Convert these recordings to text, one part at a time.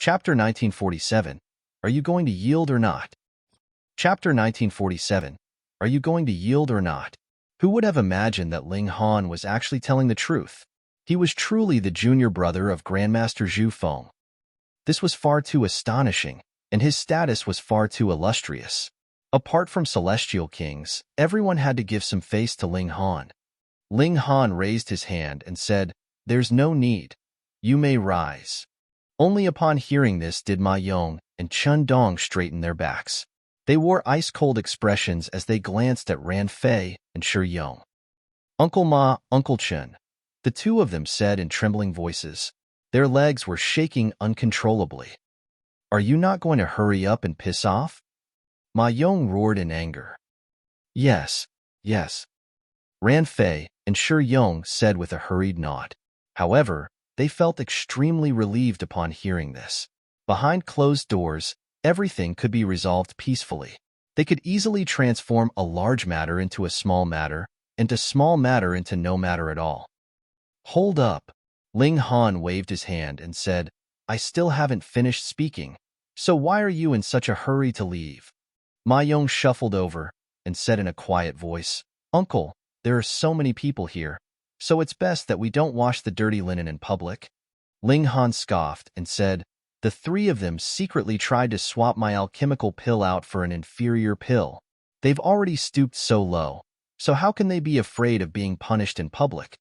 Chapter 1947. Are you going to yield or not? Chapter 1947. Are you going to yield or not? Who would have imagined that Ling Han was actually telling the truth? He was truly the junior brother of Grandmaster Zhu Feng. This was far too astonishing, and his status was far too illustrious. Apart from celestial kings, everyone had to give some face to Ling Han. Ling Han raised his hand and said, "There's no need. You may rise." Only upon hearing this did Ma Yong and Chun Dong straighten their backs. They wore ice-cold expressions as they glanced at Ran Fei and Shi Xiuwen. "Uncle Ma, Uncle Chun," the two of them said in trembling voices. Their legs were shaking uncontrollably. "Are you not going to hurry up and piss off?" Ma Yong roared in anger. Yes. Ran Fei and Shi Xiuwen said with a hurried nod. However, they felt extremely relieved upon hearing this. Behind closed doors, everything could be resolved peacefully. They could easily transform a large matter into a small matter, and a small matter into no matter at all. "Hold up." Ling Han waved his hand and said, "I still haven't finished speaking, so why are you in such a hurry to leave?" Ma Yong shuffled over and said in a quiet voice, "Uncle, there are so many people here, so it's best that we don't wash the dirty linen in public." Ling Han scoffed and said, "The three of them secretly tried to swap my alchemical pill out for an inferior pill. They've already stooped so low, so how can they be afraid of being punished in public?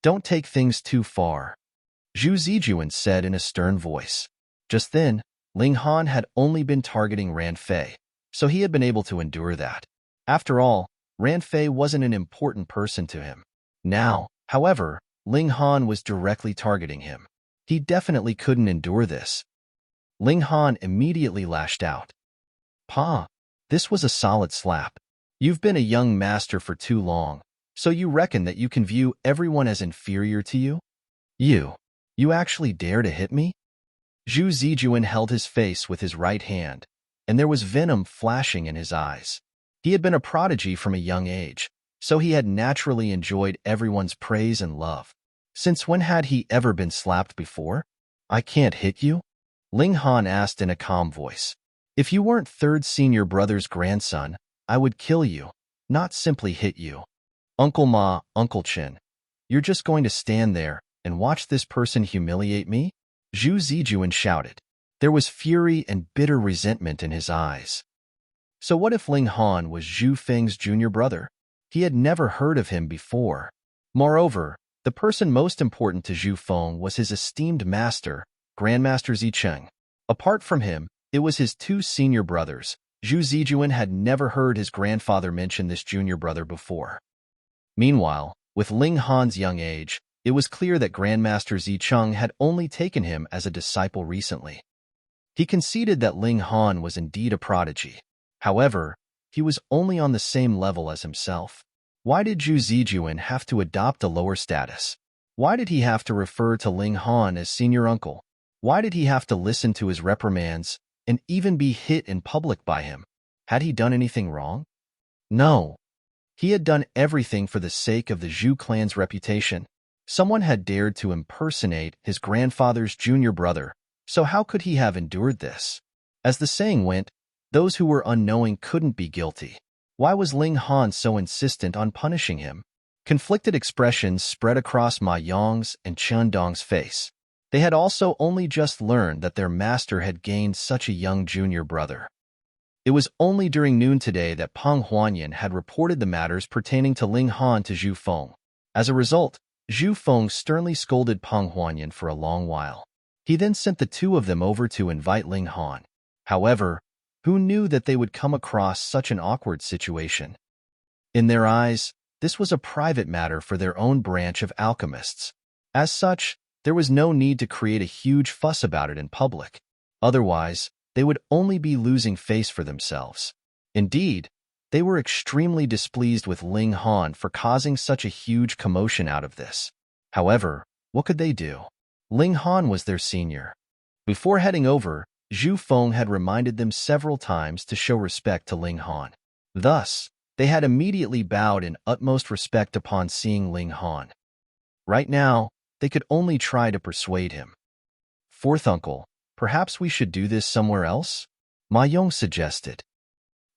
Don't take things too far," Shi Xiuwen said in a stern voice. Just then, Ling Han had only been targeting Ran Fei, so he had been able to endure that. After all, Ran Fei wasn't an important person to him. Now, however, Ling Han was directly targeting him. He definitely couldn't endure this. Ling Han immediately lashed out. "Pa, this was a solid slap. You've been a young master for too long, so you reckon that you can view everyone as inferior to you? You actually dare to hit me?" Shi Xiuwen held his face with his right hand, and there was venom flashing in his eyes. He had been a prodigy from a young age, so he had naturally enjoyed everyone's praise and love. Since when had he ever been slapped before? "I can't hit you?" Ling Han asked in a calm voice. "If you weren't third senior brother's grandson, I would kill you, not simply hit you. Uncle Ma, Uncle Chin, you're just going to stand there and watch this person humiliate me?" Shi Xiuwen shouted. There was fury and bitter resentment in his eyes. So what if Ling Han was Zhu Feng's junior brother? He had never heard of him before. Moreover, the person most important to Zhu Feng was his esteemed master, Grandmaster Zicheng. Apart from him, it was his two senior brothers. Shi Xiuwen had never heard his grandfather mention this junior brother before. Meanwhile, with Ling Han's young age, it was clear that Grandmaster Zicheng had only taken him as a disciple recently. He conceded that Ling Han was indeed a prodigy. However, he was only on the same level as himself. Why did Shi Xiuwen have to adopt a lower status? Why did he have to refer to Ling Han as senior uncle? Why did he have to listen to his reprimands and even be hit in public by him? Had he done anything wrong? No. He had done everything for the sake of the Zhu clan's reputation. Someone had dared to impersonate his grandfather's junior brother, so how could he have endured this? As the saying went, those who were unknowing couldn't be guilty. Why was Ling Han so insistent on punishing him? Conflicted expressions spread across Ma Yong's and Chun Dong's face. They had also only just learned that their master had gained such a young junior brother. It was only during noon today that Peng Huanyan had reported the matters pertaining to Ling Han to Zhu Feng. As a result, Zhu Feng sternly scolded Peng Huanyan for a long while. He then sent the two of them over to invite Ling Han. However, who knew that they would come across such an awkward situation? In their eyes, this was a private matter for their own branch of alchemists. As such, there was no need to create a huge fuss about it in public. Otherwise, they would only be losing face for themselves. Indeed, they were extremely displeased with Ling Han for causing such a huge commotion out of this. However, what could they do? Ling Han was their senior. Before heading over, Zhu Feng had reminded them several times to show respect to Ling Han. Thus, they had immediately bowed in utmost respect upon seeing Ling Han. Right now, they could only try to persuade him. "Fourth uncle, Perhaps we should do this somewhere else? Ma Yong suggested.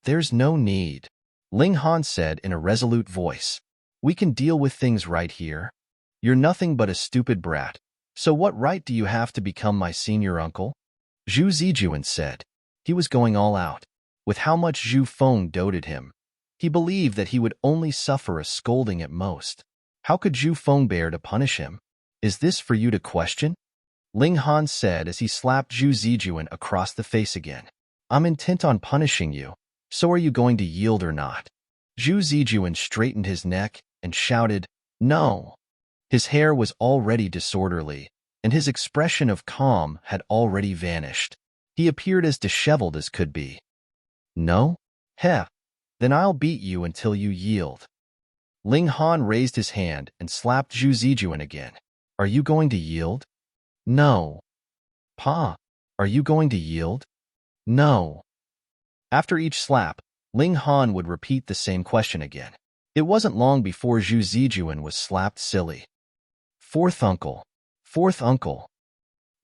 There's no need, Ling Han said in a resolute voice. We can deal with things right here. You're nothing but a stupid brat, so what right do you have to become my senior uncle? Zhu Zijuan said. He was going all out. With how much Zhu Feng doted him, he believed that he would only suffer a scolding at most. How could Zhu Feng bear to punish him? Is this for you to question? Ling Han said as he slapped Zhu Zijuan across the face again. I'm intent on punishing you, so are you going to yield or not? Zhu Zijuan straightened his neck and shouted, No. His hair was already disorderly, and his expression of calm had already vanished. He appeared as disheveled as could be. No? Heh. Then I'll beat you until you yield. Ling Han raised his hand and slapped Zhu Zijuan again. Are you going to yield? No. Pa, are you going to yield? No. After each slap, Ling Han would repeat the same question again. It wasn't long before Zhu Zijuan was slapped silly. Fourth uncle. Fourth uncle.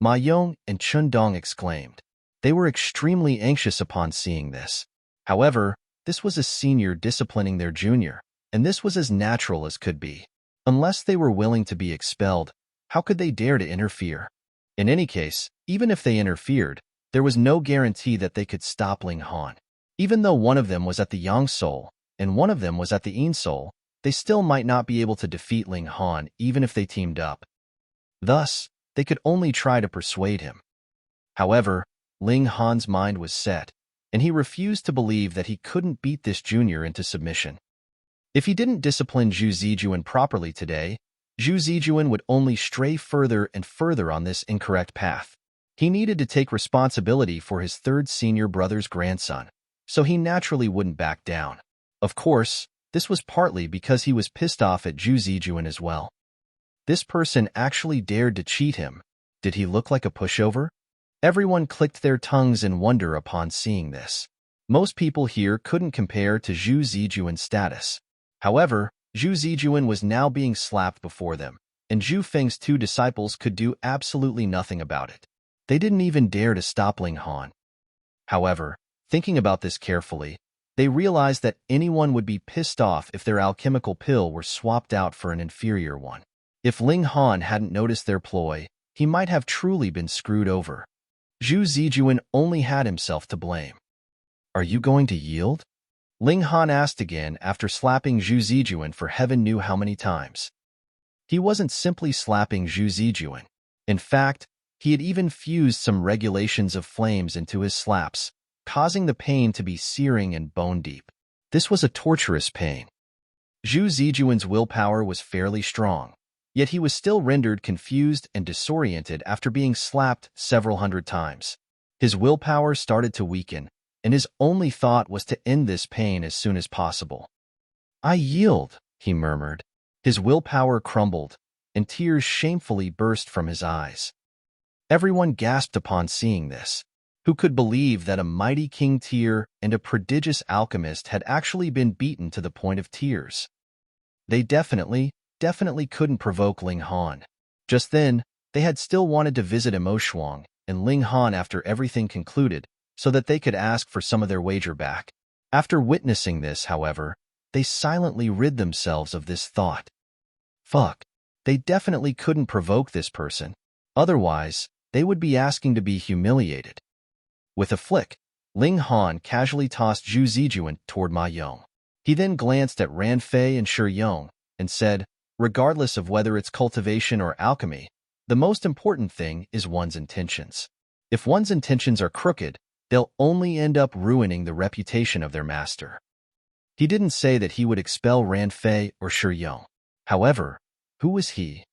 Ma Yong and Chun Dong exclaimed. They were extremely anxious upon seeing this. However, this was a senior disciplining their junior, and this was as natural as could be. Unless they were willing to be expelled, how could they dare to interfere? In any case, even if they interfered, there was no guarantee that they could stop Ling Han. Even though one of them was at the Yang Soul, and one of them was at the Yin Soul, they still might not be able to defeat Ling Han even if they teamed up. Thus, they could only try to persuade him. However, Ling Han's mind was set, and he refused to believe that he couldn't beat this junior into submission. If he didn't discipline Zhu Zijuan properly today, Zhu Zijuan would only stray further and further on this incorrect path. He needed to take responsibility for his third senior brother's grandson, so he naturally wouldn't back down. Of course, this was partly because he was pissed off at Zhu Zijuan as well. This person actually dared to cheat him. Did he look like a pushover? Everyone clicked their tongues in wonder upon seeing this. Most people here couldn't compare to Zhu Zijuan's status. However, Zhu Zijuan was now being slapped before them, and Zhu Feng's two disciples could do absolutely nothing about it. They didn't even dare to stop Ling Han. However, thinking about this carefully, they realized that anyone would be pissed off if their alchemical pill were swapped out for an inferior one. If Ling Han hadn't noticed their ploy, he might have truly been screwed over. Zhu Zijuan only had himself to blame. Are you going to yield? Ling Han asked again after slapping Zhu Zijuan for heaven knew how many times. He wasn't simply slapping Zhu Zijuan. In fact, he had even fused some regulations of flames into his slaps, causing the pain to be searing and bone-deep. This was a torturous pain. Zhu Zijuan's willpower was fairly strong, yet he was still rendered confused and disoriented after being slapped several hundred times. His willpower started to weaken, and his only thought was to end this pain as soon as possible. I yield, he murmured. His willpower crumbled, and tears shamefully burst from his eyes. Everyone gasped upon seeing this. Who could believe that a mighty King Tier and a prodigious alchemist had actually been beaten to the point of tears? They definitely couldn't provoke Ling Han. Just then, they had still wanted to visit Emo Shuang and Ling Han after everything concluded, so that they could ask for some of their wager back. After witnessing this, however, they silently rid themselves of this thought. Fuck, they definitely couldn't provoke this person. Otherwise, they would be asking to be humiliated. With a flick, Ling Han casually tossed Zhu Zijuan toward Ma Yong. He then glanced at Ran Fei and Shi Xiuwen and said, regardless of whether it's cultivation or alchemy, the most important thing is one's intentions. If one's intentions are crooked, they'll only end up ruining the reputation of their master. He didn't say that he would expel Ran Fei or Shi Xiuwen. However, who was he?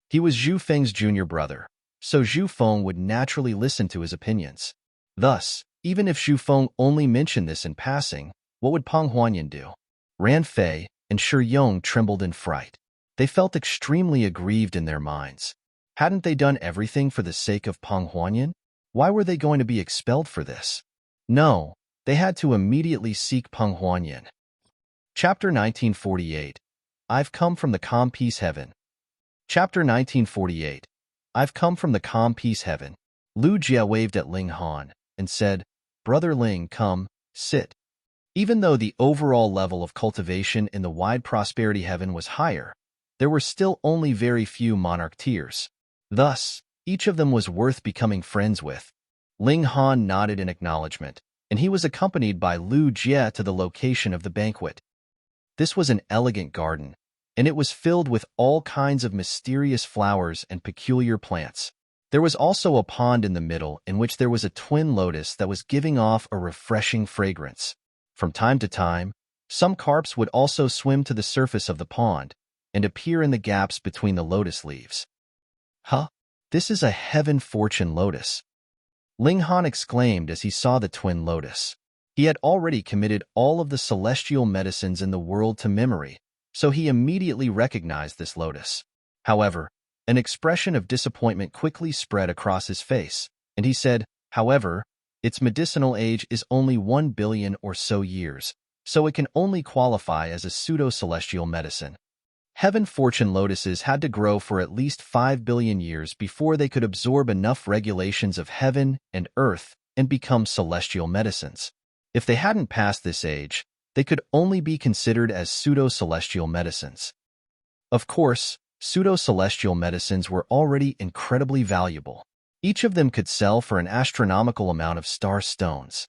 He was Zhu Feng's junior brother, so Zhu Feng would naturally listen to his opinions. Thus, even if Zhu Feng only mentioned this in passing, what would Peng Huanyan do? Ran Fei and Shi Xiuwen trembled in fright. They felt extremely aggrieved in their minds. Hadn't they done everything for the sake of Peng Huanyan? Why were they going to be expelled for this? No, they had to immediately seek Peng Huanyan. Chapter 1948. I've come from the calm peace heaven. Chapter 1948. I've come from the calm peace heaven. Lu Jie waved at Ling Han and said, "Brother Ling, come, sit." Even though the overall level of cultivation in the wide prosperity heaven was higher, there were still only very few monarch tiers. Thus, each of them was worth becoming friends with. Ling Han nodded in acknowledgement, and he was accompanied by Lu Jie to the location of the banquet. This was an elegant garden, and it was filled with all kinds of mysterious flowers and peculiar plants. There was also a pond in the middle in which there was a twin lotus that was giving off a refreshing fragrance. From time to time, some carps would also swim to the surface of the pond and appear in the gaps between the lotus leaves. "Huh? This is a heaven fortune lotus," Ling Han exclaimed as he saw the twin lotus. He had already committed all of the celestial medicines in the world to memory, so he immediately recognized this lotus. However, an expression of disappointment quickly spread across his face, and he said, "However, its medicinal age is only 1 billion or so years, so it can only qualify as a pseudo-celestial medicine." Heaven fortune lotuses had to grow for at least 5 billion years before they could absorb enough regulations of heaven and earth and become celestial medicines. If they hadn't passed this age, they could only be considered as pseudo-celestial medicines. Of course, pseudo-celestial medicines were already incredibly valuable. Each of them could sell for an astronomical amount of star stones.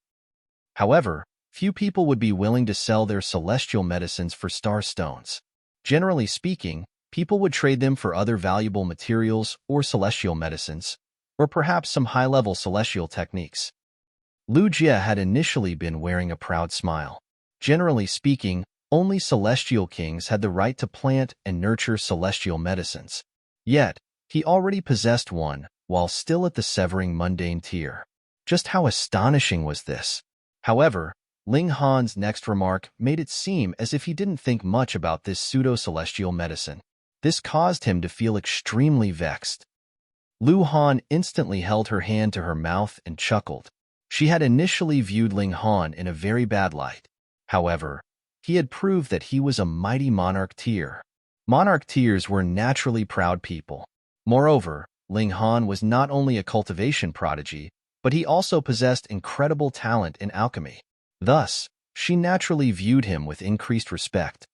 However, few people would be willing to sell their celestial medicines for star stones. Generally speaking, people would trade them for other valuable materials or celestial medicines, or perhaps some high-level celestial techniques. Lu Jie had initially been wearing a proud smile. Generally speaking, only celestial kings had the right to plant and nurture celestial medicines. Yet, he already possessed one, while still at the severing mundane tier. Just how astonishing was this? However, Ling Han's next remark made it seem as if he didn't think much about this pseudo-celestial medicine. This caused him to feel extremely vexed. Lu Han instantly held her hand to her mouth and chuckled. She had initially viewed Ling Han in a very bad light. However, he had proved that he was a mighty monarch tier. Monarch tiers were naturally proud people. Moreover, Ling Han was not only a cultivation prodigy, but he also possessed incredible talent in alchemy. Thus, she naturally viewed him with increased respect.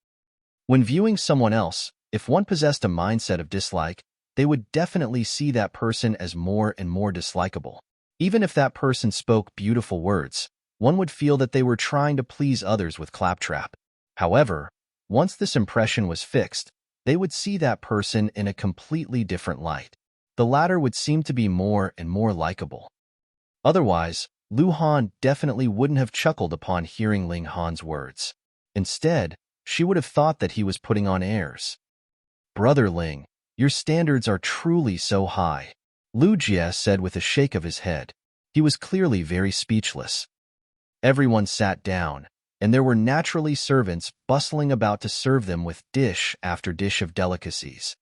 When viewing someone else, if one possessed a mindset of dislike, they would definitely see that person as more and more dislikable. Even if that person spoke beautiful words, one would feel that they were trying to please others with claptrap. However, once this impression was fixed, they would see that person in a completely different light. The latter would seem to be more and more likable. Otherwise, Lu Han definitely wouldn't have chuckled upon hearing Ling Han's words. Instead, she would have thought that he was putting on airs. "Brother Ling, your standards are truly so high," Lu Jie said with a shake of his head. He was clearly very speechless. Everyone sat down, and there were naturally servants bustling about to serve them with dish after dish of delicacies.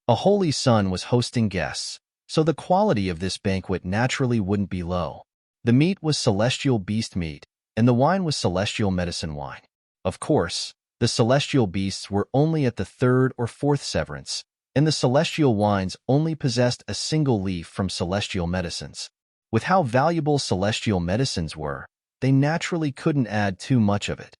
A holy sun was hosting guests, so the quality of this banquet naturally wouldn't be low. The meat was celestial beast meat, and the wine was celestial medicine wine. Of course, the celestial beasts were only at the 3rd or 4th severance, and the celestial wines only possessed a single leaf from celestial medicines. With how valuable celestial medicines were, they naturally couldn't add too much of it.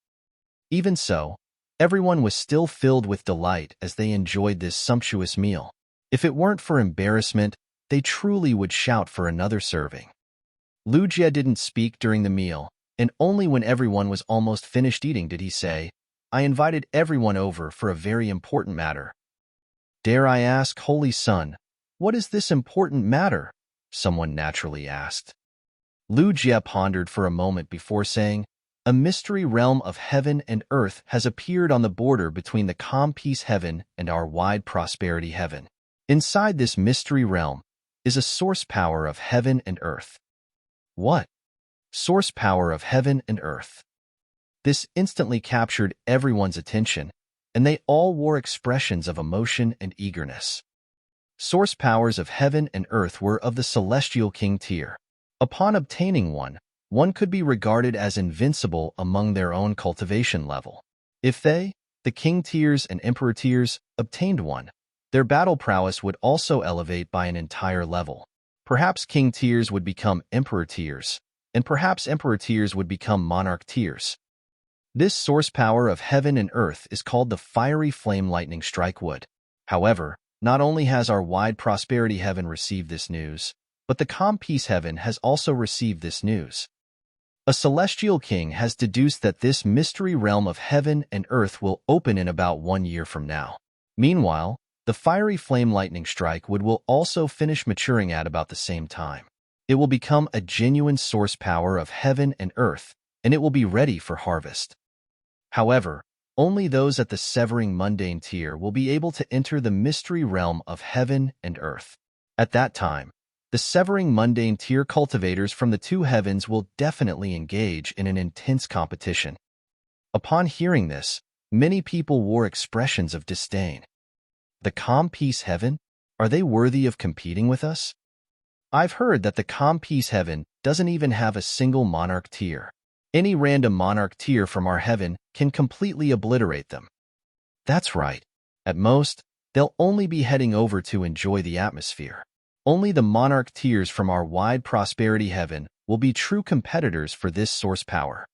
Even so, everyone was still filled with delight as they enjoyed this sumptuous meal. If it weren't for embarrassment, they truly would shout for another serving. Lu Jie didn't speak during the meal, and only when everyone was almost finished eating did he say, "I invited everyone over for a very important matter." "Dare I ask, Holy Sun, what is this important matter?" someone naturally asked. Lu Jie pondered for a moment before saying, "A mystery realm of heaven and earth has appeared on the border between the calm peace heaven and our wide prosperity heaven. Inside this mystery realm is a source power of heaven and earth." "What? Source power of heaven and earth?" This instantly captured everyone's attention, and they all wore expressions of emotion and eagerness. Source powers of heaven and earth were of the celestial king tier. Upon obtaining one could be regarded as invincible among their own cultivation level. If they, the king tiers and emperor tiers, obtained one, their battle prowess would also elevate by an entire level. Perhaps king tiers would become emperor tiers, and perhaps emperor tiers would become monarch tiers. This source power of heaven and earth is called the fiery flame lightning strike wood. However, not only has our wide prosperity heaven received this news, but the calm peace heaven has also received this news. A celestial king has deduced that this mystery realm of heaven and earth will open in about 1 year from now. Meanwhile, the fiery flame lightning strike wood will also finish maturing at about the same time. It will become a genuine source power of heaven and earth, and it will be ready for harvest. However, only those at the severing mundane tier will be able to enter the mystery realm of heaven and earth. At that time, the severing mundane tier cultivators from the two heavens will definitely engage in an intense competition. Upon hearing this, many people wore expressions of disdain. The calm peace heaven? Are they worthy of competing with us? I've heard that the calm peace heaven doesn't even have a single monarch tier. Any random monarch tier from our heaven can completely obliterate them. That's right. At most, they'll only be heading over to enjoy the atmosphere. Only the monarch tiers from our wide prosperity heaven will be true competitors for this source power.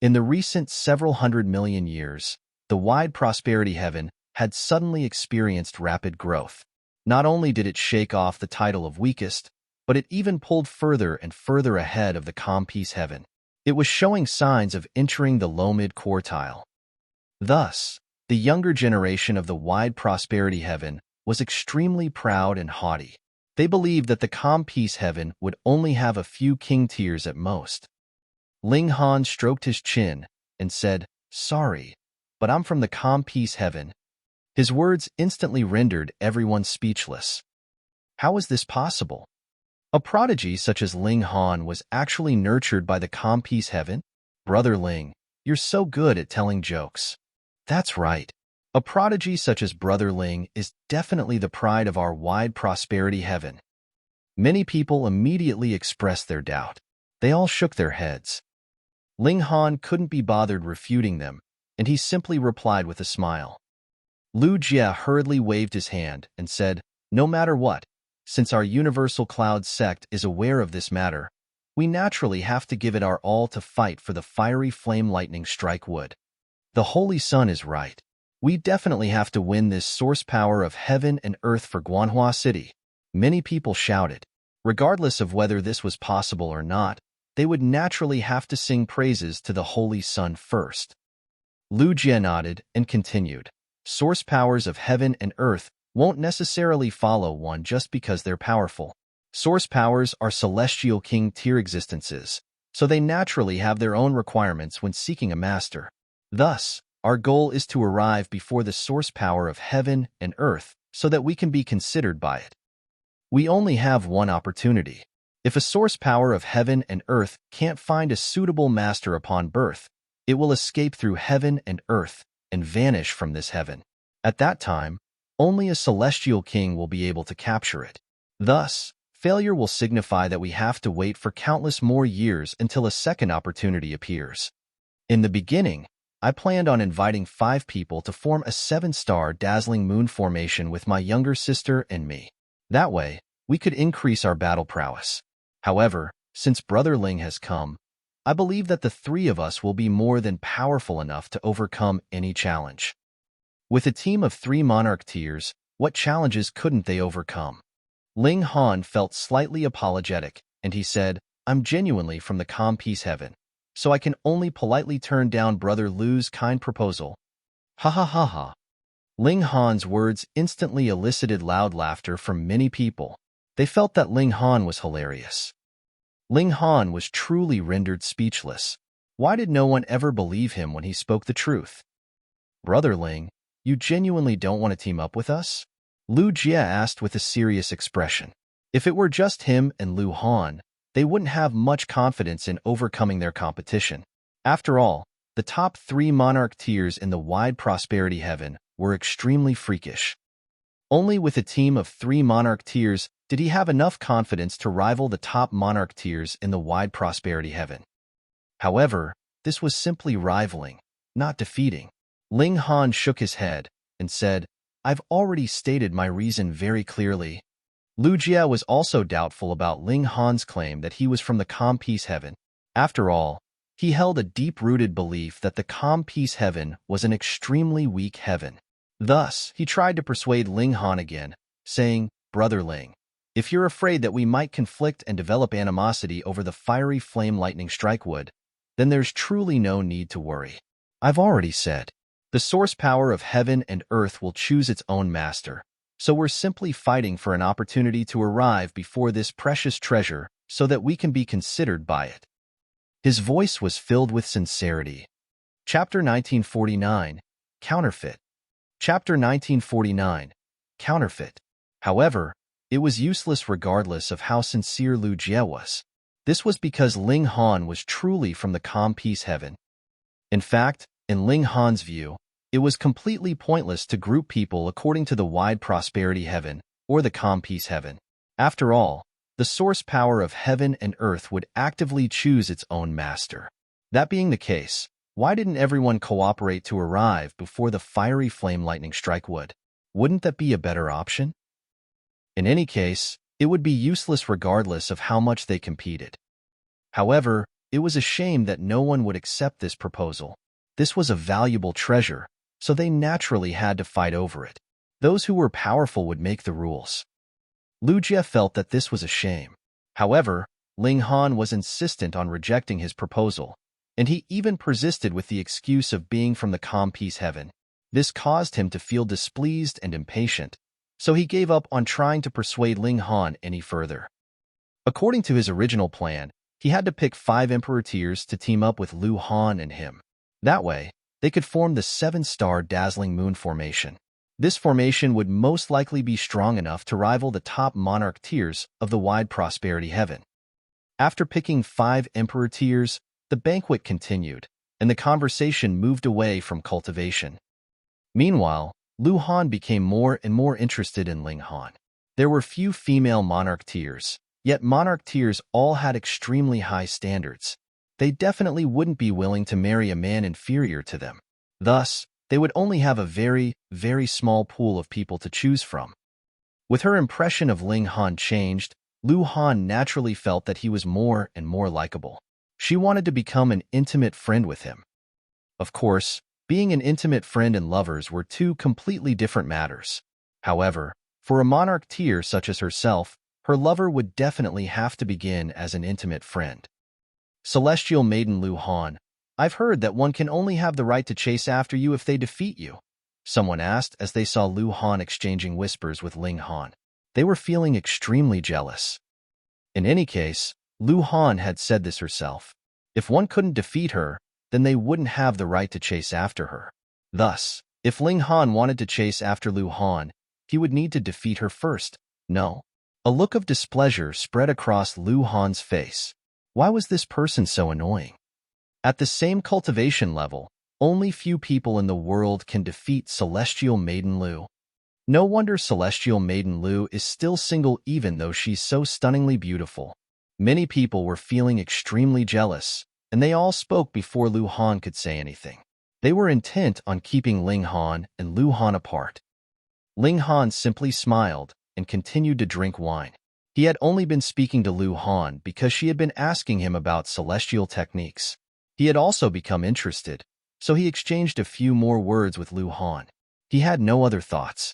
In the recent several hundred million years, the wide prosperity heaven had suddenly experienced rapid growth. Not only did it shake off the title of weakest, but it even pulled further and further ahead of the calm peace heaven. It was showing signs of entering the low-mid quartile. Thus, the younger generation of the wide prosperity heaven was extremely proud and haughty. They believed that the calm peace heaven would only have a few king tiers at most. Ling Han stroked his chin and said, "Sorry, but I'm from the calm peace heaven." His words instantly rendered everyone speechless. How is this possible? A prodigy such as Ling Han was actually nurtured by the calm peace heaven? Brother Ling, you're so good at telling jokes. That's right. A prodigy such as Brother Ling is definitely the pride of our wide prosperity heaven. Many people immediately expressed their doubt. They all shook their heads. Ling Han couldn't be bothered refuting them, and he simply replied with a smile. Lu Jie hurriedly waved his hand and said, "No matter what, since our universal cloud sect is aware of this matter, we naturally have to give it our all to fight for the fiery flame lightning strike wood. The Holy Sun is right. We definitely have to win this source power of heaven and earth for Guanhua City." Many people shouted. Regardless of whether this was possible or not, they would naturally have to sing praises to the Holy Sun first. Lu Jie nodded and continued. Source powers of heaven and earth won't necessarily follow one just because they're powerful. Source powers are celestial king tier existences, so they naturally have their own requirements when seeking a master. Thus, our goal is to arrive before the source power of heaven and earth so that we can be considered by it. We only have one opportunity. If a source power of heaven and earth can't find a suitable master upon birth, it will escape through heaven and earth and vanish from this heaven. At that time, only a celestial king will be able to capture it. Thus, failure will signify that we have to wait for countless more years until a second opportunity appears. In the beginning, I planned on inviting 5 people to form a 7-star dazzling moon formation with my younger sister and me. That way, we could increase our battle prowess. However, since Brother Ling has come, I believe that the 3 of us will be more than powerful enough to overcome any challenge. With a team of 3 monarch tiers, what challenges couldn't they overcome? Ling Han felt slightly apologetic, and he said, "I'm genuinely from the calm peace heaven, so I can only politely turn down Brother Lu's kind proposal." Ha ha ha ha. Ling Han's words instantly elicited loud laughter from many people. They felt that Ling Han was hilarious. Ling Han was truly rendered speechless. Why did no one ever believe him when he spoke the truth? "Brother Ling, you genuinely don't want to team up with us?" Lu Jie asked with a serious expression. If it were just him and Lu Han, they wouldn't have much confidence in overcoming their competition. After all, the top 3 monarch tiers in the wide prosperity heaven were extremely freakish. Only with a team of 3 monarch tiers did he have enough confidence to rival the top monarch tiers in the wide prosperity heaven. However, this was simply rivaling, not defeating. Ling Han shook his head and said, "I've already stated my reason very clearly." Lu Jie was also doubtful about Ling Han's claim that he was from the calm peace heaven. After all, he held a deep-rooted belief that the calm peace heaven was an extremely weak heaven. Thus, he tried to persuade Ling Han again, saying, "Brother Ling, if you're afraid that we might conflict and develop animosity over the fiery flame lightning strike wood, then there's truly no need to worry. I've already said, the source power of heaven and earth will choose its own master, so we're simply fighting for an opportunity to arrive before this precious treasure so that we can be considered by it." His voice was filled with sincerity. Chapter 1949, Counterfeit. Chapter 1949, Counterfeit. However, it was useless regardless of how sincere Lu Jie was. This was because Ling Han was truly from the calm peace heaven. In fact, in Ling Han's view, it was completely pointless to group people according to the wide prosperity heaven or the calm peace heaven. After all, the source power of heaven and earth would actively choose its own master. That being the case, why didn't everyone cooperate to arrive before the fiery flame lightning strike would? Wouldn't that be a better option? In any case, it would be useless regardless of how much they competed. However, it was a shame that no one would accept this proposal. This was a valuable treasure, so they naturally had to fight over it. Those who were powerful would make the rules. Lu Jie felt that this was a shame. However, Ling Han was insistent on rejecting his proposal, and he even persisted with the excuse of being from the calm peace heaven. This caused him to feel displeased and impatient, so he gave up on trying to persuade Ling Han any further. According to his original plan, he had to pick 5 emperor tiers to team up with Lu Han and him. That way, they could form the 7-star dazzling moon formation. This formation would most likely be strong enough to rival the top monarch tiers of the wide prosperity heaven. After picking 5 emperor tiers, the banquet continued, and the conversation moved away from cultivation. Meanwhile, Lu Han became more and more interested in Ling Han. There were few female monarch tiers, yet monarch tiers all had extremely high standards. They definitely wouldn't be willing to marry a man inferior to them. Thus, they would only have a very, very small pool of people to choose from. With her impression of Ling Han changed, Lu Han naturally felt that he was more and more likable. She wanted to become an intimate friend with him. Of course, being an intimate friend and lovers were 2 completely different matters. However, for a monarch tier such as herself, her lover would definitely have to begin as an intimate friend. Celestial Maiden Lu Han, I've heard that one can only have the right to chase after you if they defeat you, someone asked as they saw Lu Han exchanging whispers with Ling Han. They were feeling extremely jealous. In any case, Lu Han had said this herself. If one couldn't defeat her, then they wouldn't have the right to chase after her. Thus, if Ling Han wanted to chase after Lu Han, he would need to defeat her first. No. A look of displeasure spread across Lu Han's face. Why was this person so annoying? At the same cultivation level, only few people in the world can defeat Celestial Maiden Lu. No wonder Celestial Maiden Lu is still single even though she's so stunningly beautiful. Many people were feeling extremely jealous, and they all spoke before Lu Han could say anything. They were intent on keeping Ling Han and Lu Han apart. Ling Han simply smiled and continued to drink wine. He had only been speaking to Lu Han because she had been asking him about celestial techniques. He had also become interested, so he exchanged a few more words with Lu Han. He had no other thoughts.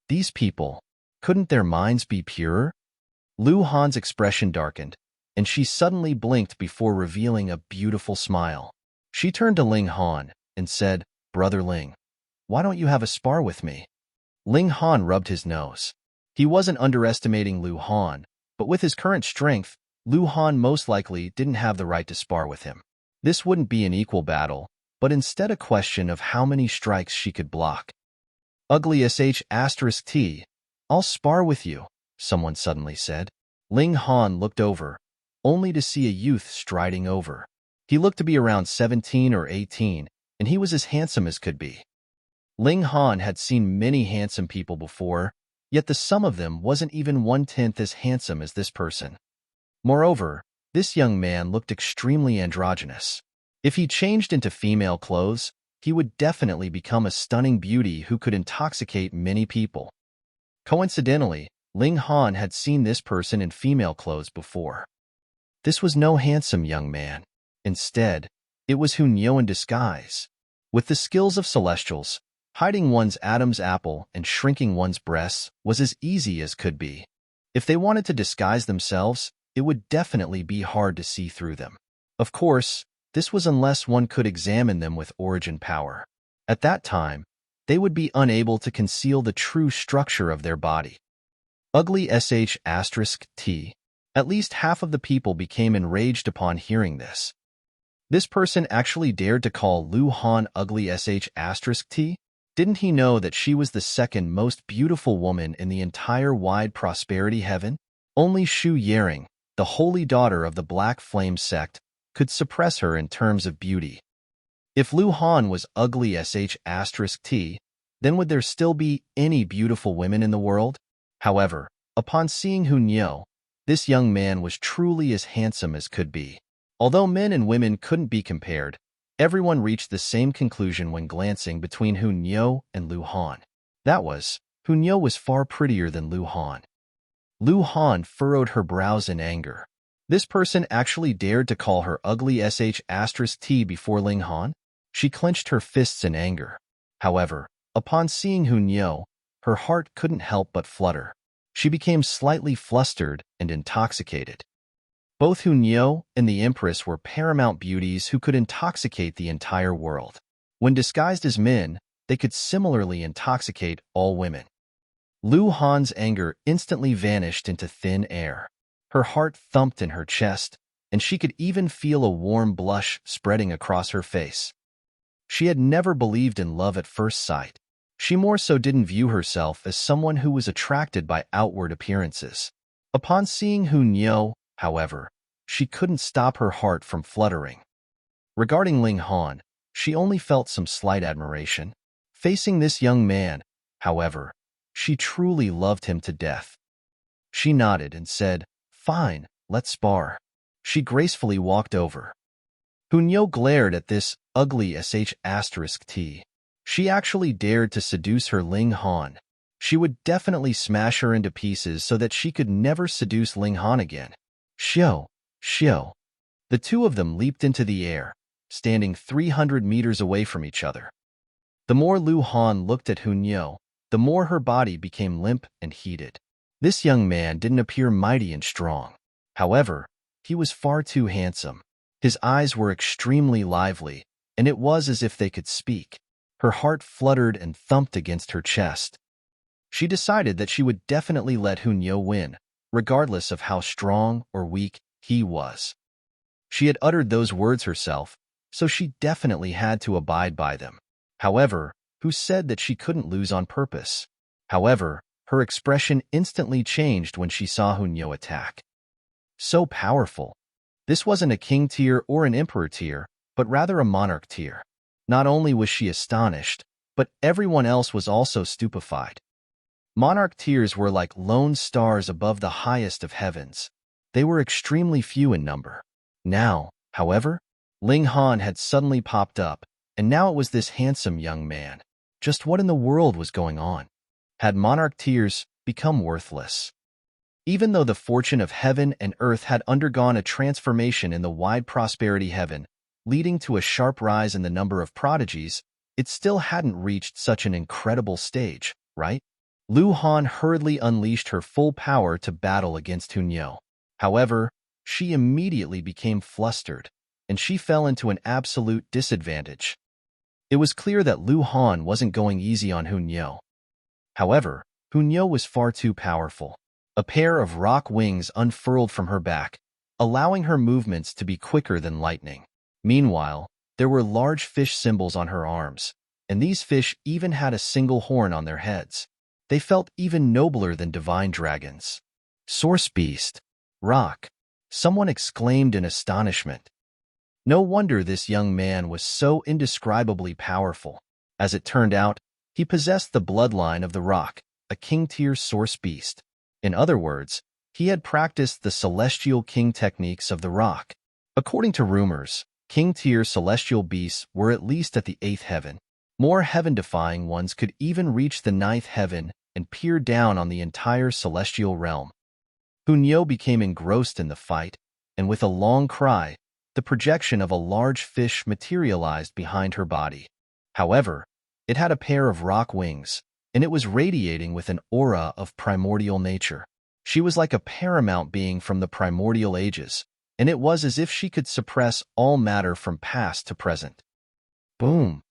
These people, couldn't their minds be purer? Lu Han's expression darkened, and she suddenly blinked before revealing a beautiful smile. She turned to Ling Han and said, "Brother Ling, why don't you have a spar with me?" Ling Han rubbed his nose. He wasn't underestimating Lu Han, but with his current strength, Lu Han most likely didn't have the right to spar with him. This wouldn't be an equal battle, but instead a question of how many strikes she could block. Ugly *T, I'll spar with you, someone suddenly said. Ling Han looked over, only to see a youth striding over. He looked to be around 17 or 18, and he was as handsome as could be. Ling Han had seen many handsome people before, yet the sum of them wasn't even 1/10 as handsome as this person. Moreover, this young man looked extremely androgynous. If he changed into female clothes, he would definitely become a stunning beauty who could intoxicate many people. Coincidentally, Ling Han had seen this person in female clothes before. This was no handsome young man. Instead, it was Hunyeo in disguise. With the skills of Celestials, hiding one's Adam's apple and shrinking one's breasts was as easy as could be. If they wanted to disguise themselves, it would definitely be hard to see through them. Of course, this was unless one could examine them with origin power. At that time, they would be unable to conceal the true structure of their body. Ugly sh*t. At least half of the people became enraged upon hearing this. This person actually dared to call Lu Han ugly sh*t? Didn't he know that she was the second most beautiful woman in the entire wide prosperity heaven? Only Shi Xiuwen, the holy daughter of the Black Flame sect, could suppress her in terms of beauty. If Lu Han was ugly sh*t, then would there still be any beautiful women in the world? However, upon seeing Hunyeo, this young man was truly as handsome as could be. Although men and women couldn't be compared, everyone reached the same conclusion when glancing between Hunyeo and Lu Han. That was, Hunyeo was far prettier than Lu Han. Lu Han furrowed her brows in anger. This person actually dared to call her ugly sh*t before Ling Han? She clenched her fists in anger. However, upon seeing Hunyeo, her heart couldn't help but flutter. She became slightly flustered and intoxicated. Both Hunyeo and the Empress were paramount beauties who could intoxicate the entire world. When disguised as men, they could similarly intoxicate all women. Lu Han's anger instantly vanished into thin air. Her heart thumped in her chest, and she could even feel a warm blush spreading across her face. She had never believed in love at first sight. She more so didn't view herself as someone who was attracted by outward appearances. Upon seeing Hunyeo, however, she couldn't stop her heart from fluttering. Regarding Ling Han, she only felt some slight admiration. Facing this young man, however, she truly loved him to death. She nodded and said, "Fine, let's spar." She gracefully walked over. Hunyeo glared at this ugly sh*t. She actually dared to seduce her Ling Han. She would definitely smash her into pieces so that she could never seduce Ling Han again. Xiu. The two of them leaped into the air, standing 300 meters away from each other. The more Lu Han looked at Hunyeo, the more her body became limp and heated. This young man didn't appear mighty and strong. However, he was far too handsome. His eyes were extremely lively, and it was as if they could speak. Her heart fluttered and thumped against her chest. She decided that she would definitely let Hunyeo win, regardless of how strong or weak he was. She had uttered those words herself, so she definitely had to abide by them. However, who said that she couldn't lose on purpose? However, her expression instantly changed when she saw Hunyeo attack. So powerful. This wasn't a king tier or an emperor tier, but rather a monarch tier. Not only was she astonished, but everyone else was also stupefied. Monarch tiers were like lone stars above the highest of heavens. They were extremely few in number. Now, however, Ling Han had suddenly popped up, and now it was this handsome young man. Just what in the world was going on? Had monarch tiers become worthless? Even though the fortune of heaven and earth had undergone a transformation in the wide prosperity heaven, leading to a sharp rise in the number of prodigies, it still hadn't reached such an incredible stage, right? Lu Han hurriedly unleashed her full power to battle against Hunyeo. However, she immediately became flustered, and she fell into an absolute disadvantage. It was clear that Lu Han wasn't going easy on Hunyeo. However, Hunyeo was far too powerful. A pair of rock wings unfurled from her back, allowing her movements to be quicker than lightning. Meanwhile, there were large fish symbols on her arms, and these fish even had a single horn on their heads. They felt even nobler than divine dragons. Source beast. Rock. Someone exclaimed in astonishment. No wonder this young man was so indescribably powerful. As it turned out, he possessed the bloodline of the rock, a king-tier source beast. In other words, he had practiced the celestial king techniques of the rock. According to rumors, king-tier celestial beasts were at least at the 8th heaven. More heaven-defying ones could even reach the 9th heaven and peered down on the entire celestial realm. Hunyeo became engrossed in the fight, and with a long cry, the projection of a large fish materialized behind her body. However, it had a pair of rock wings, and it was radiating with an aura of primordial nature. She was like a paramount being from the primordial ages, and it was as if she could suppress all matter from past to present. Boom!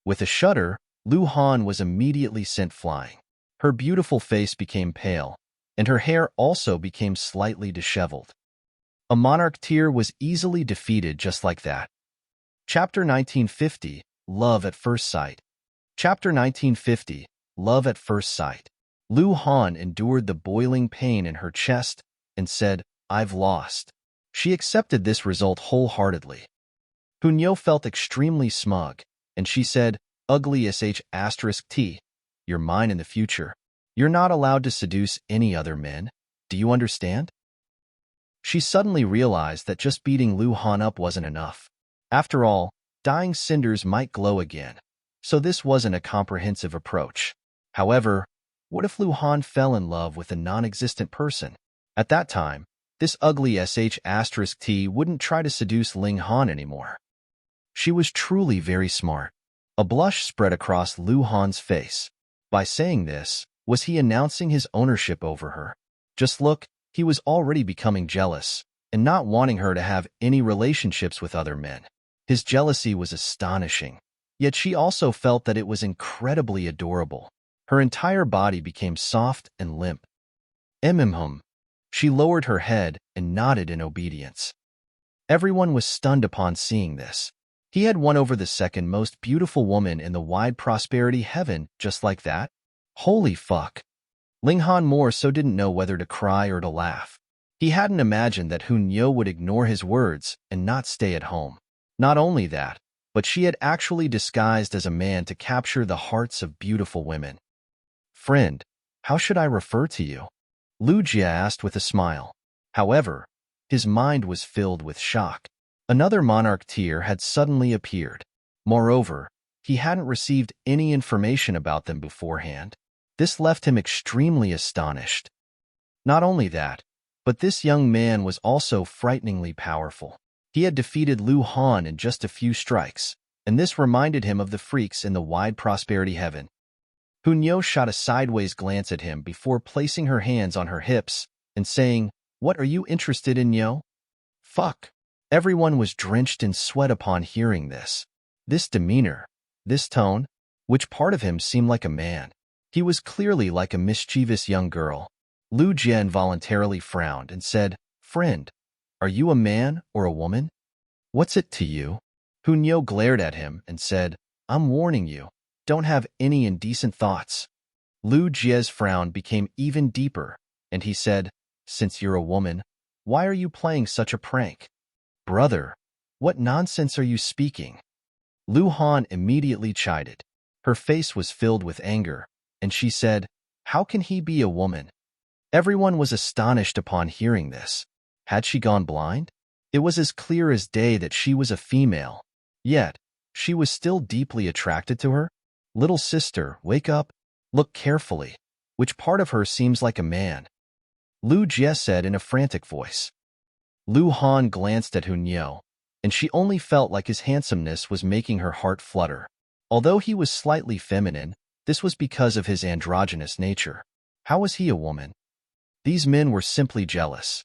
With a shudder, Lu Han was immediately sent flying. Her beautiful face became pale, and her hair also became slightly disheveled. A monarch tier was easily defeated just like that. Chapter 1950, Love at First Sight. Chapter 1950, Love at First Sight. Lu Han endured the boiling pain in her chest and said, "I've lost." She accepted this result wholeheartedly. Hunyeo felt extremely smug, and she said, "Ugly sh*t, you're mine in the future. You're not allowed to seduce any other men. Do you understand?" She suddenly realized that just beating Lu Han up wasn't enough. After all, dying cinders might glow again, so this wasn't a comprehensive approach. However, what if Lu Han fell in love with a non-existent person? At that time, this ugly sh*t wouldn't try to seduce Ling Han anymore. She was truly very smart. A blush spread across Lu Han's face. By saying this, was he announcing his ownership over her? Just look, he was already becoming jealous and not wanting her to have any relationships with other men. His jealousy was astonishing, yet she also felt that it was incredibly adorable. Her entire body became soft and limp. She lowered her head and nodded in obedience. Everyone was stunned upon seeing this. He had won over the second most beautiful woman in the wide prosperity heaven just like that? Holy fuck. Ling Han more so didn't know whether to cry or to laugh. He hadn't imagined that Hunyeo would ignore his words and not stay at home. Not only that, but she had actually disguised as a man to capture the hearts of beautiful women. "Friend, how should I refer to you?" Lu Jie asked with a smile. However, his mind was filled with shock. Another monarch tier had suddenly appeared. Moreover, he hadn't received any information about them beforehand. This left him extremely astonished. Not only that, but this young man was also frighteningly powerful. He had defeated Lu Han in just a few strikes, and this reminded him of the freaks in the wide prosperity heaven. Hunyeo shot a sideways glance at him before placing her hands on her hips and saying, "What are you interested in, Yo?" Fuck. Everyone was drenched in sweat upon hearing this. This demeanor, this tone, which part of him seemed like a man? He was clearly like a mischievous young girl. Lu Jie involuntarily frowned and said, "Friend, are you a man or a woman? What's it to you?" Hunyeo glared at him and said, "I'm warning you, don't have any indecent thoughts." Lu Jie's frown became even deeper, and he said, "Since you're a woman, why are you playing such a prank?" "Brother, what nonsense are you speaking?" Lu Han immediately chided. Her face was filled with anger, and she said, "How can he be a woman?" Everyone was astonished upon hearing this. Had she gone blind? It was as clear as day that she was a female. Yet, she was still deeply attracted to her. "Little sister, wake up. Look carefully. Which part of her seems like a man?" Lu Jie said in a frantic voice. Lu Han glanced at Hunyeo, and she only felt like his handsomeness was making her heart flutter. Although he was slightly feminine, this was because of his androgynous nature. How was he a woman? These men were simply jealous.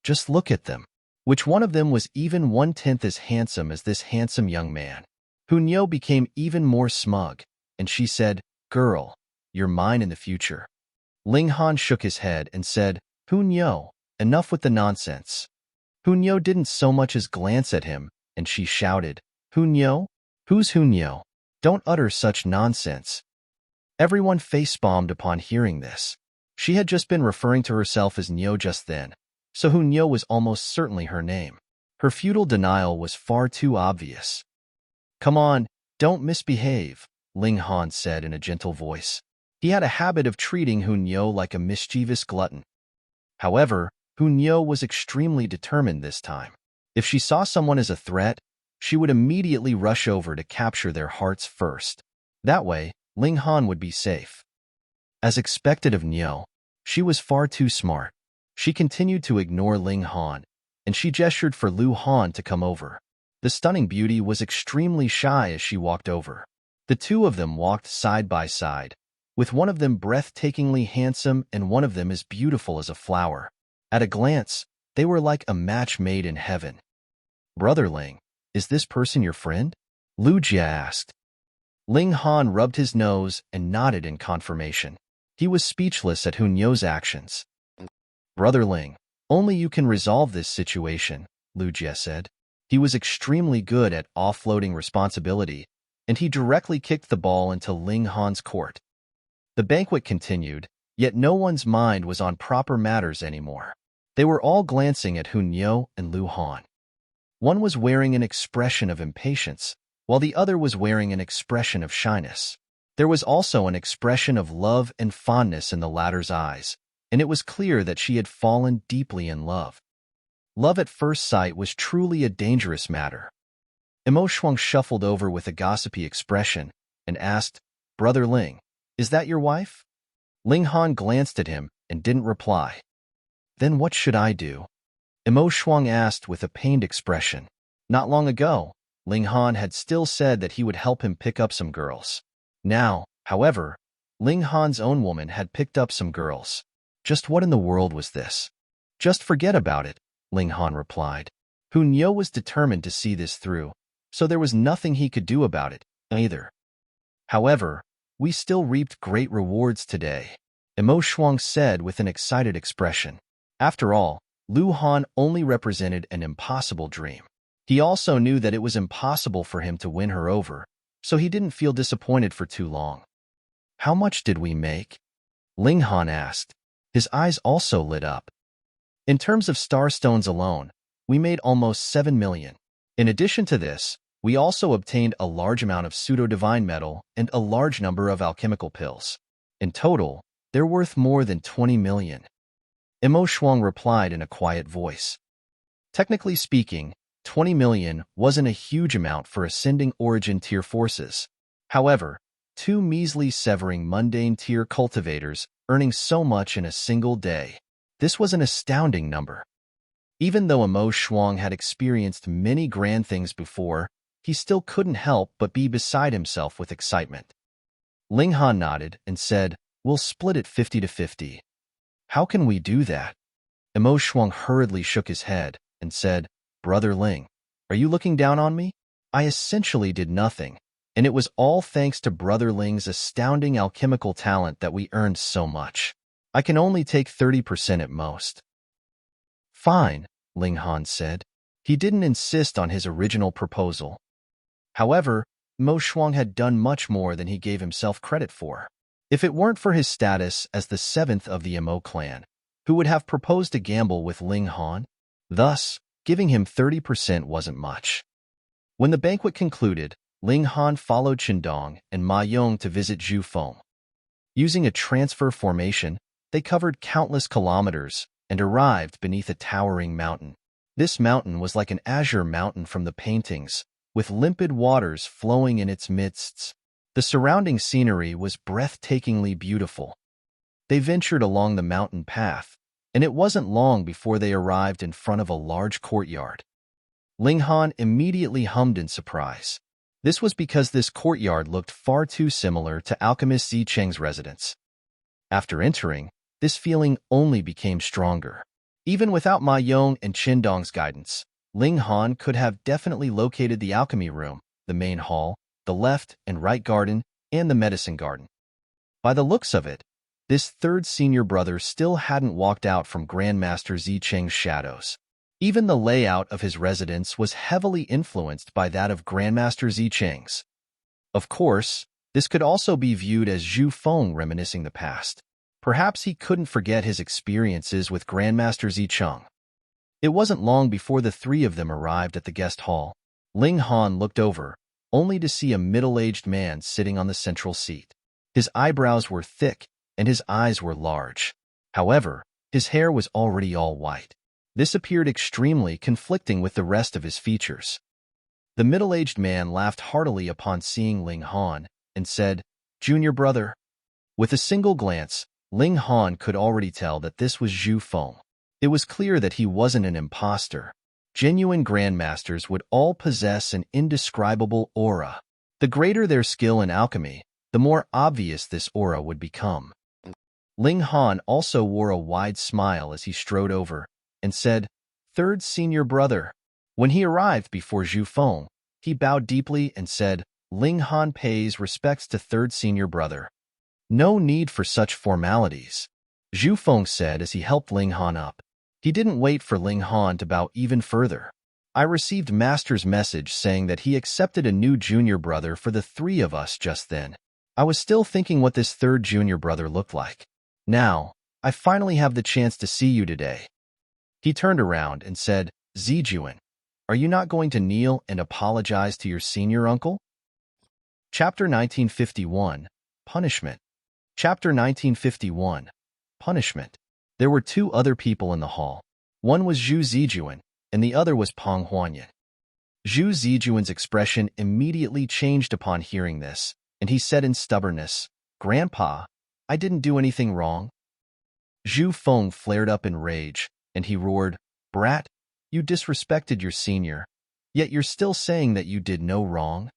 Just look at them. Which one of them was even 1/10 as handsome as this handsome young man? Hunyeo became even more smug, and she said, "Girl, you're mine in the future." Ling Han shook his head and said, "Hunyeo, enough with the nonsense." Hunyeo didn't so much as glance at him, and she shouted, "Hunyeo? Who's Hunyeo? Don't utter such nonsense." Everyone face-bombed upon hearing this. She had just been referring to herself as Nyo just then, so Hunyeo was almost certainly her name. Her futile denial was far too obvious. "Come on, don't misbehave," Ling Han said in a gentle voice. He had a habit of treating Hunyeo like a mischievous glutton. However, Hunyeo was extremely determined this time. If she saw someone as a threat, she would immediately rush over to capture their hearts first. That way, Ling Han would be safe. As expected of Niu, she was far too smart. She continued to ignore Ling Han, and she gestured for Lu Han to come over. The stunning beauty was extremely shy as she walked over. The two of them walked side by side, with one of them breathtakingly handsome and one of them as beautiful as a flower. At a glance, they were like a match made in heaven. "Brother Ling, is this person your friend?" Lu Jia asked. Ling Han rubbed his nose and nodded in confirmation. He was speechless at Hun You's actions. "Brother Ling, only you can resolve this situation," Lu Jia said. He was extremely good at offloading responsibility, and he directly kicked the ball into Ling Han's court. The banquet continued, yet no one's mind was on proper matters anymore. They were all glancing at Hun You and Lu Han. One was wearing an expression of impatience, while the other was wearing an expression of shyness. There was also an expression of love and fondness in the latter's eyes, and it was clear that she had fallen deeply in love. Love at first sight was truly a dangerous matter. Imo Shuang shuffled over with a gossipy expression and asked, "Brother Ling, is that your wife?" Ling Han glanced at him and didn't reply. "Then what should I do?" Imo Shuang asked with a pained expression. Not long ago, Ling Han had still said that he would help him pick up some girls. Now, however, Ling Han's own woman had picked up some girls. Just what in the world was this? "Just forget about it," Ling Han replied. Hun You was determined to see this through, so there was nothing he could do about it, either. "However, we still reaped great rewards today," Imo Shuang said with an excited expression. After all, Lu Han only represented an impossible dream. He also knew that it was impossible for him to win her over, so he didn't feel disappointed for too long. "How much did we make?" Ling Han asked. His eyes also lit up. "In terms of starstones alone, we made almost 7 million. In addition to this, we also obtained a large amount of pseudo-divine metal and a large number of alchemical pills. In total, they're worth more than 20 million. Imo Shuang replied in a quiet voice. Technically speaking, 20 million wasn't a huge amount for ascending origin tier forces. However, two measly severing mundane tier cultivators earning so much in a single day. This was an astounding number. Even though Imo Shuang had experienced many grand things before, he still couldn't help but be beside himself with excitement. Ling Han nodded and said, "We'll split it 50-50. "How can we do that?" Imo Shuang hurriedly shook his head and said, "Brother Ling, are you looking down on me? I essentially did nothing, and it was all thanks to Brother Ling's astounding alchemical talent that we earned so much. I can only take 30% at most." "Fine," Ling Han said. He didn't insist on his original proposal. However, Imo Shuang had done much more than he gave himself credit for. If it weren't for his status as the 7th of the Imo clan, who would have proposed a gamble with Ling Han? Thus, giving him 30% wasn't much. When the banquet concluded, Ling Han followed Qindong and Ma Yong to visit Zhu Feng. Using a transfer formation, they covered countless kilometers and arrived beneath a towering mountain. This mountain was like an azure mountain from the paintings, with limpid waters flowing in its midst. The surrounding scenery was breathtakingly beautiful. They ventured along the mountain path, and it wasn't long before they arrived in front of a large courtyard. Ling Han immediately hummed in surprise. This was because this courtyard looked far too similar to alchemist Zi Cheng's residence. After entering, this feeling only became stronger. Even without Ma Yong and Qindong's guidance, Ling Han could have definitely located the alchemy room, the main hall, the left and right garden, and the medicine garden. By the looks of it, this third senior brother still hadn't walked out from Grandmaster Zi Cheng's shadows. Even the layout of his residence was heavily influenced by that of Grandmaster Zi Cheng's. Of course, this could also be viewed as Zhu Feng reminiscing the past. Perhaps he couldn't forget his experiences with Grandmaster Zi Cheng. It wasn't long before the three of them arrived at the guest hall. Ling Han looked over, only to see a middle-aged man sitting on the central seat. His eyebrows were thick, and his eyes were large. However, his hair was already all white. This appeared extremely conflicting with the rest of his features. The middle-aged man laughed heartily upon seeing Ling Han and said, "Junior brother." With a single glance, Ling Han could already tell that this was Zhu Feng. It was clear that he wasn't an imposter. Genuine grandmasters would all possess an indescribable aura. The greater their skill in alchemy, the more obvious this aura would become. Ling Han also wore a wide smile as he strode over and said, "Third senior brother." When he arrived before Zhu Feng, he bowed deeply and said, "Ling Han pays respects to third senior brother." "No need for such formalities," Zhu Feng said as he helped Ling Han up. He didn't wait for Ling Han to bow even further. "I received Master's message saying that he accepted a new junior brother for the three of us just then. I was still thinking what this third junior brother looked like. Now, I finally have the chance to see you today." He turned around and said, "Shi Xiuwen, are you not going to kneel and apologize to your senior uncle?" Chapter 1951, Punishment. Chapter 1951, Punishment. There were two other people in the hall. One was Shi Xiuwen, and the other was Peng Huanyan. Shi Xiuwen's expression immediately changed upon hearing this, and he said in stubbornness, "Grandpa, I didn't do anything wrong." Zhu Feng flared up in rage, and he roared, "Brat, you disrespected your senior, yet you're still saying that you did no wrong?"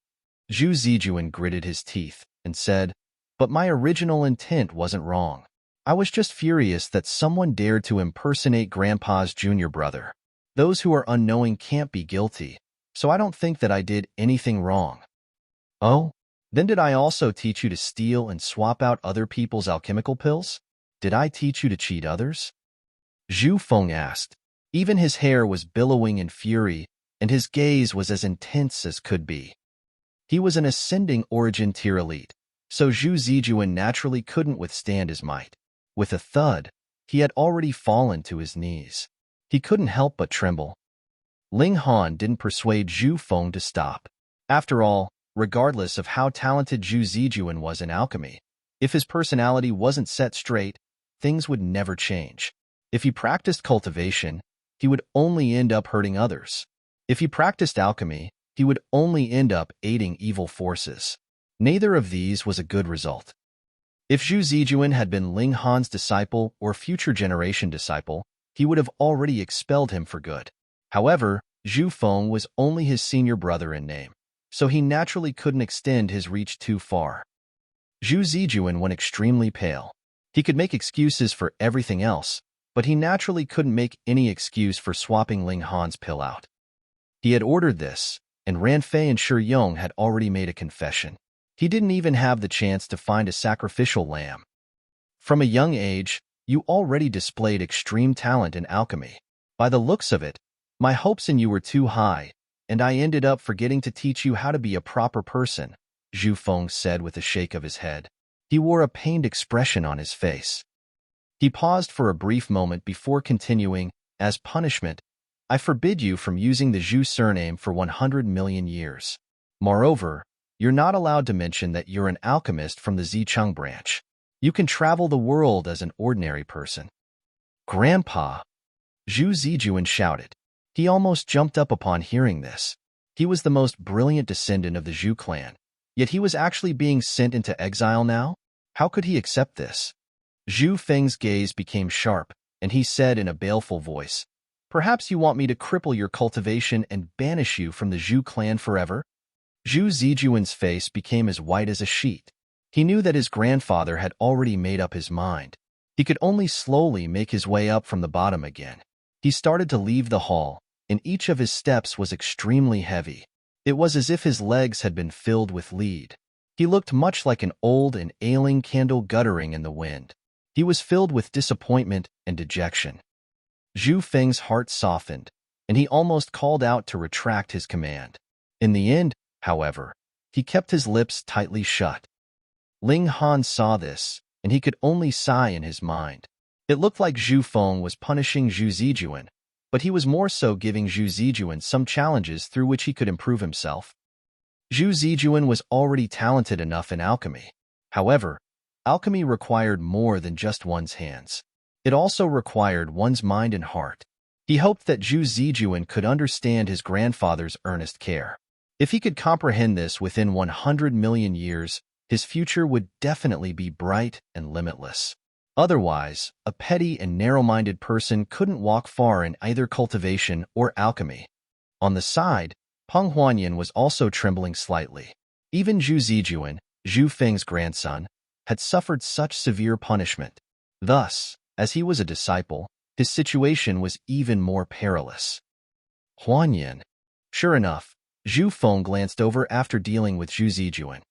Shi Xiuwen gritted his teeth and said, "But my original intent wasn't wrong. I was just furious that someone dared to impersonate Grandpa's junior brother. Those who are unknowing can't be guilty, so I don't think that I did anything wrong." "Oh? Then did I also teach you to steal and swap out other people's alchemical pills? Did I teach you to cheat others?" Zhu Feng asked. Even his hair was billowing in fury, and his gaze was as intense as could be. He was an ascending origin tier elite, so Shi Xiuwen naturally couldn't withstand his might. With a thud, he had already fallen to his knees. He couldn't help but tremble. Ling Han didn't persuade Zhu Feng to stop. After all, regardless of how talented Shi Xiuwen was in alchemy, if his personality wasn't set straight, things would never change. If he practiced cultivation, he would only end up hurting others. If he practiced alchemy, he would only end up aiding evil forces. Neither of these was a good result. If Shi Xiuwen had been Ling Han's disciple or future generation disciple, he would have already expelled him for good. However, Zhu Feng was only his senior brother in name, so he naturally couldn't extend his reach too far. Shi Xiuwen went extremely pale. He could make excuses for everything else, but he naturally couldn't make any excuse for swapping Ling Han's pill out. He had ordered this, and Ranfei and Shi Xiuwen had already made a confession. He didn't even have the chance to find a sacrificial lamb. From a young age, you already displayed extreme talent in alchemy. By the looks of it, my hopes in you were too high, and I ended up forgetting to teach you how to be a proper person, Zhu Feng said with a shake of his head. He wore a pained expression on his face. He paused for a brief moment before continuing, "As punishment, I forbid you from using the Zhu surname for 100 million years. Moreover, you're not allowed to mention that you're an alchemist from the Zicheng branch. You can travel the world as an ordinary person." "Grandpa!" Shi Xiuwen shouted. He almost jumped up upon hearing this. He was the most brilliant descendant of the Zhu clan, yet he was actually being sent into exile now? How could he accept this? Zhu Feng's gaze became sharp, and he said in a baleful voice, "Perhaps you want me to cripple your cultivation and banish you from the Zhu clan forever?" Shi Xiuwen's face became as white as a sheet. He knew that his grandfather had already made up his mind. He could only slowly make his way up from the bottom again. He started to leave the hall, and each of his steps was extremely heavy. It was as if his legs had been filled with lead. He looked much like an old and ailing candle guttering in the wind. He was filled with disappointment and dejection. Zhu Feng's heart softened, and he almost called out to retract his command. In the end, however, he kept his lips tightly shut. Ling Han saw this, and he could only sigh in his mind. It looked like Zhu Feng was punishing Shi Xiuwen, but he was more so giving Shi Xiuwen some challenges through which he could improve himself. Shi Xiuwen was already talented enough in alchemy. However, alchemy required more than just one's hands. It also required one's mind and heart. He hoped that Shi Xiuwen could understand his grandfather's earnest care. If he could comprehend this within 100 million years, his future would definitely be bright and limitless. Otherwise, a petty and narrow-minded person couldn't walk far in either cultivation or alchemy. On the side, Peng Huanyan was also trembling slightly. Even Zhu Zijuan, Zhu Feng's grandson, had suffered such severe punishment. Thus, as he was a disciple, his situation was even more perilous. Huanyan. Sure enough, Zhu Feng glanced over after dealing with Zhu Zijuan.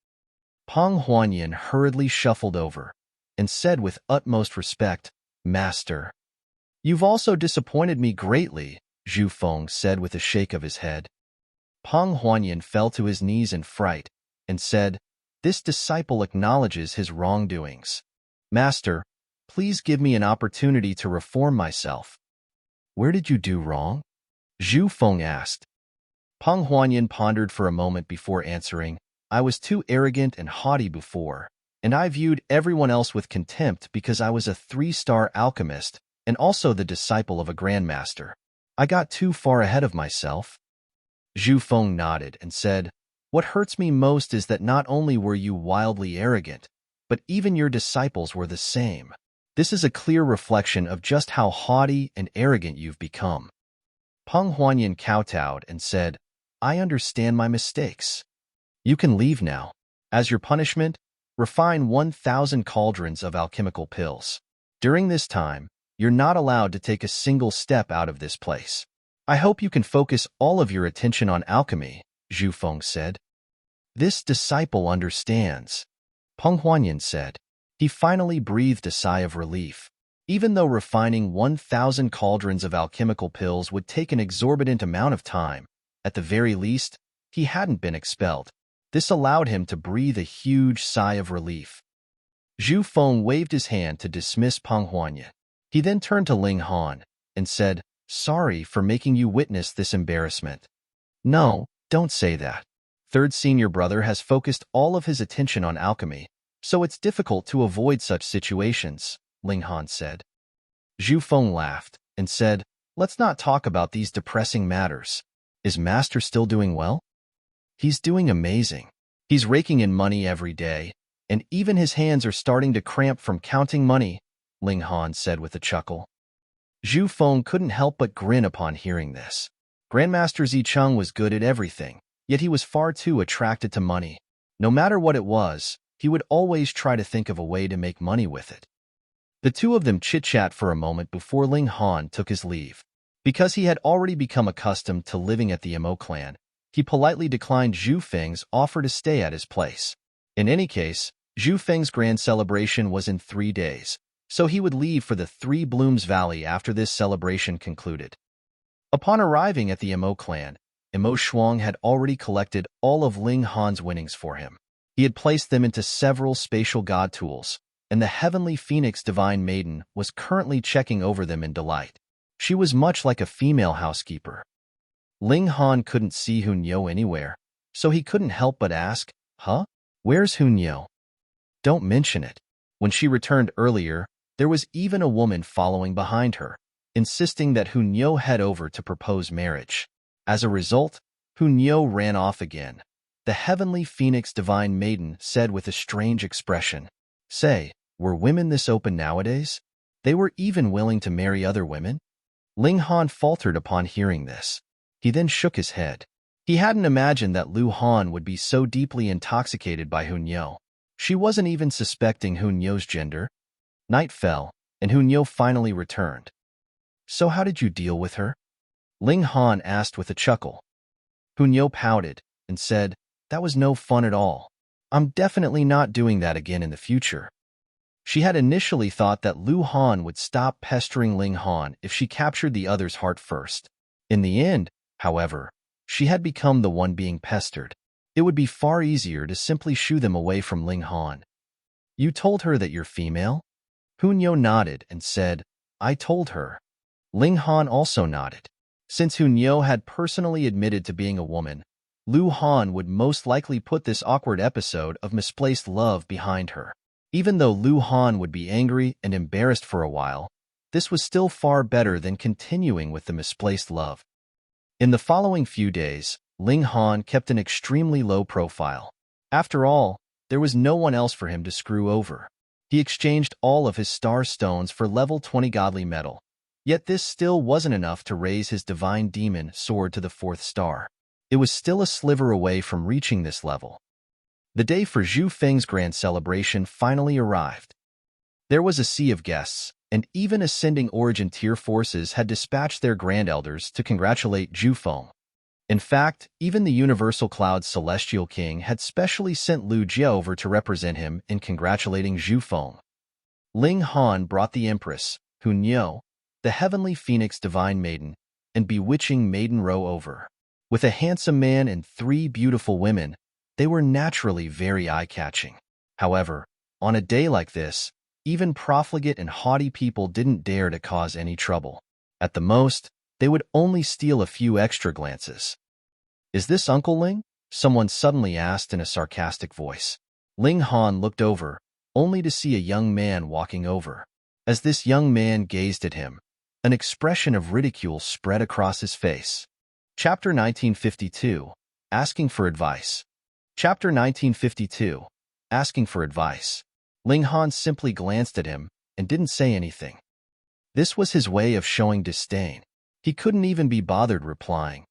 Peng Huanyan hurriedly shuffled over and said with utmost respect, "Master." "You've also disappointed me greatly," Zhu Feng said with a shake of his head. Peng Huanyan fell to his knees in fright and said, "This disciple acknowledges his wrongdoings. Master, please give me an opportunity to reform myself." "Where did you do wrong?" Zhu Feng asked. Peng Huanyan pondered for a moment before answering, "I was too arrogant and haughty before, and I viewed everyone else with contempt because I was a 3-star alchemist and also the disciple of a grandmaster. I got too far ahead of myself." Zhu Feng nodded and said, "What hurts me most is that not only were you wildly arrogant, but even your disciples were the same. This is a clear reflection of just how haughty and arrogant you've become." Peng Huanyan kowtowed and said, "I understand my mistakes. You can leave now. As your punishment, refine 1,000 cauldrons of alchemical pills. During this time, you're not allowed to take a single step out of this place. I hope you can focus all of your attention on alchemy," Zhu Feng said. "This disciple understands," Peng Huanyan said. He finally breathed a sigh of relief. Even though refining 1,000 cauldrons of alchemical pills would take an exorbitant amount of time, at the very least, he hadn't been expelled. This allowed him to breathe a huge sigh of relief. Zhu Feng waved his hand to dismiss Peng Huanyan. He then turned to Ling Han and said, "Sorry for making you witness this embarrassment." "No, don't say that. Third senior brother has focused all of his attention on alchemy, so it's difficult to avoid such situations," Ling Han said. Zhu Feng laughed and said, "Let's not talk about these depressing matters. Is Master still doing well?" "He's doing amazing. He's raking in money every day, and even his hands are starting to cramp from counting money," Ling Han said with a chuckle. Zhu Feng couldn't help but grin upon hearing this. Grandmaster Zicheng was good at everything, yet he was far too attracted to money. No matter what it was, he would always try to think of a way to make money with it. The two of them chit-chat for a moment before Ling Han took his leave. Because he had already become accustomed to living at the Mo clan, he politely declined Zhu Feng's offer to stay at his place. In any case, Zhu Feng's grand celebration was in 3 days, so he would leave for the Three Blooms Valley after this celebration concluded. Upon arriving at the Mo clan, Mo Shuang had already collected all of Ling Han's winnings for him. He had placed them into several spatial god tools, and the heavenly phoenix divine maiden was currently checking over them in delight. She was much like a female housekeeper. Ling Han couldn't see Hunyao anywhere, so he couldn't help but ask, "Huh? Where's Hunyao?" "Don't mention it." When she returned earlier, there was even a woman following behind her, insisting that Hunyao head over to propose marriage. As a result, Hunyao ran off again. The heavenly phoenix divine maiden said with a strange expression, "Say, were women this open nowadays? They were even willing to marry other women?" Ling Han faltered upon hearing this. He then shook his head. He hadn't imagined that Lu Han would be so deeply intoxicated by Hunyao. She wasn't even suspecting Hunyao's gender. Night fell, and Hunyao finally returned. "So how did you deal with her?" Ling Han asked with a chuckle. Hunyao pouted and said, "That was no fun at all. I'm definitely not doing that again in the future." She had initially thought that Lu Han would stop pestering Ling Han if she captured the other's heart first. In the end, however, she had become the one being pestered. It would be far easier to simply shoo them away from Ling Han. "You told her that you're female?" Hunyao nodded and said, "I told her." Ling Han also nodded. Since Hunyao had personally admitted to being a woman, Lu Han would most likely put this awkward episode of misplaced love behind her. Even though Lu Han would be angry and embarrassed for a while, this was still far better than continuing with the misplaced love. In the following few days, Ling Han kept an extremely low profile. After all, There was no one else for him to screw over. He exchanged all of his star stones for level 20 godly metal. Yet this still wasn't enough to raise his divine demon sword to the 4th star. It was still a sliver away from reaching this level. The day for Zhu Feng's grand celebration finally arrived. There was a sea of guests, and even ascending origin tier forces had dispatched their grand elders to congratulate Zhu Feng. In fact, even the Universal Cloud's Celestial King had specially sent Lu Jie over to represent him in congratulating Zhu Feng. Ling Han brought the Empress, Hunyo, the Heavenly Phoenix Divine Maiden, and Bewitching Maiden Row over. With a handsome man and 3 beautiful women, they were naturally very eye-catching. However, on a day like this, even profligate and haughty people didn't dare to cause any trouble. At the most, they would only steal a few extra glances. "Is this Uncle Ling?" someone suddenly asked in a sarcastic voice. Ling Han looked over, only to see a young man walking over. As this young man gazed at him, an expression of ridicule spread across his face. Chapter 1952, Asking for Advice. Chapter 1952, Asking for Advice. Ling Han simply glanced at him and didn't say anything. This was his way of showing disdain. He couldn't even be bothered replying.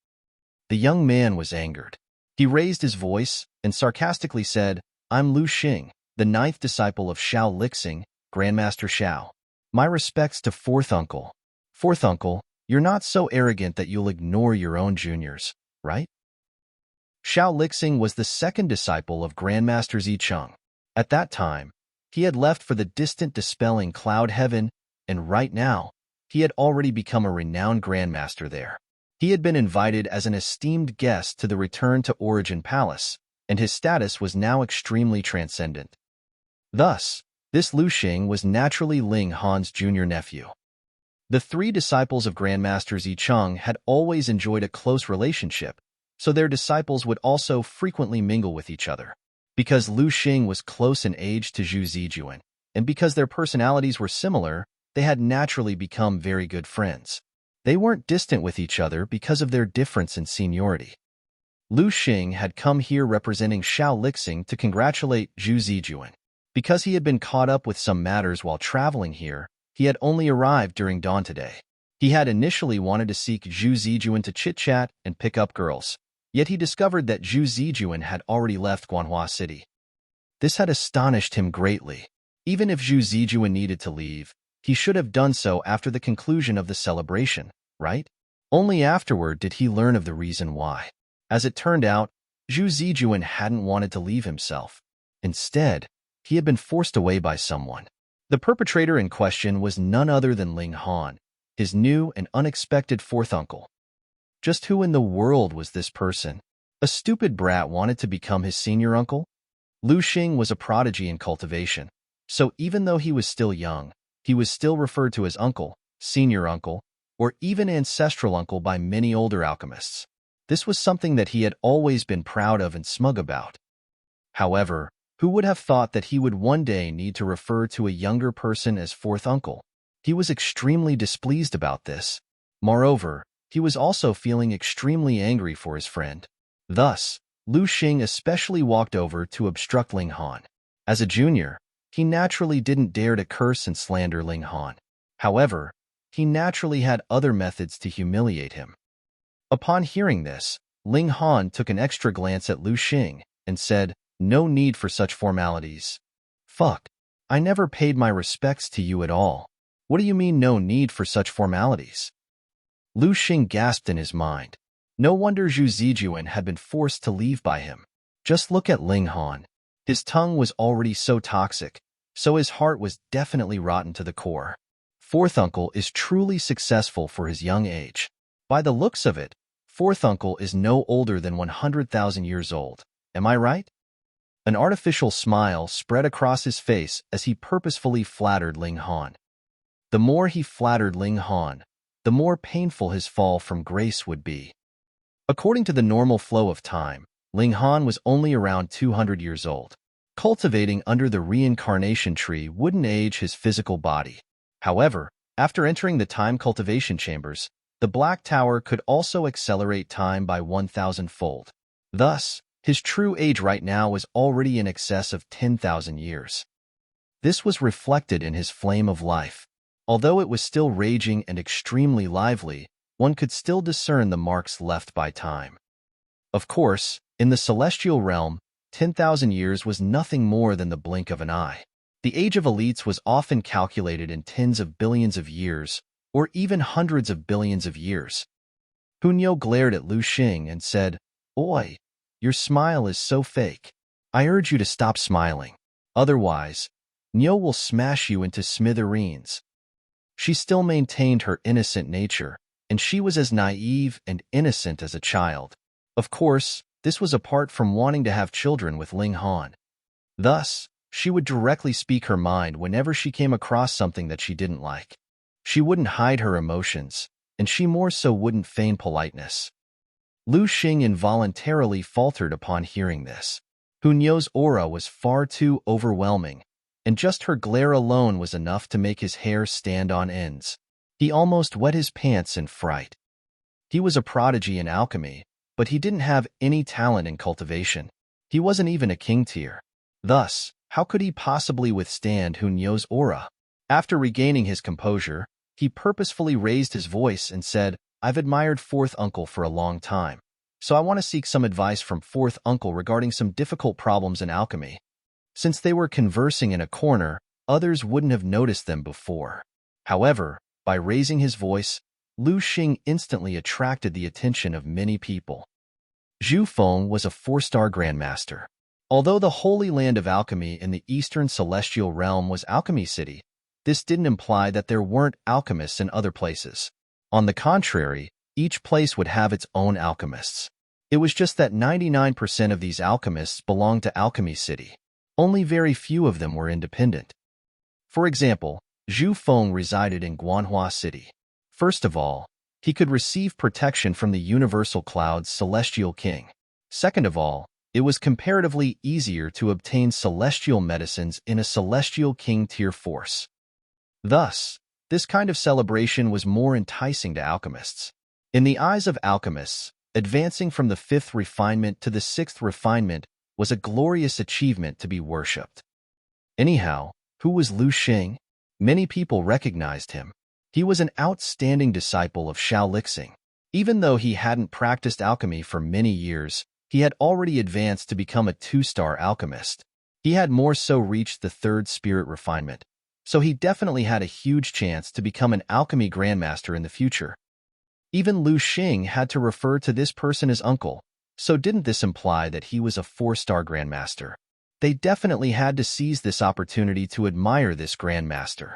The young man was angered. He raised his voice and sarcastically said, "I'm Lu Xing, the 9th disciple of Xiao Lixing, Grandmaster Xiao. My respects to 4th uncle. 4th uncle, you're not so arrogant that you'll ignore your own juniors, right?" Xiao Lixing was the 2nd disciple of Grandmaster Zicheng. At that time, he had left for the distant dispelling cloud heaven, and right now, he had already become a renowned grandmaster there. He had been invited as an esteemed guest to the Return to Origin Palace, and his status was now extremely transcendent. Thus, this Lu Xing was naturally Ling Han's junior nephew. The 3 disciples of Grandmaster Zicheng had always enjoyed a close relationship, so their disciples would also frequently mingle with each other. Because Lu Xing was close in age to Zhu Zijuan, and because their personalities were similar, they had naturally become very good friends. They weren't distant with each other because of their difference in seniority. Lu Xing had come here representing Xiao Lixing to congratulate Zhu Zijuan. Because he had been caught up with some matters while traveling here, he had only arrived during dawn today. He had initially wanted to seek Zhu Zijuan to chit-chat and pick up girls, yet he discovered that Zhu Zijuan had already left Guanhua City. This had astonished him greatly. Even if Zhu Zijuan needed to leave, he should have done so after the conclusion of the celebration, right? Only afterward did he learn of the reason why. As it turned out, Zhu Zijuan hadn't wanted to leave himself. Instead, he had been forced away by someone. The perpetrator in question was none other than Ling Han, his new and unexpected 4th uncle. Just who in the world was this person? A stupid brat wanted to become his senior uncle? Lu Xing was a prodigy in cultivation, so even though he was still young, he was still referred to as uncle, senior uncle, or even ancestral uncle by many older alchemists. This was something that he had always been proud of and smug about. However, who would have thought that he would one day need to refer to a younger person as 4th uncle? He was extremely displeased about this. Moreover, he was also feeling extremely angry for his friend. Thus, Lu Xing especially walked over to obstruct Ling Han. As a junior, he naturally didn't dare to curse and slander Ling Han. However, he naturally had other methods to humiliate him. Upon hearing this, Ling Han took an extra glance at Lu Xing and said, "No need for such formalities." "Fuck. I never paid my respects to you at all. What do you mean no need for such formalities?" Lu Xing gasped in his mind. No wonder Zhu Zijuan had been forced to leave by him. Just look at Ling Han. His tongue was already so toxic, so his heart was definitely rotten to the core. 4th uncle is truly successful for his young age. By the looks of it, 4th uncle is no older than 100,000 years old. Am I right? An artificial smile spread across his face as he purposefully flattered Ling Han. The more he flattered Ling Han, the more painful his fall from grace would be. According to the normal flow of time, Ling Han was only around 200 years old. Cultivating under the reincarnation tree wouldn't age his physical body. However, after entering the time cultivation chambers, the Black Tower could also accelerate time by 1,000-fold. Thus, His true age right now was already in excess of 10,000 years. This was reflected in his flame of life. Although it was still raging and extremely lively, one could still discern the marks left by time. Of course, in the celestial realm, 10,000 years was nothing more than the blink of an eye. The age of elites was often calculated in tens of billions of years, or even hundreds of billions of years. Hunyo glared at Lu Xing and said, "Oi, your smile is so fake. I urge you to stop smiling. Otherwise, Nyo will smash you into smithereens." She still maintained her innocent nature, and she was as naive and innocent as a child. Of course, this was apart from wanting to have children with Ling Han. Thus, she would directly speak her mind whenever she came across something that she didn't like. She wouldn't hide her emotions, and she more so wouldn't feign politeness. Lu Xing involuntarily faltered upon hearing this. Hunyo's aura was far too overwhelming, and just her glare alone was enough to make his hair stand on ends. He almost wet his pants in fright. He was a prodigy in alchemy, but he didn't have any talent in cultivation. He wasn't even a king tier. Thus, how could he possibly withstand Hunyo's aura? After regaining his composure, he purposefully raised his voice and said, "I've admired Fourth Uncle for a long time, so I want to seek some advice from Fourth Uncle regarding some difficult problems in alchemy." Since they were conversing in a corner, others wouldn't have noticed them before. However, by raising his voice, Lu Xing instantly attracted the attention of many people. Zhu Feng was a 4-star grandmaster. Although the Holy Land of Alchemy in the Eastern Celestial Realm was Alchemy City, this didn't imply that there weren't alchemists in other places. On the contrary, each place would have its own alchemists. It was just that 99% of these alchemists belonged to Alchemy City. Only very few of them were independent. For example, Zhu Feng resided in Guanhua City. First of all, he could receive protection from the Universal Cloud's Celestial King. Second of all, it was comparatively easier to obtain celestial medicines in a Celestial King tier force. Thus, this kind of celebration was more enticing to alchemists. In the eyes of alchemists, advancing from the 5th refinement to the 6th refinement was a glorious achievement to be worshipped. Anyhow, who was Lu Xing? Many people recognized him. He was an outstanding disciple of Xiao Lixing. Even though he hadn't practiced alchemy for many years, he had already advanced to become a 2-star alchemist. He had more so reached the 3rd spirit refinement, so he definitely had a huge chance to become an alchemy grandmaster in the future. Even Lu Xing had to refer to this person as uncle, so didn't this imply that he was a 4-star grandmaster? They definitely had to seize this opportunity to admire this grandmaster.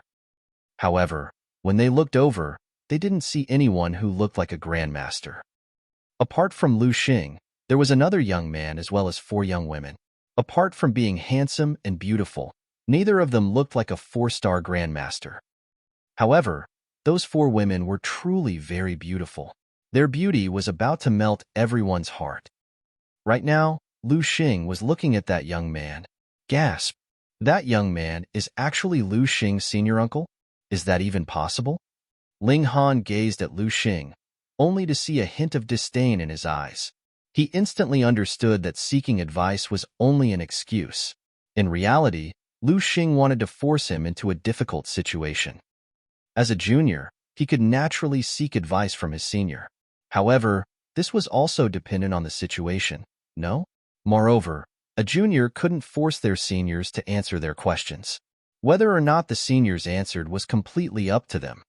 However, when they looked over, they didn't see anyone who looked like a grandmaster. Apart from Lu Xing, there was another young man as well as 4 young women. Apart from being handsome and beautiful, neither of them looked like a 4-star grandmaster. However, those 4 women were truly very beautiful. Their beauty was about to melt everyone's heart. Right now, Lu Xing was looking at that young man. Gasp! That young man is actually Lu Xing's senior uncle? Is that even possible? Ling Han gazed at Lu Xing, only to see a hint of disdain in his eyes. He instantly understood that seeking advice was only an excuse. In reality, Lu Xing wanted to force him into a difficult situation. As a junior, he could naturally seek advice from his senior. However, this was also dependent on the situation, no? Moreover, a junior couldn't force their seniors to answer their questions. Whether or not the seniors answered was completely up to them.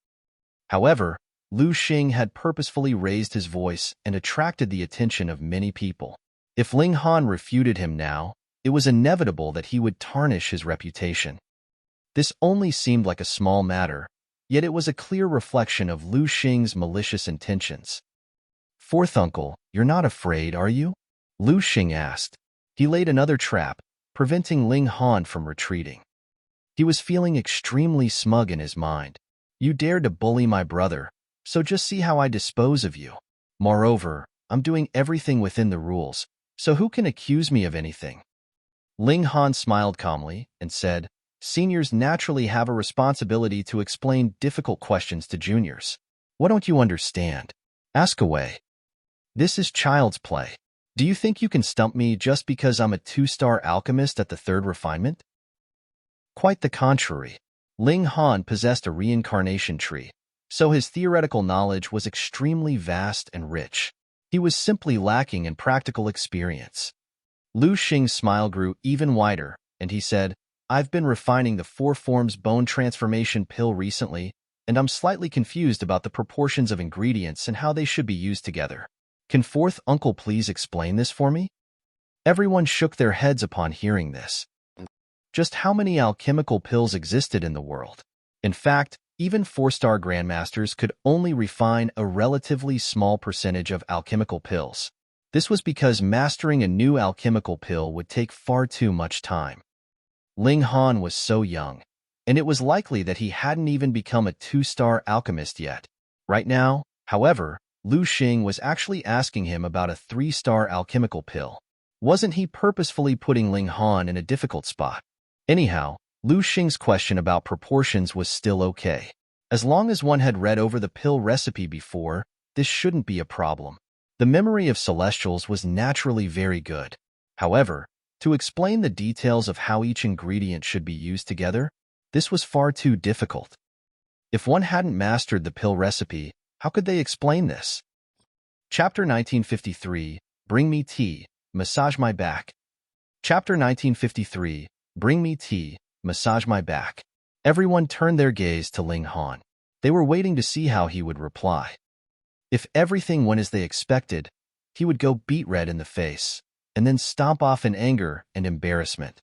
However, Lu Xing had purposefully raised his voice and attracted the attention of many people. If Ling Han refuted him now, it was inevitable that he would tarnish his reputation. This only seemed like a small matter, yet it was a clear reflection of Lu Xing's malicious intentions. "Fourth uncle, you're not afraid, are you?" Lu Xing asked. He laid another trap, preventing Ling Han from retreating. He was feeling extremely smug in his mind. "You dared to bully my brother, so just see how I dispose of you. Moreover, I'm doing everything within the rules, so who can accuse me of anything?" Ling Han smiled calmly and said, "Seniors naturally have a responsibility to explain difficult questions to juniors. What don't you understand? Ask away. This is child's play." Do you think you can stump me just because I'm a 2-star alchemist at the 3rd refinement? Quite the contrary. Ling Han possessed a reincarnation tree, so his theoretical knowledge was extremely vast and rich. He was simply lacking in practical experience. Lu Xing's smile grew even wider, and he said, I've been refining the 4 forms bone transformation pill recently, and I'm slightly confused about the proportions of ingredients and how they should be used together. Can 4th uncle please explain this for me? Everyone shook their heads upon hearing this. Just how many alchemical pills existed in the world? In fact, even 4-star grandmasters could only refine a relatively small percentage of alchemical pills. This was because mastering a new alchemical pill would take far too much time. Ling Han was so young, and it was likely that he hadn't even become a 2-star alchemist yet. Right now, however, Lu Xing was actually asking him about a 3-star alchemical pill. Wasn't he purposefully putting Ling Han in a difficult spot? Anyhow, Lu Xing's question about proportions was still okay. As long as one had read over the pill recipe before, this shouldn't be a problem. The memory of Celestials was naturally very good. However, to explain the details of how each ingredient should be used together, this was far too difficult. If one hadn't mastered the pill recipe, how could they explain this? Chapter 1953, Bring Me Tea, Massage My Back. Chapter 1953, Bring Me Tea, Massage My Back. Everyone turned their gaze to Ling Han. They were waiting to see how he would reply. If everything went as they expected, he would go beet red in the face, and then stomp off in anger and embarrassment.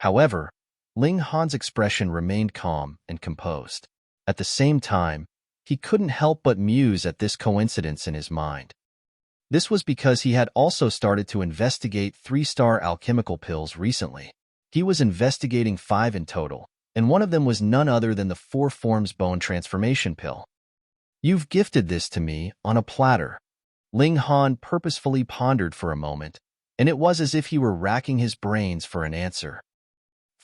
However, Ling Han's expression remained calm and composed. At the same time, he couldn't help but muse at this coincidence in his mind. This was because he had also started to investigate 3-star alchemical pills recently. He was investigating 5 in total, and one of them was none other than the 4 forms bone transformation pill. You've gifted this to me on a platter. Ling Han purposefully pondered for a moment, and it was as if he were racking his brains for an answer.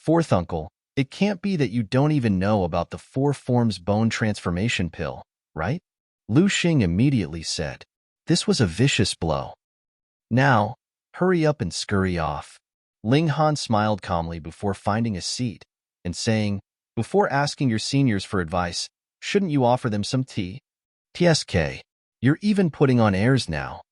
4th uncle, it can't be that you don't even know about the 4 forms bone transformation pill, right? Lu Xing immediately said. This was a vicious blow. Now, hurry up and scurry off. Ling Han smiled calmly before finding a seat and saying, before asking your seniors for advice, shouldn't you offer them some tea? TSK, you're even putting on airs now.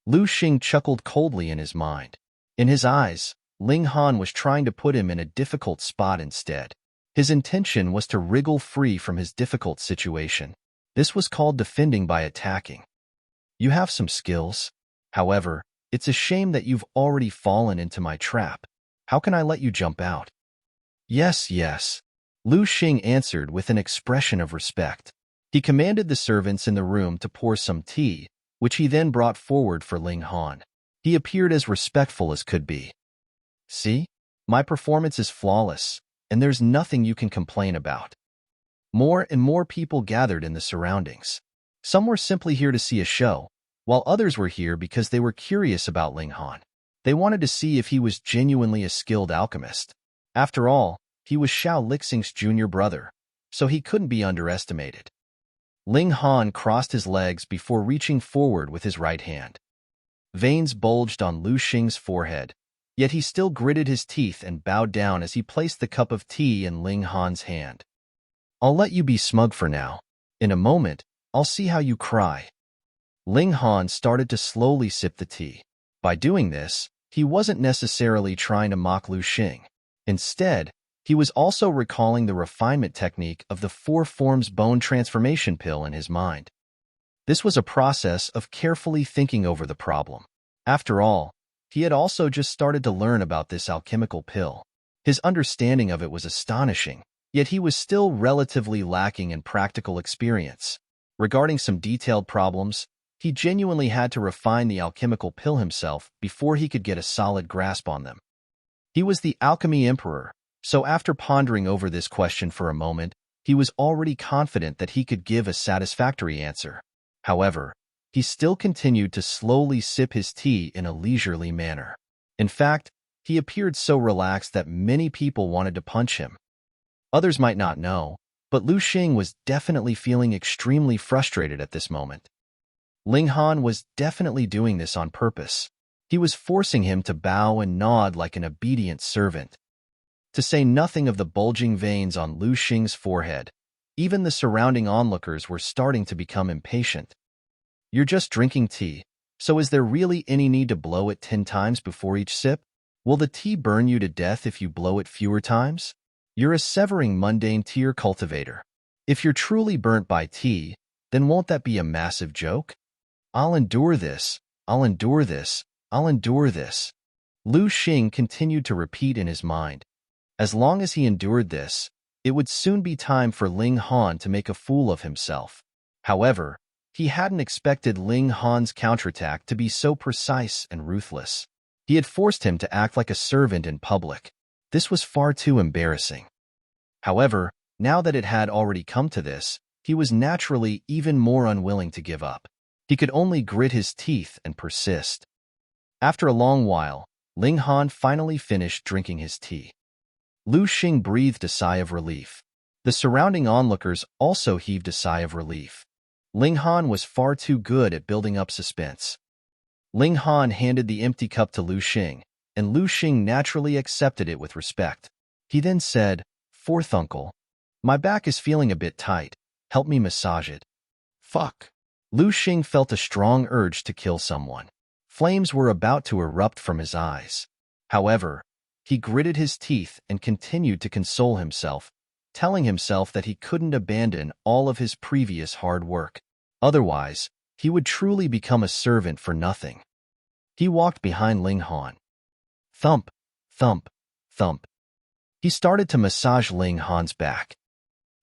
Lu Xing chuckled coldly in his mind. In his eyes, Ling Han was trying to put him in a difficult spot instead. His intention was to wriggle free from his difficult situation. This was called defending by attacking. You have some skills. However, it's a shame that you've already fallen into my trap. How can I let you jump out? Yes, yes. Lu Xing answered with an expression of respect. He commanded the servants in the room to pour some tea, which he then brought forward for Ling Han. He appeared as respectful as could be. See? My performance is flawless, and there's nothing you can complain about. More and more people gathered in the surroundings. Some were simply here to see a show, while others were here because they were curious about Ling Han. They wanted to see if he was genuinely a skilled alchemist. After all, he was Xiao Lixing's junior brother, so he couldn't be underestimated. Ling Han crossed his legs before reaching forward with his right hand. Veins bulged on Lu Xing's forehead, yet he still gritted his teeth and bowed down as he placed the cup of tea in Ling Han's hand. I'll let you be smug for now. In a moment, I'll see how you cry. Ling Han started to slowly sip the tea. By doing this, he wasn't necessarily trying to mock Lu Xing. Instead, he was also recalling the refinement technique of the 4 forms bone transformation pill in his mind. This was a process of carefully thinking over the problem. After all, he had also just started to learn about this alchemical pill. His understanding of it was astonishing, yet he was still relatively lacking in practical experience. Regarding some detailed problems, he genuinely had to refine the alchemical pill himself before he could get a solid grasp on them. He was the Alchemy Emperor, so after pondering over this question for a moment, he was already confident that he could give a satisfactory answer. However, he still continued to slowly sip his tea in a leisurely manner. In fact, he appeared so relaxed that many people wanted to punch him. Others might not know, but Lu Xing was definitely feeling extremely frustrated at this moment. Ling Han was definitely doing this on purpose. He was forcing him to bow and nod like an obedient servant. To say nothing of the bulging veins on Lu Xing's forehead, even the surrounding onlookers were starting to become impatient. You're just drinking tea, so is there really any need to blow it 10 times before each sip? Will the tea burn you to death if you blow it fewer times? You're a severing mundane tear cultivator. If you're truly burnt by tea, then won't that be a massive joke? I'll endure this, I'll endure this, I'll endure this. Lu Xing continued to repeat in his mind. As long as he endured this, it would soon be time for Ling Han to make a fool of himself. However, he hadn't expected Ling Han's counterattack to be so precise and ruthless. He had forced him to act like a servant in public. This was far too embarrassing. However, now that it had already come to this, he was naturally even more unwilling to give up. He could only grit his teeth and persist. After a long while, Ling Han finally finished drinking his tea. Lu Xing breathed a sigh of relief. The surrounding onlookers also heaved a sigh of relief. Ling Han was far too good at building up suspense. Ling Han handed the empty cup to Lu Xing, and Lu Xing naturally accepted it with respect. He then said, "Fourth uncle, my back is feeling a bit tight. Help me massage it." Fuck. Lu Xing felt a strong urge to kill someone. Flames were about to erupt from his eyes. However, he gritted his teeth and continued to console himself, telling himself that he couldn't abandon all of his previous hard work. Otherwise, he would truly become a servant for nothing. He walked behind Ling Han. Thump, thump, thump. He started to massage Ling Han's back.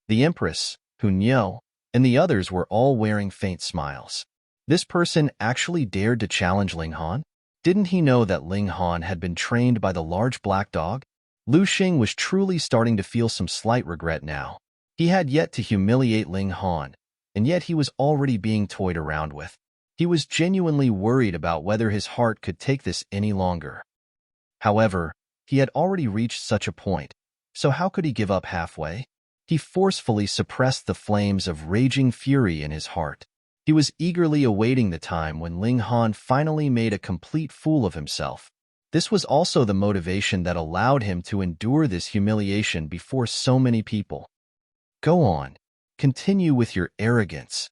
The Empress, Hunyao, and the others were all wearing faint smiles. This person actually dared to challenge Ling Han? Didn't he know that Ling Han had been trained by the large black dog? Lu Xing was truly starting to feel some slight regret now. He had yet to humiliate Ling Han, and yet he was already being toyed around with. He was genuinely worried about whether his heart could take this any longer. However, he had already reached such a point, so how could he give up halfway? He forcefully suppressed the flames of raging fury in his heart. He was eagerly awaiting the time when Ling Han finally made a complete fool of himself. This was also the motivation that allowed him to endure this humiliation before so many people. Go on. Continue with your arrogance.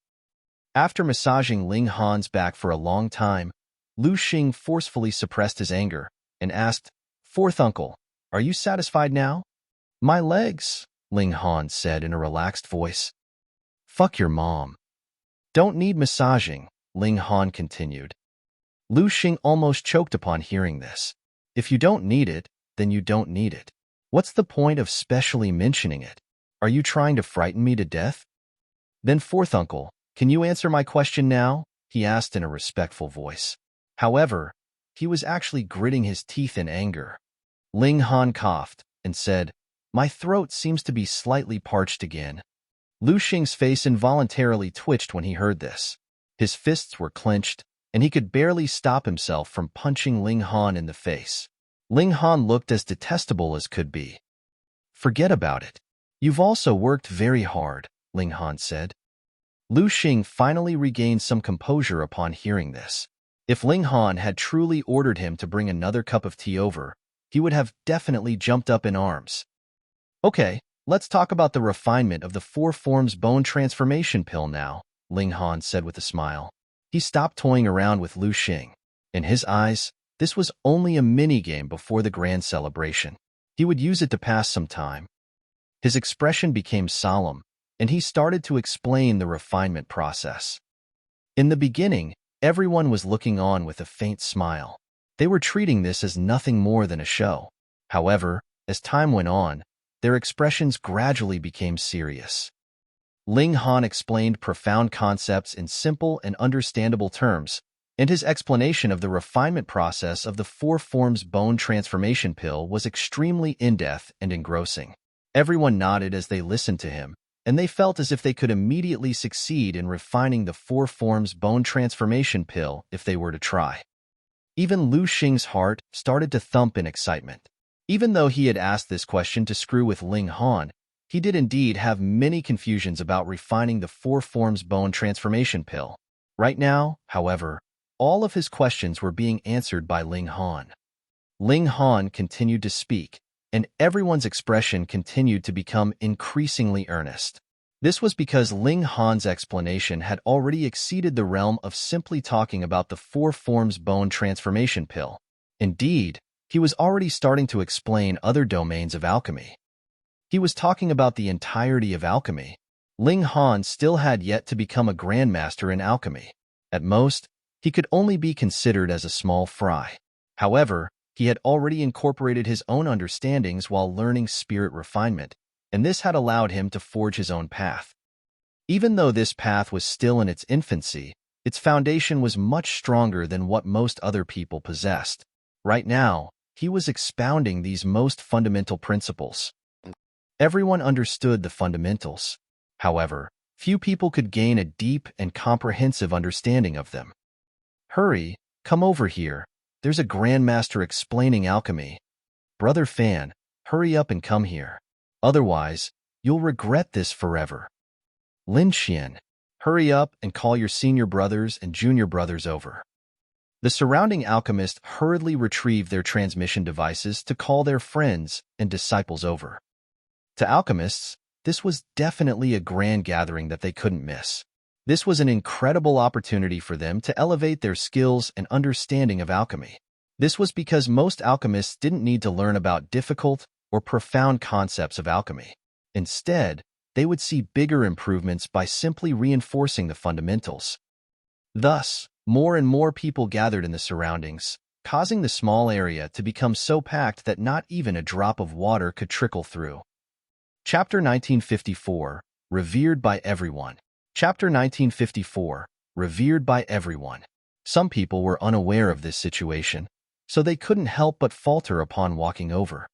After massaging Ling Han's back for a long time, Lu Xing forcefully suppressed his anger and asked, "Fourth uncle, are you satisfied now?" "My legs," Ling Han said in a relaxed voice. "Fuck your mom." "Don't need massaging," Ling Han continued. Lu Xing almost choked upon hearing this. If you don't need it, then you don't need it. What's the point of specially mentioning it? Are you trying to frighten me to death? Then fourth uncle, can you answer my question now? He asked in a respectful voice. However, he was actually gritting his teeth in anger. Ling Han coughed and said, "My throat seems to be slightly parched again." Lu Xing's face involuntarily twitched when he heard this. His fists were clenched, and he could barely stop himself from punching Ling Han in the face. Ling Han looked as detestable as could be. "Forget about it. You've also worked very hard," Ling Han said. Lu Xing finally regained some composure upon hearing this. If Ling Han had truly ordered him to bring another cup of tea over, he would have definitely jumped up in arms. "Okay, let's talk about the refinement of the Four Forms Bone Transformation Pill now," Ling Han said with a smile. He stopped toying around with Lu Xing. In his eyes, this was only a mini-game before the grand celebration. He would use it to pass some time. His expression became solemn, and he started to explain the refinement process. In the beginning, everyone was looking on with a faint smile. They were treating this as nothing more than a show. However, as time went on, their expressions gradually became serious. Ling Han explained profound concepts in simple and understandable terms, and his explanation of the refinement process of the Four Forms Bone Transformation Pill was extremely in-depth and engrossing. Everyone nodded as they listened to him, and they felt as if they could immediately succeed in refining the Four Forms Bone Transformation Pill if they were to try. Even Lu Xing's heart started to thump in excitement. Even though he had asked this question to screw with Ling Han, he did indeed have many confusions about refining the Four Forms Bone Transformation Pill. Right now, however, all of his questions were being answered by Ling Han. Ling Han continued to speak, and everyone's expression continued to become increasingly earnest. This was because Ling Han's explanation had already exceeded the realm of simply talking about the four forms bone transformation pill. Indeed, he was already starting to explain other domains of alchemy. He was talking about the entirety of alchemy. Ling Han still had yet to become a grandmaster in alchemy. At most, he could only be considered as a small fry. However, he had already incorporated his own understandings while learning spirit refinement, and this had allowed him to forge his own path. Even though this path was still in its infancy, its foundation was much stronger than what most other people possessed. Right now, he was expounding these most fundamental principles. Everyone understood the fundamentals. However, few people could gain a deep and comprehensive understanding of them. Hurry, come over here. There's a grandmaster explaining alchemy. Brother Fan, hurry up and come here. Otherwise, you'll regret this forever. Lin Xian, hurry up and call your senior brothers and junior brothers over. The surrounding alchemists hurriedly retrieved their transmission devices to call their friends and disciples over. To alchemists, this was definitely a grand gathering that they couldn't miss. This was an incredible opportunity for them to elevate their skills and understanding of alchemy. This was because most alchemists didn't need to learn about difficult or profound concepts of alchemy. Instead, they would see bigger improvements by simply reinforcing the fundamentals. Thus, more and more people gathered in the surroundings, causing the small area to become so packed that not even a drop of water could trickle through. Chapter 1954, Revered by Everyone. Chapter 1954, Revered by Everyone. Some people were unaware of this situation, so they couldn't help but falter upon walking over.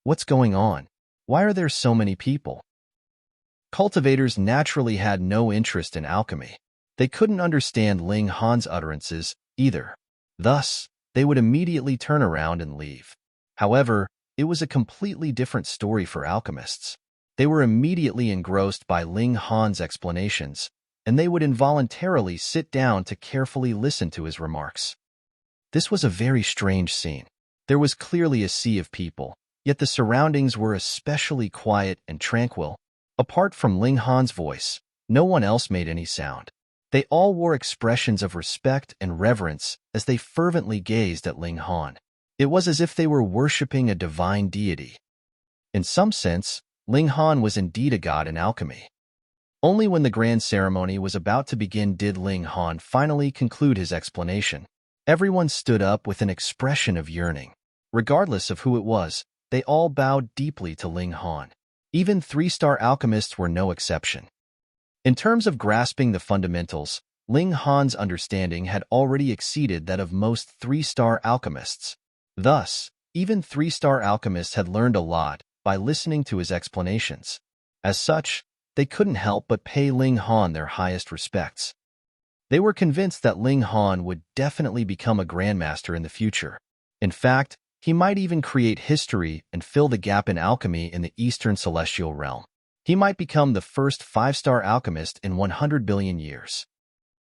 What's going on? Why are there so many people? Cultivators naturally had no interest in alchemy. They couldn't understand Ling Han's utterances either. Thus, they would immediately turn around and leave. However, it was a completely different story for alchemists. They were immediately engrossed by Ling Han's explanations, and they would involuntarily sit down to carefully listen to his remarks. This was a very strange scene. There was clearly a sea of people, yet the surroundings were especially quiet and tranquil. Apart from Ling Han's voice, no one else made any sound. They all wore expressions of respect and reverence as they fervently gazed at Ling Han. It was as if they were worshipping a divine deity. In some sense, Ling Han was indeed a god in alchemy. Only when the grand ceremony was about to begin did Ling Han finally conclude his explanation. Everyone stood up with an expression of yearning. Regardless of who it was, they all bowed deeply to Ling Han. Even three-star alchemists were no exception. In terms of grasping the fundamentals, Ling Han's understanding had already exceeded that of most three-star alchemists. Thus, even three-star alchemists had learned a lot by listening to his explanations. As such, they couldn't help but pay Ling Han their highest respects. They were convinced that Ling Han would definitely become a grandmaster in the future. In fact, he might even create history and fill the gap in alchemy in the Eastern Celestial Realm. He might become the first five-star alchemist in 100 billion years.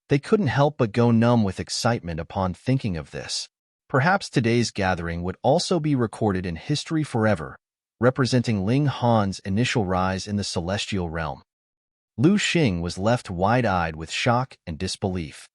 They couldn't help but go numb with excitement upon thinking of this. Perhaps today's gathering would also be recorded in history forever, representing Ling Han's initial rise in the Celestial Realm. Lu Xing was left wide-eyed with shock and disbelief.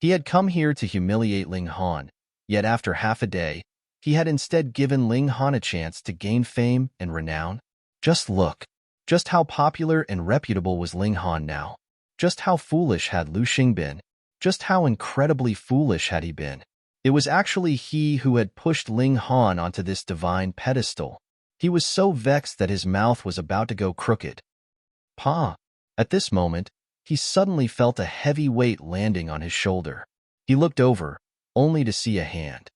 He had come here to humiliate Ling Han, yet after half a day, he had instead given Ling Han a chance to gain fame and renown. Just look. Just how popular and reputable was Ling Han now? Just how foolish had Lu Xing been? Just how incredibly foolish had he been? It was actually he who had pushed Ling Han onto this divine pedestal. He was so vexed that his mouth was about to go crooked. Pa! At this moment, he suddenly felt a heavy weight landing on his shoulder. He looked over, only to see a hand.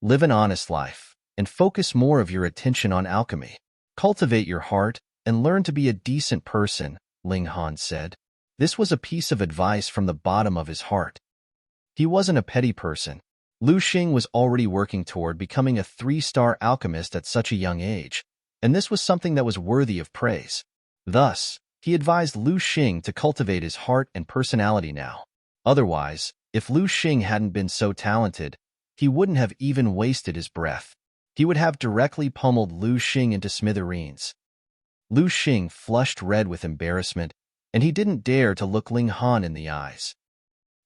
Live an honest life, and focus more of your attention on alchemy. Cultivate your heart, and learn to be a decent person, Ling Han said. This was a piece of advice from the bottom of his heart. He wasn't a petty person. Lu Xing was already working toward becoming a three-star alchemist at such a young age, and this was something that was worthy of praise. Thus, he advised Lu Xing to cultivate his heart and personality now. Otherwise, If Lu Xing hadn't been so talented, he wouldn't have even wasted his breath. He would have directly pummeled Lu Xing into smithereens. Lu Xing flushed red with embarrassment, and he didn't dare to look Ling Han in the eyes.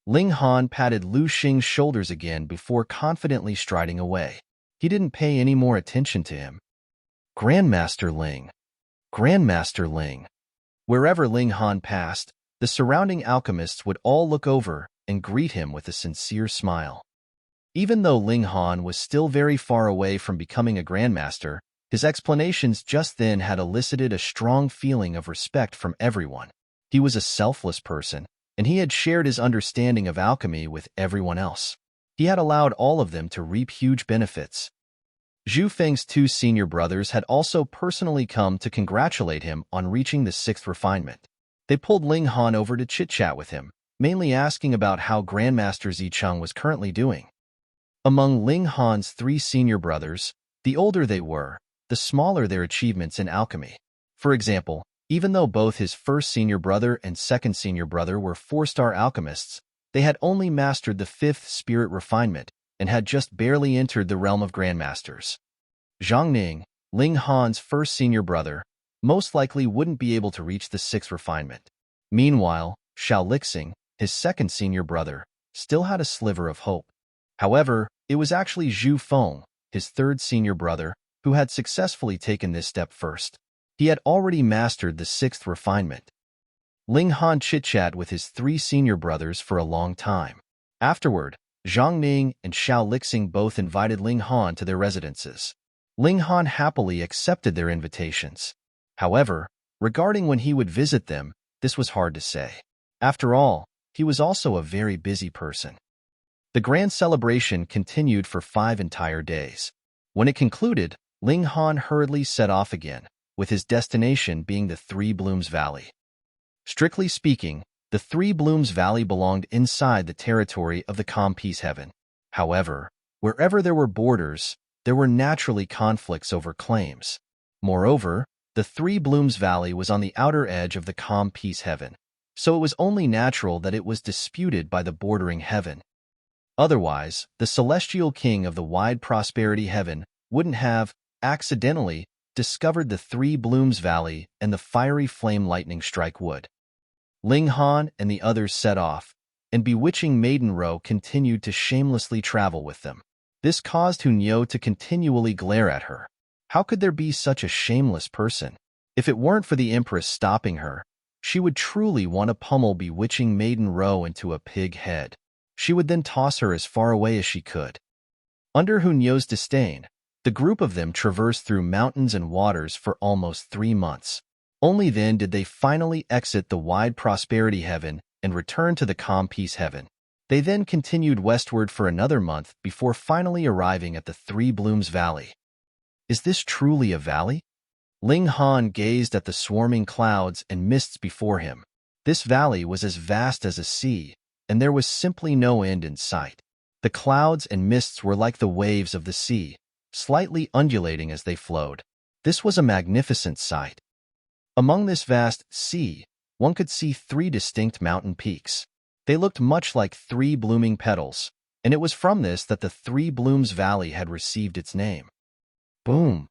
Ling Han patted Lu Xing's shoulders again before confidently striding away. He didn't pay any more attention to him. Grandmaster Ling. Grandmaster Ling. Wherever Ling Han passed, the surrounding alchemists would all look over and greet him with a sincere smile. Even though Ling Han was still very far away from becoming a grandmaster, his explanations just then had elicited a strong feeling of respect from everyone. He was a selfless person, and he had shared his understanding of alchemy with everyone else. He had allowed all of them to reap huge benefits. Zhu Feng's two senior brothers had also personally come to congratulate him on reaching the 6th refinement. They pulled Ling Han over to chit-chat with him, mainly asking about how Grandmaster Zicheng was currently doing. Among Ling Han's 3 senior brothers, the older they were, the smaller their achievements in alchemy. For example, even though both his first senior brother and second senior brother were 4-star alchemists, they had only mastered the 5th spirit refinement and had just barely entered the realm of grandmasters. Zhang Ning, Ling Han's first senior brother, most likely wouldn't be able to reach the 6th refinement. Meanwhile, Xiao Lixing, his second senior brother, still had a sliver of hope. However, it was actually Zhu Feng, his third senior brother, who had successfully taken this step first. He had already mastered the 6th refinement. Ling Han chit-chat with his 3 senior brothers for a long time. Afterward, Zhang Ning and Xiao Lixing both invited Ling Han to their residences. Ling Han happily accepted their invitations. However, regarding when he would visit them, this was hard to say. After all, he was also a very busy person. The grand celebration continued for 5 entire days. When it concluded, Ling Han hurriedly set off again, with his destination being the Three Blooms Valley. Strictly speaking, the Three Blooms Valley belonged inside the territory of the Calm Peace Heaven. However, wherever there were borders, there were naturally conflicts over claims. Moreover, the Three Blooms Valley was on the outer edge of the Calm Peace Heaven, so it was only natural that it was disputed by the bordering heaven. Otherwise, the Celestial King of the Wide Prosperity Heaven wouldn't have, accidentally, discovered the Three Blooms Valley and the fiery flame lightning strike would. Ling Han and the others set off, and bewitching Maiden Row continued to shamelessly travel with them. This caused Hunyou to continually glare at her. How could there be such a shameless person? If it weren't for the Empress stopping her, she would truly want to pummel bewitching Maiden Row into a pig head. She would then toss her as far away as she could. Under Hunyou's disdain, the group of them traversed through mountains and waters for almost 3 months. Only then did they finally exit the Wide Prosperity Heaven and return to the Calm Peace Heaven. They then continued westward for another month before finally arriving at the Three Blooms Valley. Is this truly a valley? Ling Han gazed at the swarming clouds and mists before him. This valley was as vast as a sea, and there was simply no end in sight. The clouds and mists were like the waves of the sea, slightly undulating as they flowed. This was a magnificent sight. Among this vast sea, one could see 3 distinct mountain peaks. They looked much like 3 blooming petals, and it was from this that the Three Blooms Valley had received its name. Boom!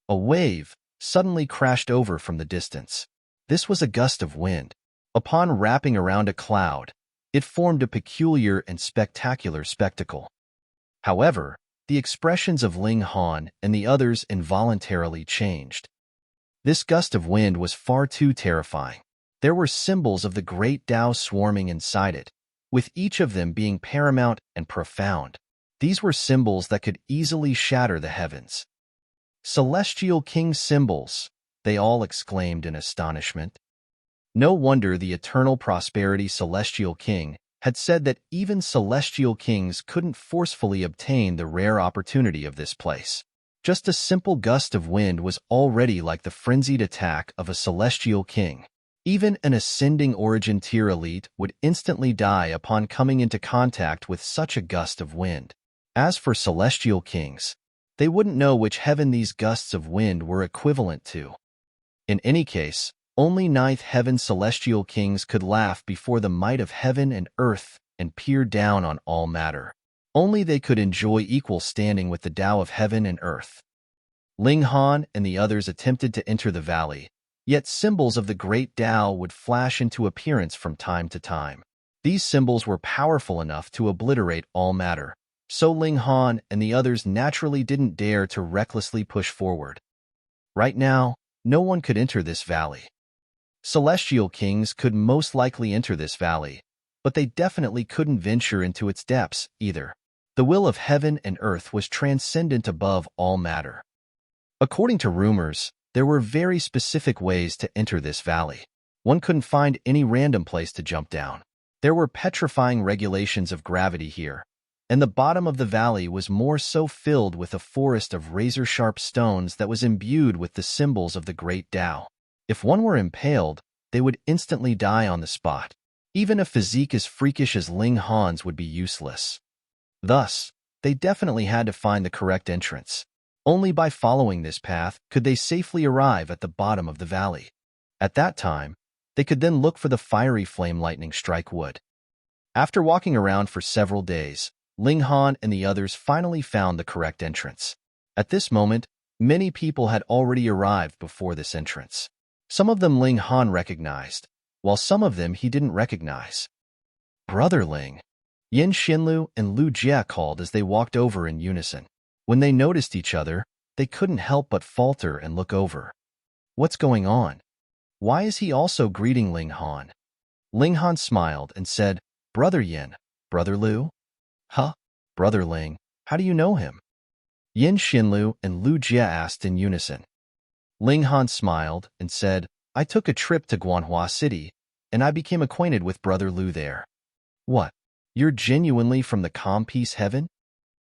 A wave suddenly crashed over from the distance. This was a gust of wind. Upon wrapping around a cloud, it formed a peculiar and spectacular spectacle. However, the expressions of Ling Han and the others involuntarily changed. This gust of wind was far too terrifying. There were symbols of the great Tao swarming inside it, with each of them being paramount and profound. These were symbols that could easily shatter the heavens. Celestial King symbols, they all exclaimed in astonishment. No wonder the Eternal Prosperity Celestial King had said that even celestial kings couldn't forcefully obtain the rare opportunity of this place. Just a simple gust of wind was already like the frenzied attack of a celestial king. Even an ascending origin tier elite would instantly die upon coming into contact with such a gust of wind. As for celestial kings, they wouldn't know which heaven these gusts of wind were equivalent to. In any case, only 9th heaven celestial kings could laugh before the might of heaven and earth and peer down on all matter. Only they could enjoy equal standing with the Tao of heaven and earth. Ling Han and the others attempted to enter the valley, yet symbols of the great Tao would flash into appearance from time to time. These symbols were powerful enough to obliterate all matter, so Ling Han and the others naturally didn't dare to recklessly push forward. Right now, no one could enter this valley. Celestial kings could most likely enter this valley, but they definitely couldn't venture into its depths either. The will of heaven and earth was transcendent above all matter. According to rumors, there were very specific ways to enter this valley. One couldn't find any random place to jump down. There were petrifying regulations of gravity here, and the bottom of the valley was more so filled with a forest of razor-sharp stones that was imbued with the symbols of the great Tao. If one were impaled, they would instantly die on the spot. Even a physique as freakish as Ling Han's would be useless. Thus, they definitely had to find the correct entrance. Only by following this path could they safely arrive at the bottom of the valley. At that time, they could then look for the fiery flame lightning strike wood. After walking around for several days, Ling Han and the others finally found the correct entrance. At this moment, many people had already arrived before this entrance. Some of them Ling Han recognized, while some of them he didn't recognize. "Brother Ling," Yin Xinlu and Lu Jie called as they walked over in unison. When they noticed each other, they couldn't help but falter and look over. What's going on? Why is he also greeting Ling Han? Ling Han smiled and said, "Brother Yin, Brother Lu?" "Huh? Brother Ling, how do you know him?" Yin Xinlu and Lu Jie asked in unison. Ling Han smiled and said, "I took a trip to Guanhua City, and I became acquainted with Brother Lu there." "What? You're genuinely from the calm peace heaven?"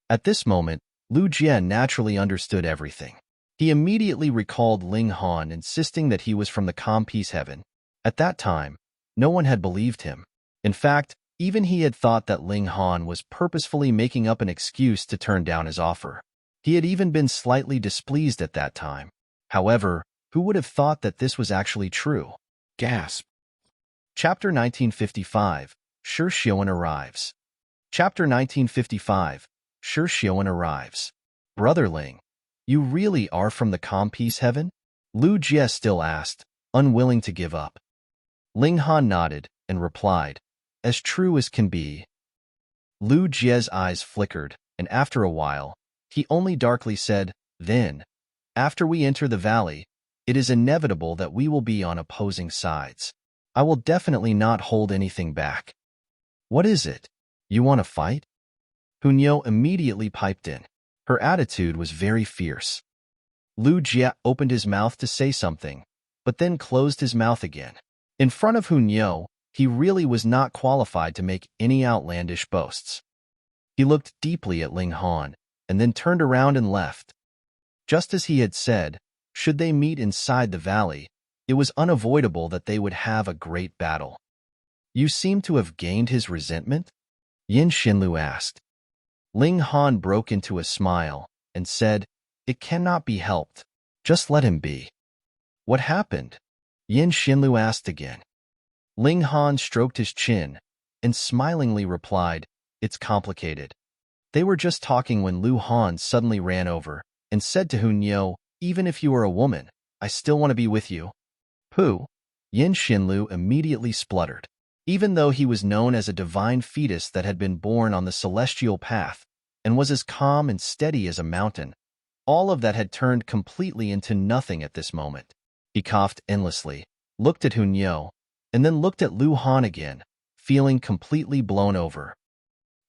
At this moment, Lu Jie naturally understood everything. He immediately recalled Ling Han insisting that he was from the calm peace heaven. At that time, no one had believed him. In fact, even he had thought that Ling Han was purposefully making up an excuse to turn down his offer. He had even been slightly displeased at that time. However, who would have thought that this was actually true? Gasp. Chapter 1955, Shi Xiuwen arrives. Chapter 1955, Shi Xiuwen arrives. "Brother Ling, you really are from the calm peace heaven?" Lu Jie still asked, unwilling to give up. Ling Han nodded and replied, "As true as can be." Lu Jie's eyes flickered, and after a while, he only darkly said, "Then, after we enter the valley, it is inevitable that we will be on opposing sides. I will definitely not hold anything back." "What is it? You want to fight?" Hunyou immediately piped in. Her attitude was very fierce. Lu Jie opened his mouth to say something, but then closed his mouth again. In front of Hunyou, he really was not qualified to make any outlandish boasts. He looked deeply at Ling Han, and then turned around and left. Just as he had said, should they meet inside the valley, it was unavoidable that they would have a great battle. "You seem to have gained his resentment?" Yin Xinlu asked. Ling Han broke into a smile and said, "It cannot be helped. Just let him be." "What happened?" Yin Xinlu asked again. Ling Han stroked his chin and smilingly replied, "It's complicated." They were just talking when Lu Han suddenly ran over and said to Hunyou, "Even if you are a woman, I still want to be with you." "Who?" Yin Xinlu immediately spluttered. Even though he was known as a divine fetus that had been born on the celestial path and was as calm and steady as a mountain, all of that had turned completely into nothing at this moment. He coughed endlessly, looked at Hunyou, and then looked at Lu Han again, feeling completely blown over.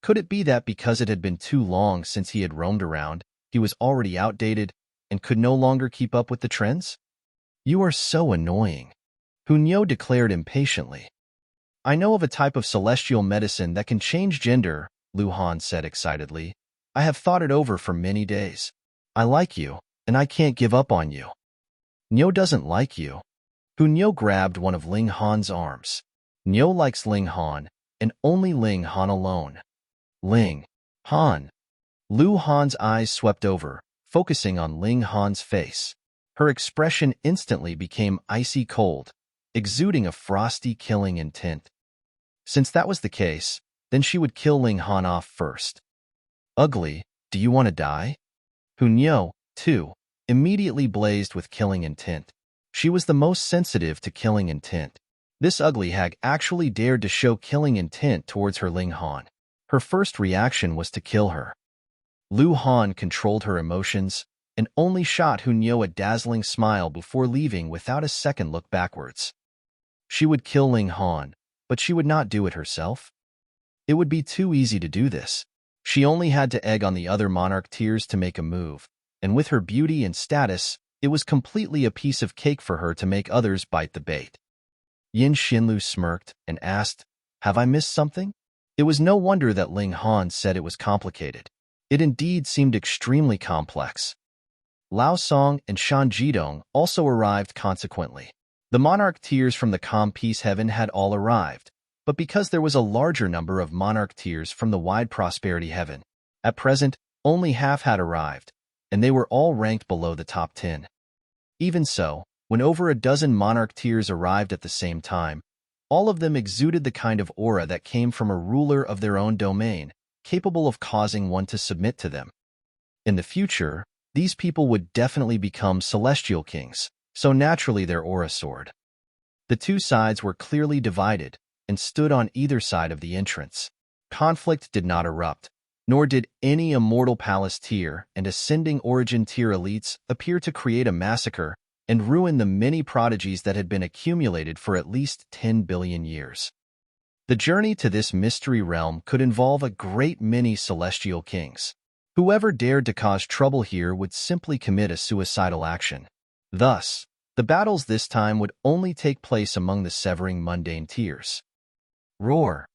Could it be that because it had been too long since he had roamed around, he was already outdated and could no longer keep up with the trends? "You are so annoying," Hunyou declared impatiently. "I know of a type of celestial medicine that can change gender," Lu Han said excitedly. "I have thought it over for many days. I like you, and I can't give up on you." "Nyo doesn't like you." Hunyou grabbed one of Ling Han's arms. "Nyo likes Ling Han, and only Ling Han alone." "Ling Han." Lu Han's eyes swept over, focusing on Ling Han's face. Her expression instantly became icy cold, exuding a frosty, killing intent. Since that was the case, Then she would kill Ling Han off first. Ugly, do you want to die? Hunyeo, too, immediately blazed with killing intent. She was the most sensitive to killing intent. This ugly hag actually dared to show killing intent towards her Ling Han. Her first reaction was to kill her. Lu Han controlled her emotions and only shot Hunyeo a dazzling smile before leaving without a second look backwards. She would kill Ling Han, but she would not do it herself. It would be too easy to do this. She only had to egg on the other monarch tiers to make a move, and with her beauty and status, it was completely a piece of cake for her to make others bite the bait. Yin Xinlu smirked and asked, "Have I missed something?" It was no wonder that Ling Han said it was complicated. It indeed seemed extremely complex. Lao Song and Shan Jidong also arrived consequently. The monarch tiers from the calm peace heaven had all arrived, but because there was a larger number of monarch tiers from the wide prosperity heaven, at present only half had arrived, and they were all ranked below the top 10. Even so, when over a dozen monarch tiers arrived at the same time, all of them exuded the kind of aura that came from a ruler of their own domain, capable of causing one to submit to them. In the future, these people would definitely become celestial kings, so naturally their aura soared. The two sides were clearly divided and stood on either side of the entrance. Conflict did not erupt, nor did any immortal palace tier and ascending origin tier elites appear to create a massacre and ruin the many prodigies that had been accumulated for at least 10 billion years. The journey to this mystery realm could involve a great many celestial kings. Whoever dared to cause trouble here would simply commit a suicidal action. Thus, the battles this time would only take place among the severing mundane tiers. Roar!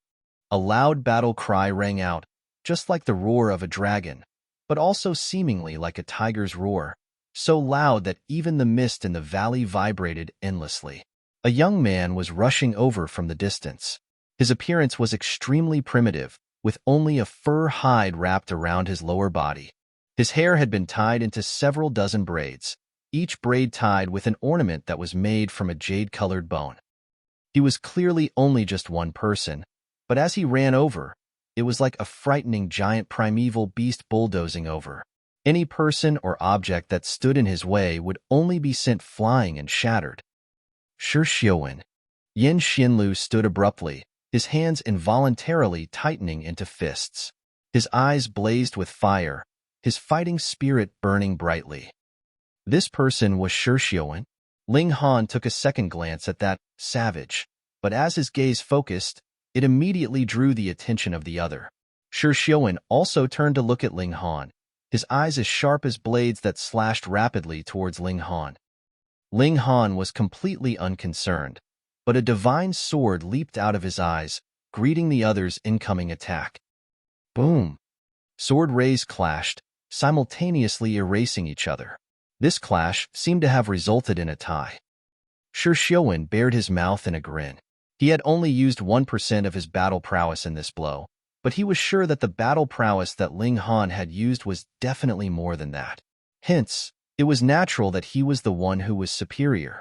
A loud battle cry rang out, just like the roar of a dragon, but also seemingly like a tiger's roar, so loud that even the mist in the valley vibrated endlessly. A young man was rushing over from the distance. His appearance was extremely primitive, with only a fur hide wrapped around his lower body. His hair had been tied into several dozen braids, each braid tied with an ornament that was made from a jade-colored bone. He was clearly only just one person, but as he ran over, it was like a frightening giant primeval beast bulldozing over. Any person or object that stood in his way would only be sent flying and shattered. Shi Xiuwen. Yin Xinlu stood abruptly, his hands involuntarily tightening into fists. His eyes blazed with fire, his fighting spirit burning brightly. This person was Shi Xiuwen. Ling Han took a second glance at that savage, but as his gaze focused, it immediately drew the attention of the other. Shi Xiuwen also turned to look at Ling Han, his eyes as sharp as blades that slashed rapidly towards Ling Han. Ling Han was completely unconcerned, but a divine sword leaped out of his eyes, greeting the other's incoming attack. Boom! Sword rays clashed, simultaneously erasing each other. This clash seemed to have resulted in a tie. Shi Xiuwen bared his mouth in a grin. He had only used 1% of his battle prowess in this blow, but he was sure that the battle prowess that Ling Han had used was definitely more than that. Hence, it was natural that he was the one who was superior.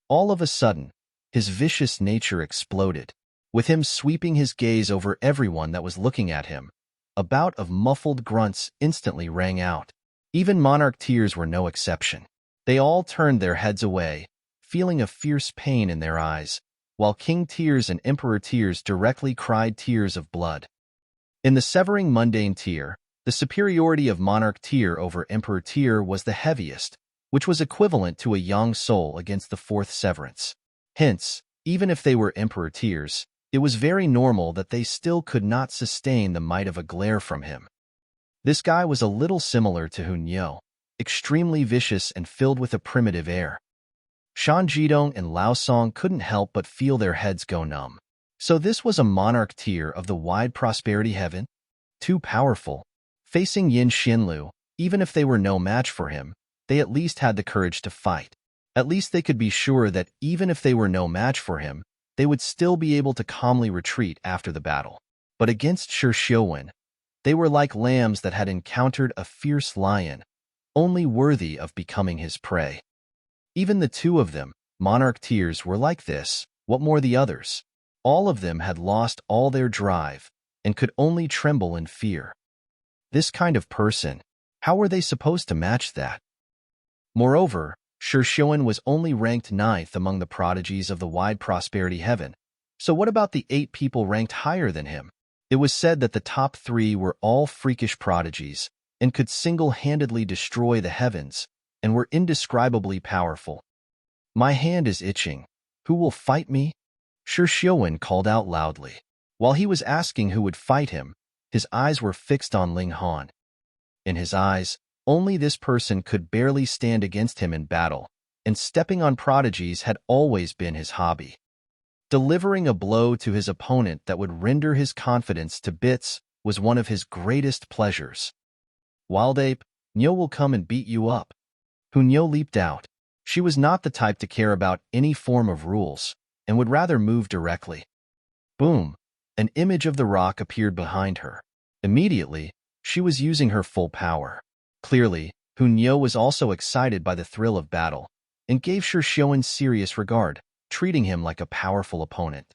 All of a sudden, his vicious nature exploded, with him sweeping his gaze over everyone that was looking at him. A bout of muffled grunts instantly rang out. Even monarch tiers were no exception. They all turned their heads away, feeling a fierce pain in their eyes, while king tiers and emperor tiers directly cried tears of blood. In the severing mundane tier, the superiority of monarch tier over emperor tier was the heaviest, which was equivalent to a yang soul against the fourth severance. Hence, even if they were emperor tiers, it was very normal that they still could not sustain the might of a glare from him. This guy was a little similar to Hunyeo, extremely vicious and filled with a primitive air. Shan Jidong and Lao Song couldn't help but feel their heads go numb. So this was a monarch tier of the wide prosperity heaven? Too powerful. Facing Yin Xinlu, even if they were no match for him, they at least had the courage to fight. At least they could be sure that even if they were no match for him, they would still be able to calmly retreat after the battle. But against Shi Xiuwen, they were like lambs that had encountered a fierce lion, only worthy of becoming his prey. Even the two of them, monarch tiers, were like this. What more the others? All of them had lost all their drive, and could only tremble in fear. This kind of person, how were they supposed to match that? Moreover, Shi Xiuwen was only ranked 9th among the prodigies of the wide prosperity heaven. So what about the 8 people ranked higher than him? It was said that the top 3 were all freakish prodigies and could single-handedly destroy the heavens and were indescribably powerful. My hand is itching. Who will fight me? Shi Xiuwen called out loudly. While he was asking who would fight him, his eyes were fixed on Ling Han. In his eyes, only this person could barely stand against him in battle, and stepping on prodigies had always been his hobby. Delivering a blow to his opponent that would render his confidence to bits was one of his greatest pleasures. Wild Ape, Nyo will come and beat you up. Nyo leaped out. She was not the type to care about any form of rules, and would rather move directly. Boom! An image of the rock appeared behind her. Immediately, she was using her full power. Clearly, Nyo was also excited by the thrill of battle, and gave Shi Xiuwen serious regard, treating him like a powerful opponent.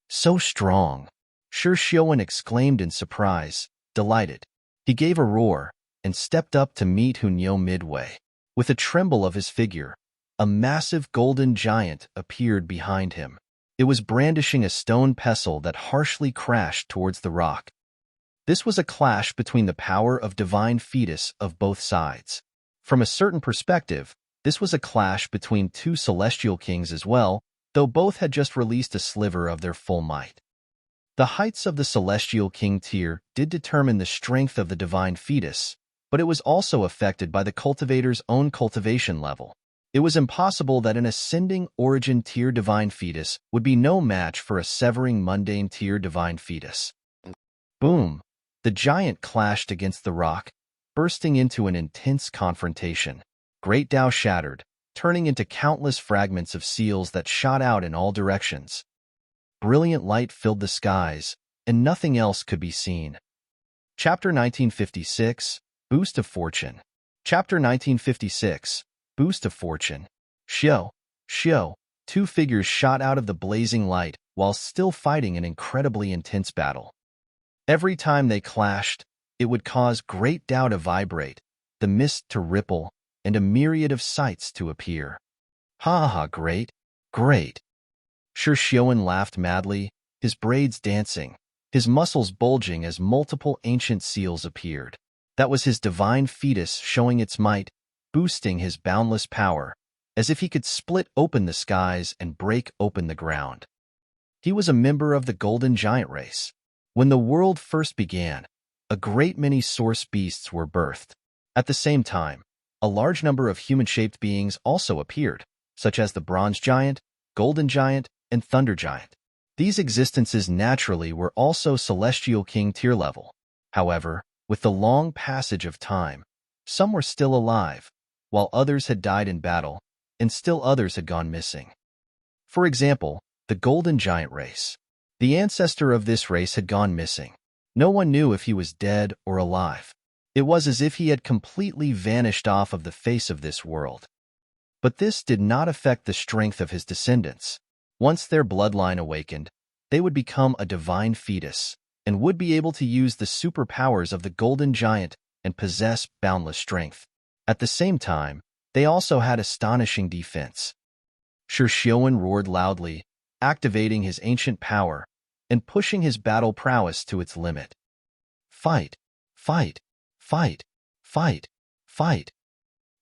So strong! Shi Xiuwen exclaimed in surprise, delighted. He gave a roar, and stepped up to meet Nyo midway. With a tremble of his figure, a massive golden giant appeared behind him. It was brandishing a stone pestle that harshly crashed towards the rock. This was a clash between the power of divine fetus of both sides. From a certain perspective, this was a clash between 2 celestial kings as well, though both had just released a sliver of their full might. The heights of the celestial king tier did determine the strength of the divine fetus, but it was also affected by the cultivator's own cultivation level. It was impossible that an ascending origin tier divine fetus would be no match for a severing mundane tier divine fetus. Boom! The giant clashed against the rock, bursting into an intense confrontation. Great Tao shattered, turning into countless fragments of seals that shot out in all directions. Brilliant light filled the skies, and nothing else could be seen. Chapter 1956, Boost of Fortune. Chapter 1956, Boost of Fortune. Xiu, 2 figures shot out of the blazing light while still fighting an incredibly intense battle. Every time they clashed, it would cause great Tao to vibrate, the mist to ripple, and a myriad of sights to appear. Ha ha, great, great. Shi Xiuwen laughed madly, his braids dancing, his muscles bulging as multiple ancient seals appeared. That was his divine fetus showing its might, boosting his boundless power, as if he could split open the skies and break open the ground. He was a member of the Golden Giant race. When the world first began, a great many source beasts were birthed. At the same time, a large number of human-shaped beings also appeared, such as the Bronze Giant, Golden Giant, and Thunder Giant. These existences naturally were also Celestial King tier level. However, with the long passage of time, some were still alive, while others had died in battle, and still others had gone missing. For example, the Golden Giant race. The ancestor of this race had gone missing. No one knew if he was dead or alive. It was as if he had completely vanished off of the face of this world. But this did not affect the strength of his descendants. Once their bloodline awakened, they would become a divine fetus, and would be able to use the superpowers of the Golden Giant and possess boundless strength. At the same time, they also had astonishing defense. Shi Xiuwen roared loudly, activating his ancient power, and pushing his battle prowess to its limit. Fight! Fight! Fight! Fight! Fight!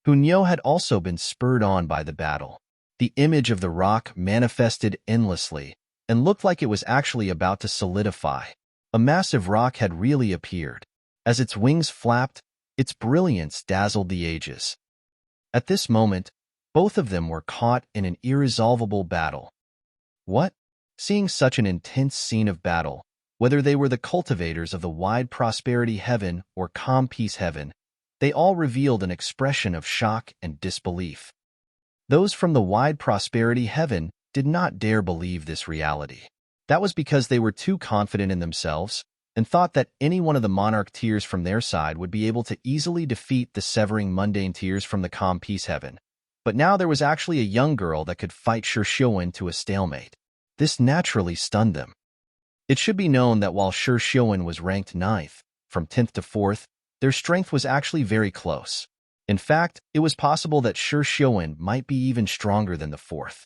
Nyo had also been spurred on by the battle. The image of the rock manifested endlessly, and looked like it was actually about to solidify. A massive rock had really appeared. As its wings flapped, its brilliance dazzled the ages. At this moment, both of them were caught in an irresolvable battle. What? Seeing such an intense scene of battle, whether they were the cultivators of the wide prosperity heaven or calm peace heaven, they all revealed an expression of shock and disbelief. Those from the wide prosperity heaven did not dare believe this reality. That was because they were too confident in themselves and thought that any one of the monarch tiers from their side would be able to easily defeat the severing mundane tiers from the calm peace heaven. But now there was actually a young girl that could fight Shi Xiuwen to a stalemate. This naturally stunned them. It should be known that while Shi Xiuwen was ranked 9th, from 10th to 4th, their strength was actually very close. In fact, it was possible that Shi Xiuwen might be even stronger than the 4th.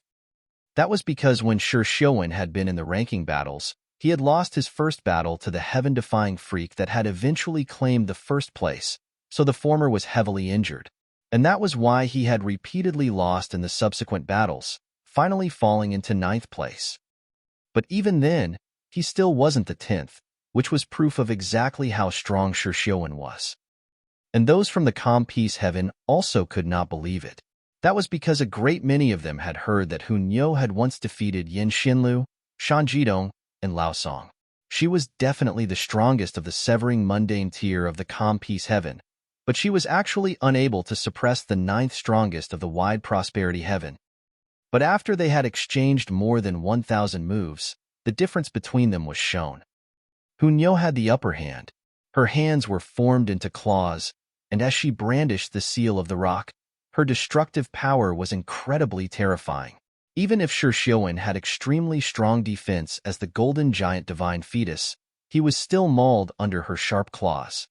That was because when Shi Xiuwen had been in the ranking battles, he had lost his first battle to the heaven-defying freak that had eventually claimed the first place, so the former was heavily injured. And that was why he had repeatedly lost in the subsequent battles, finally falling into 9th place. But even then, he still wasn't the 10th, which was proof of exactly how strong Shi Xiuwen was. And those from the Counterfeit heaven also could not believe it. That was because a great many of them had heard that Hun You had once defeated Yin Xinlu, Shan Jidong, and Lao Song. She was definitely the strongest of the severing mundane tier of the Counterfeit heaven, but she was actually unable to suppress the 9th strongest of the wide prosperity heaven. But after they had exchanged more than 1,000 moves, the difference between them was shown. Hun You had the upper hand. Her hands were formed into claws, and as she brandished the seal of the rock, her destructive power was incredibly terrifying. Even if Shi Xiuwen had extremely strong defense as the golden giant divine fetus, he was still mauled under her sharp claws.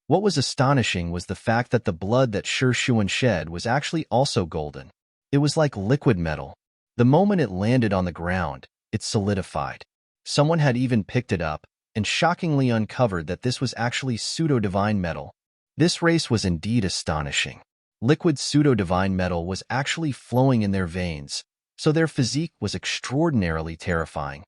What was astonishing was the fact that the blood that Shi Xiuwen shed was actually also golden. It was like liquid metal. The moment it landed on the ground, it solidified. Someone had even picked it up and shockingly uncovered that this was actually pseudo-divine metal. This race was indeed astonishing. Liquid pseudo-divine metal was actually flowing in their veins, so their physique was extraordinarily terrifying.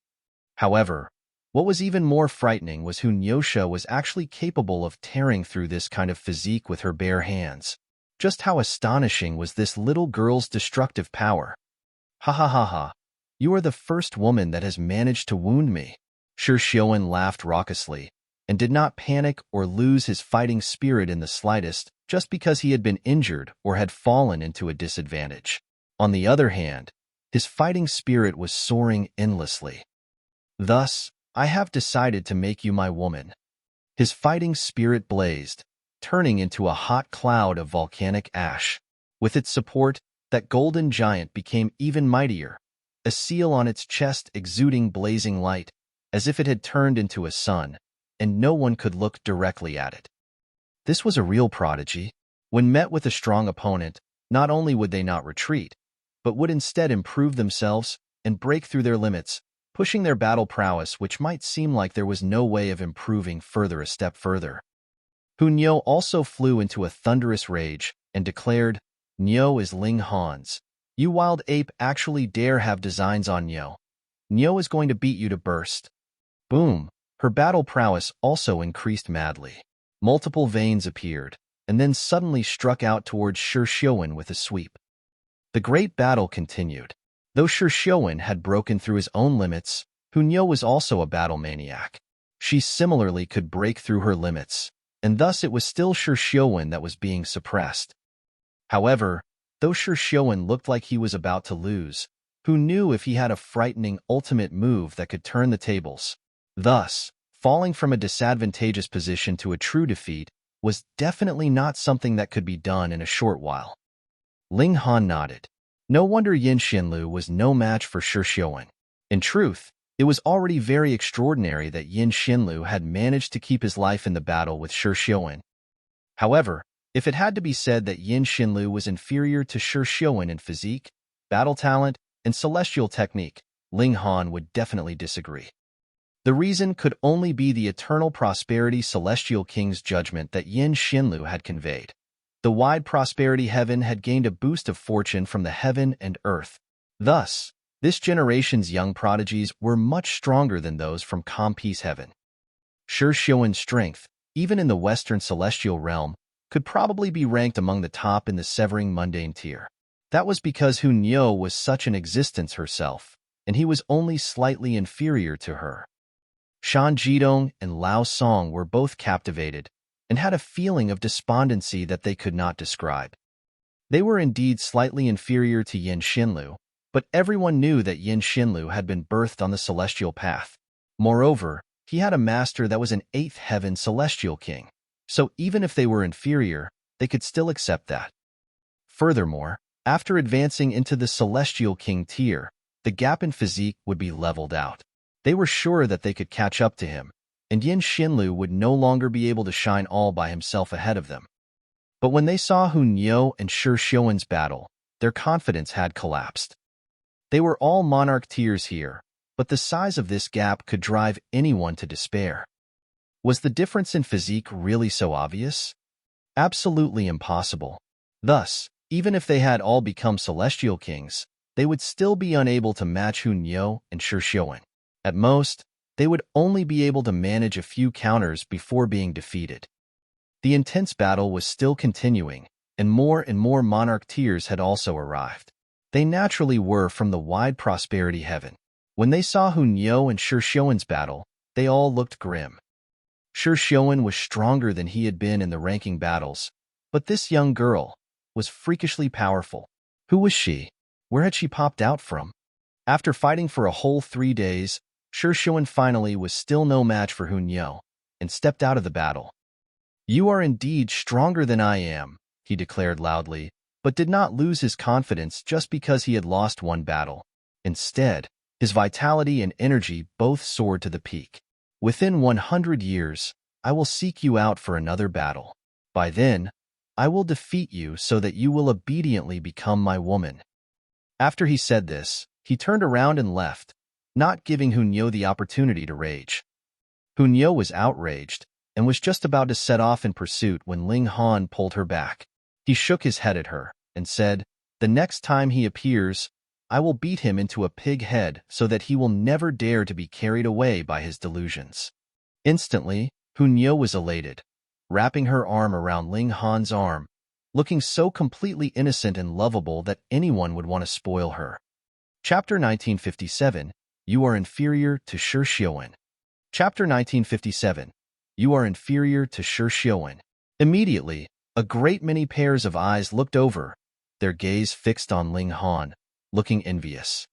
However, what was even more frightening was Hun Yosha was actually capable of tearing through this kind of physique with her bare hands. Just how astonishing was this little girl's destructive power? Ha ha ha ha. You are the first woman that has managed to wound me. Shi Xiuwen laughed raucously, and did not panic or lose his fighting spirit in the slightest just because he had been injured or had fallen into a disadvantage. On the other hand, his fighting spirit was soaring endlessly. Thus, I have decided to make you my woman. His fighting spirit blazed, turning into a hot cloud of volcanic ash. With its support, that golden giant became even mightier, a seal on its chest exuding blazing light, as if it had turned into a sun, and no one could look directly at it. This was a real prodigy. When met with a strong opponent, not only would they not retreat, but would instead improve themselves and break through their limits, pushing their battle prowess, which might seem like there was no way of improving further a step further. Hun You also flew into a thunderous rage and declared, "Nyo is Ling Han's. You wild ape actually dare have designs on Nyo. Nyo is going to beat you to burst." Boom! Her battle prowess also increased madly. Multiple veins appeared, and then suddenly struck out towards Shi Xiuwen with a sweep. The great battle continued. Though Shi Xiuwen had broken through his own limits, Hun You was also a battle maniac. She similarly could break through her limits, and thus it was still Shi Xiuwen that was being suppressed. However, though Shi Xiuwen looked like he was about to lose, who knew if he had a frightening ultimate move that could turn the tables? Thus, falling from a disadvantageous position to a true defeat was definitely not something that could be done in a short while. Ling Han nodded. No wonder Yin Xinlu was no match for Shi Xiuwen. In truth, it was already very extraordinary that Yin Xinlu had managed to keep his life in the battle with Shi Xiuwen. However, if it had to be said that Yin Xinlu was inferior to Shi Xiuwen in physique, battle talent, and celestial technique, Ling Han would definitely disagree. The reason could only be the eternal prosperity Celestial King's judgment that Yin Xinlu had conveyed. The wide prosperity heaven had gained a boost of fortune from the heaven and earth. Thus, this generation's young prodigies were much stronger than those from Counterfeit heaven. Shi Xiuwen's strength, even in the Western celestial realm, could probably be ranked among the top in the severing mundane tier. That was because Hun You was such an existence herself, and he was only slightly inferior to her. Shan Jidong and Lao Song were both captivated and had a feeling of despondency that they could not describe. They were indeed slightly inferior to Yin Xinlu, but everyone knew that Yin Xinlu had been birthed on the celestial path. Moreover, he had a master that was an 8th heaven celestial king, so even if they were inferior, they could still accept that. Furthermore, after advancing into the celestial king tier, the gap in physique would be leveled out. They were sure that they could catch up to him, and Yin Xinlu would no longer be able to shine all by himself ahead of them. But when they saw Hun Yo and Shi Xiuwen's battle, their confidence had collapsed. They were all monarch tiers here, but the size of this gap could drive anyone to despair. Was the difference in physique really so obvious? Absolutely impossible. Thus, even if they had all become celestial kings, they would still be unable to match Hun Yo and Shi Xiuwen. At most, they would only be able to manage a few counters before being defeated. The intense battle was still continuing, and more monarch tiers had also arrived. They naturally were from the wide prosperity heaven. When they saw Hun Yo and Shi Xiuwen's battle, they all looked grim. Shi Xiuwen was stronger than he had been in the ranking battles, but this young girl was freakishly powerful. Who was she? Where had she popped out from? After fighting for a whole 3 days, Shi Xiuwen finally was still no match for Hun Yo, and stepped out of the battle. "You are indeed stronger than I am," he declared loudly, but did not lose his confidence just because he had lost one battle. Instead, his vitality and energy both soared to the peak. "Within 100 years, I will seek you out for another battle. By then, I will defeat you so that you will obediently become my woman." After he said this, he turned around and left, not giving Hun Yo the opportunity to rage. Hun Yo was outraged and was just about to set off in pursuit when Ling Han pulled her back. He shook his head at her and said, "The next time he appears, I will beat him into a pig head so that he will never dare to be carried away by his delusions." Instantly, Hun Yo was elated, wrapping her arm around Ling Han's arm, looking so completely innocent and lovable that anyone would want to spoil her. Chapter 1957, You Are Inferior to Shi Xiuwen. Chapter 1957, You Are Inferior to Shi Xiuwen. Immediately, a great many pairs of eyes looked over, their gaze fixed on Ling Han, looking envious.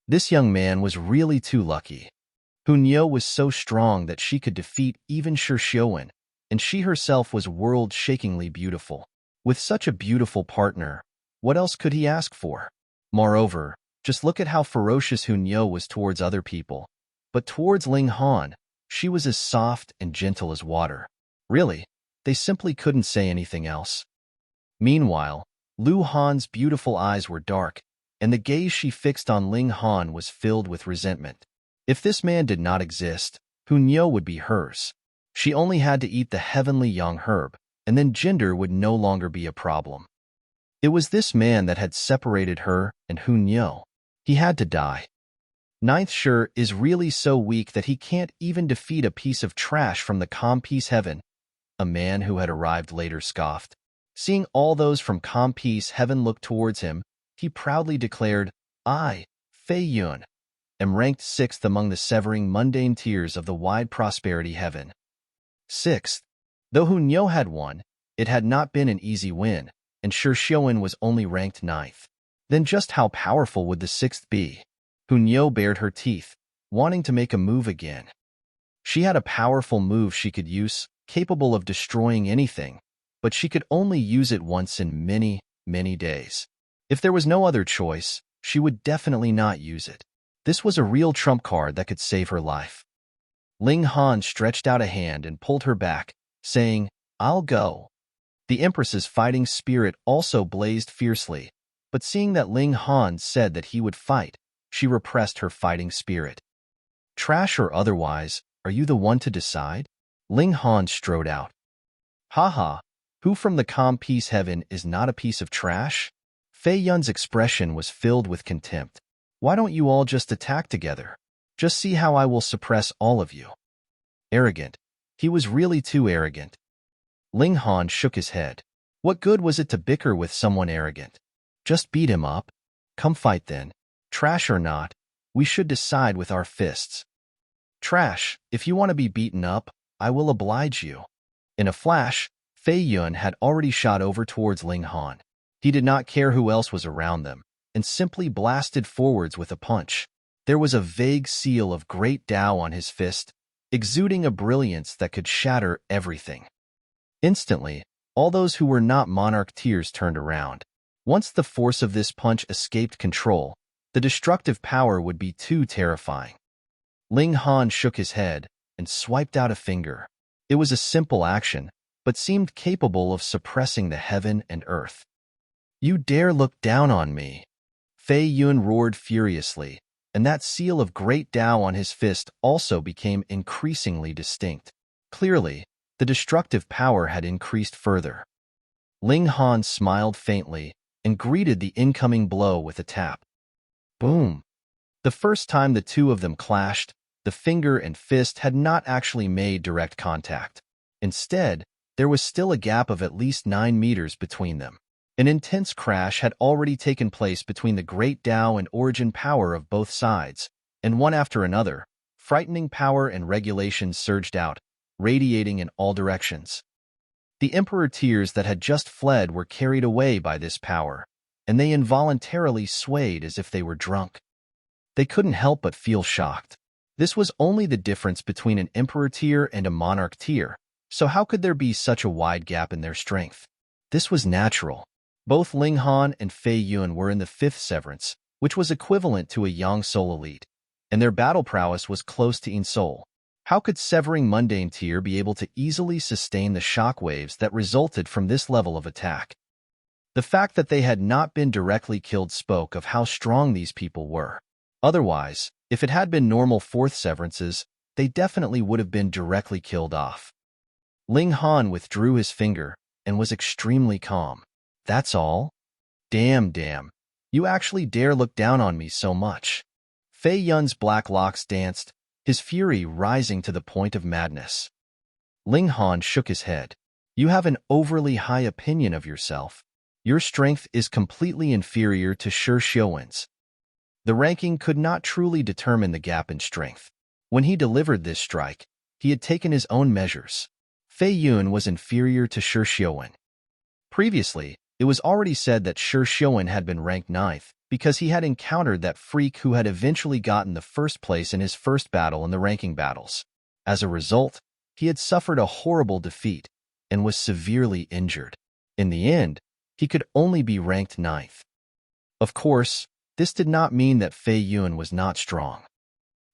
This young man was really too lucky. Hun Yo was so strong that she could defeat even Shi Xiuwen, and she herself was world-shakingly beautiful. With such a beautiful partner, what else could he ask for? Moreover, just look at how ferocious Hun Yo was towards other people. But towards Ling Han, she was as soft and gentle as water. Really, they simply couldn't say anything else. Meanwhile, Lu Han's beautiful eyes were dark, and the gaze she fixed on Ling Han was filled with resentment. If this man did not exist, Hun Yo would be hers. She only had to eat the heavenly young herb, and then gender would no longer be a problem. It was this man that had separated her and Hun Yo. He had to die. Ninth Shi is really so weak that he can't even defeat a piece of trash from the Compeace Heaven, a man who had arrived later scoffed. Seeing all those from Compeace Heaven look towards him, he proudly declared, "I, Fei Yun, am ranked 6th among the severing mundane tiers of the wide prosperity heaven." 6th. Though Hun Yo had won, it had not been an easy win, and Shi Xiuwen was only ranked 9th. Then just how powerful would the 6th be? Hun Yo bared her teeth, wanting to make a move again. She had a powerful move she could use, capable of destroying anything, but she could only use it once in many, many days. If there was no other choice, she would definitely not use it. This was a real trump card that could save her life. Ling Han stretched out a hand and pulled her back, saying, "I'll go." The Empress's fighting spirit also blazed fiercely, but seeing that Ling Han said that he would fight, she repressed her fighting spirit. "Trash or otherwise, are you the one to decide?" Ling Han strode out. "Haha, who from the Compeace Heaven is not a piece of trash?" Fei Yun's expression was filled with contempt. "Why don't you all just attack together? Just see how I will suppress all of you." Arrogant. He was really too arrogant. Ling Han shook his head. What good was it to bicker with someone arrogant? Just beat him up. Come fight then. Trash or not, we should decide with our fists. Trash, if you want to be beaten up, I will oblige you. In a flash, Fei Yun had already shot over towards Ling Han. He did not care who else was around them, and simply blasted forwards with a punch. There was a vague seal of great Tao on his fist, exuding a brilliance that could shatter everything. Instantly, all those who were not monarch tiers turned around. Once the force of this punch escaped control, the destructive power would be too terrifying. Ling Han shook his head and swiped out a finger. It was a simple action, but seemed capable of suppressing the heaven and earth. You dare look down on me? Fei Yuan roared furiously, and that seal of great Tao on his fist also became increasingly distinct. Clearly, the destructive power had increased further. Ling Han smiled faintly and greeted the incoming blow with a tap. Boom! The first time the two of them clashed, the finger and fist had not actually made direct contact. Instead, there was still a gap of at least 9 meters between them. An intense crash had already taken place between the great Tao and origin power of both sides, and one after another, frightening power and regulations surged out, radiating in all directions. The Emperor tears that had just fled were carried away by this power, and they involuntarily swayed as if they were drunk. They couldn't help but feel shocked. This was only the difference between an Emperor tier and a monarch tier, so how could there be such a wide gap in their strength? This was natural. Both Ling Han and Fei Yuan were in the 5th severance, which was equivalent to a Yang Soul elite, and their battle prowess was close to In Soul. How could severing mundane tier be able to easily sustain the shockwaves that resulted from this level of attack? The fact that they had not been directly killed spoke of how strong these people were. Otherwise, if it had been normal 4th severances, they definitely would have been directly killed off. Ling Han withdrew his finger and was extremely calm. That's all? Damn. You actually dare look down on me so much. Fei Yun's black locks danced, his fury rising to the point of madness. Ling Han shook his head. You have an overly high opinion of yourself. Your strength is completely inferior to Shi Xiuwen's. The ranking could not truly determine the gap in strength. When he delivered this strike, he had taken his own measures. Fei Yuan was inferior to Shi Xiuwen. Previously, it was already said that Shi Xiuwen had been ranked 9th because he had encountered that freak who had eventually gotten the 1st place in his first battle in the ranking battles. As a result, he had suffered a horrible defeat and was severely injured. In the end, he could only be ranked 9th. Of course, this did not mean that Fei Yuan was not strong.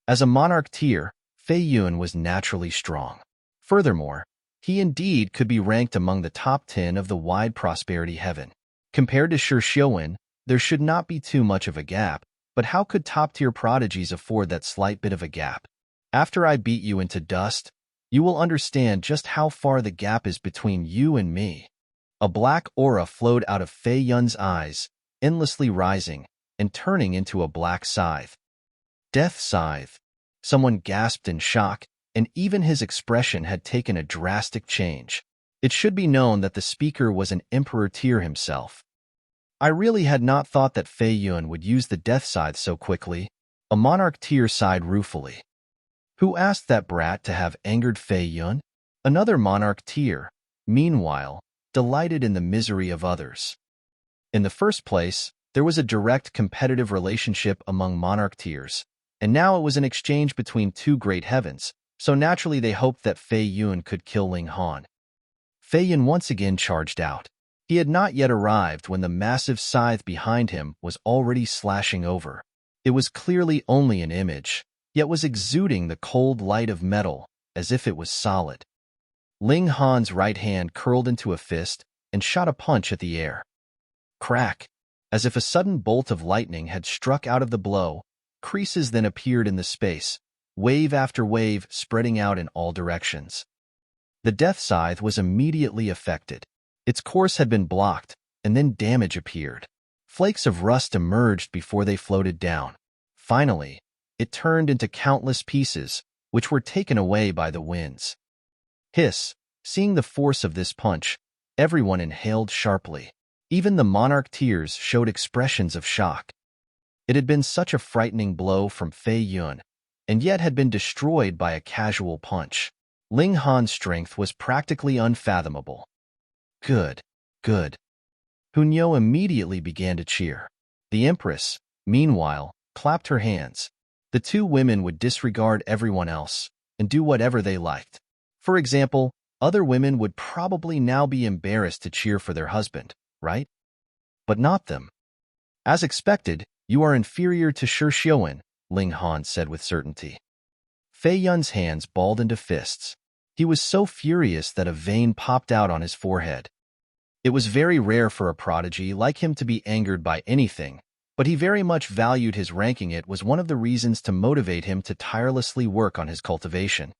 As a monarch tier, Fei Yuan was naturally strong. Furthermore, he indeed could be ranked among the top 10 of the wide prosperity heaven. Compared to Shi Xiuwen, there should not be too much of a gap, but how could top-tier prodigies afford that slight bit of a gap? After I beat you into dust, you will understand just how far the gap is between you and me. A black aura flowed out of Fei Yun's eyes, endlessly rising and turning into a black scythe. Death scythe. Someone gasped in shock, and even his expression had taken a drastic change. It should be known that the speaker was an Emperor tier himself. I really had not thought that Fei Yuan would use the death scythe so quickly. A monarch tier sighed ruefully. Who asked that brat to have angered Fei Yuan? Another monarch tier, meanwhile, delighted in the misery of others. In the first place, there was a direct competitive relationship among monarch tiers, and now it was an exchange between two great heavens, so naturally they hoped that Fei Yuan could kill Ling Han. Fei Yuan once again charged out. He had not yet arrived when the massive scythe behind him was already slashing over. It was clearly only an image, yet was exuding the cold light of metal, as if it was solid. Ling Han's right hand curled into a fist and shot a punch at the air. Crack! As if a sudden bolt of lightning had struck out of the blow, creases then appeared in the space, wave after wave spreading out in all directions. The death scythe was immediately affected. Its course had been blocked, and then damage appeared. Flakes of rust emerged before they floated down. Finally, it turned into countless pieces, which were taken away by the winds. Hiss! Seeing the force of this punch, everyone inhaled sharply. Even the monarch tiers showed expressions of shock. It had been such a frightening blow from Fei Yuan, and yet had been destroyed by a casual punch. Ling Han's strength was practically unfathomable. Good. Hunyo immediately began to cheer. The Empress, meanwhile, clapped her hands. The two women would disregard everyone else and do whatever they liked. For example, other women would probably now be embarrassed to cheer for their husband, right? But not them. As expected, you are inferior to Shi Xiuwen, Ling Han said with certainty. Fei Yun's hands balled into fists. He was so furious that a vein popped out on his forehead. It was very rare for a prodigy like him to be angered by anything, but he very much valued his ranking. It was one of the reasons to motivate him to tirelessly work on his cultivation.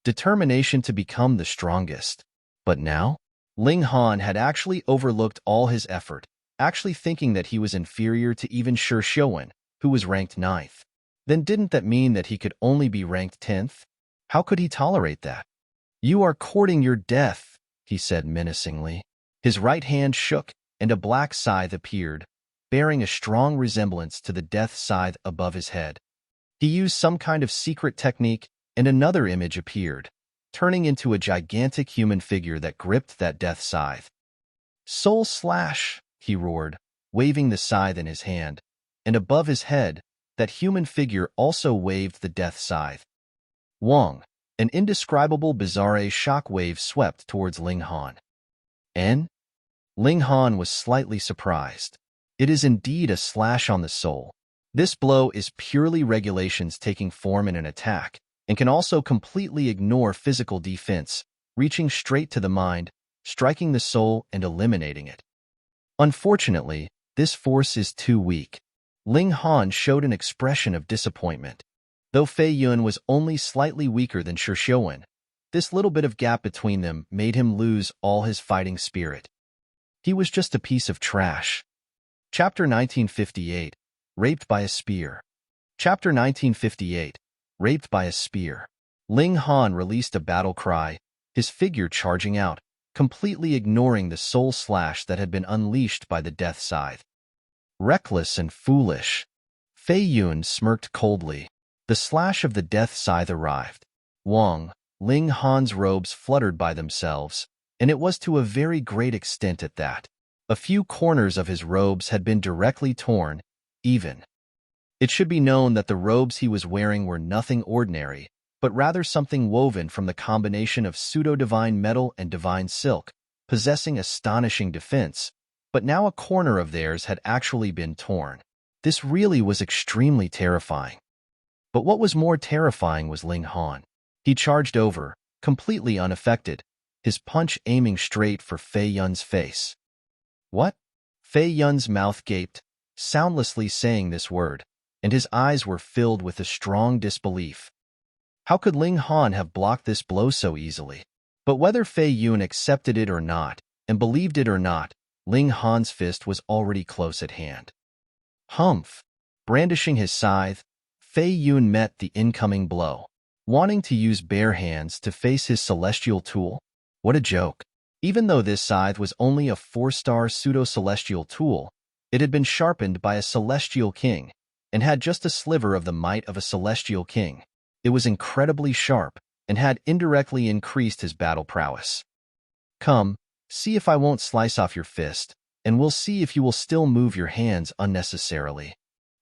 Determination to become the strongest. But now, Ling Han had actually overlooked all his effort, actually thinking that he was inferior to even Shi Xiuwen, who was ranked 9th. Then didn't that mean that he could only be ranked 10th? How could he tolerate that? "You are courting your death," he said menacingly. His right hand shook, and a black scythe appeared, bearing a strong resemblance to the death scythe above his head. He used some kind of secret technique, and another image appeared, turning into a gigantic human figure that gripped that death scythe. "Soul slash!" he roared, waving the scythe in his hand, and above his head, that human figure also waved the death scythe. Wong, an indescribable bizarre shock wave swept towards Ling Han. "N?" Ling Han was slightly surprised. It is indeed a slash on the soul. This blow is purely regulations taking form in an attack, and can also completely ignore physical defense, reaching straight to the mind, striking the soul and eliminating it. Unfortunately, this force is too weak. Ling Han showed an expression of disappointment. Though Fei Yun was only slightly weaker than Shi Xiuwen, this little bit of gap between them made him lose all his fighting spirit. He was just a piece of trash. Chapter 1958, Raped by a Spear. Chapter 1958, Raped by a Spear. Ling Han released a battle cry, his figure charging out, completely ignoring the soul slash that had been unleashed by the death scythe. Reckless and foolish. Fei Yun smirked coldly. The slash of the death scythe arrived. Wong, Ling Han's robes fluttered by themselves, and it was to a very great extent at that. A few corners of his robes had been directly torn, even. It should be known that the robes he was wearing were nothing ordinary, but rather something woven from the combination of pseudo-divine metal and divine silk, possessing astonishing defense, but now a corner of theirs had actually been torn. This really was extremely terrifying. But what was more terrifying was Ling Han. He charged over, completely unaffected, his punch aiming straight for Fei Yun's face. "What?" Fei Yun's mouth gaped, soundlessly saying this word, and his eyes were filled with a strong disbelief. How could Ling Han have blocked this blow so easily? But whether Fei Yun accepted it or not, and believed it or not, Ling Han's fist was already close at hand. Humph! Brandishing his scythe, Fei Yun met the incoming blow. Wanting to use bare hands to face his celestial tool? What a joke. Even though this scythe was only a 4-star pseudo-celestial tool, it had been sharpened by a celestial king, and had just a sliver of the might of a celestial king. It was incredibly sharp, and had indirectly increased his battle prowess. "Come, see if I won't slice off your fist, and we'll see if you will still move your hands unnecessarily."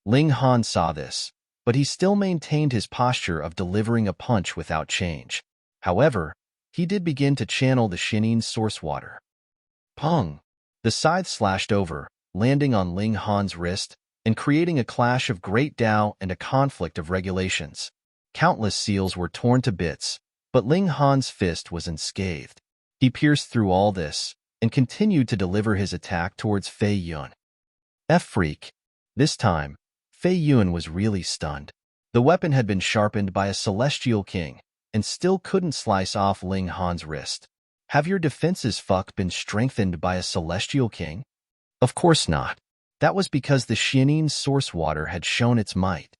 Ling Han saw this, but he still maintained his posture of delivering a punch without change. However, he did begin to channel the Shinin source water. Pong! The scythe slashed over, landing on Ling Han's wrist, and creating a clash of great Tao and a conflict of regulations. Countless seals were torn to bits, but Ling Han's fist was unscathed. He pierced through all this, and continued to deliver his attack towards Fei Yun. F-freak! This time, Fei Yun was really stunned. The weapon had been sharpened by a celestial king, and still couldn't slice off Ling Han's wrist. Have your defenses been strengthened by a celestial king? Of course not. That was because the Shinin source water had shown its might.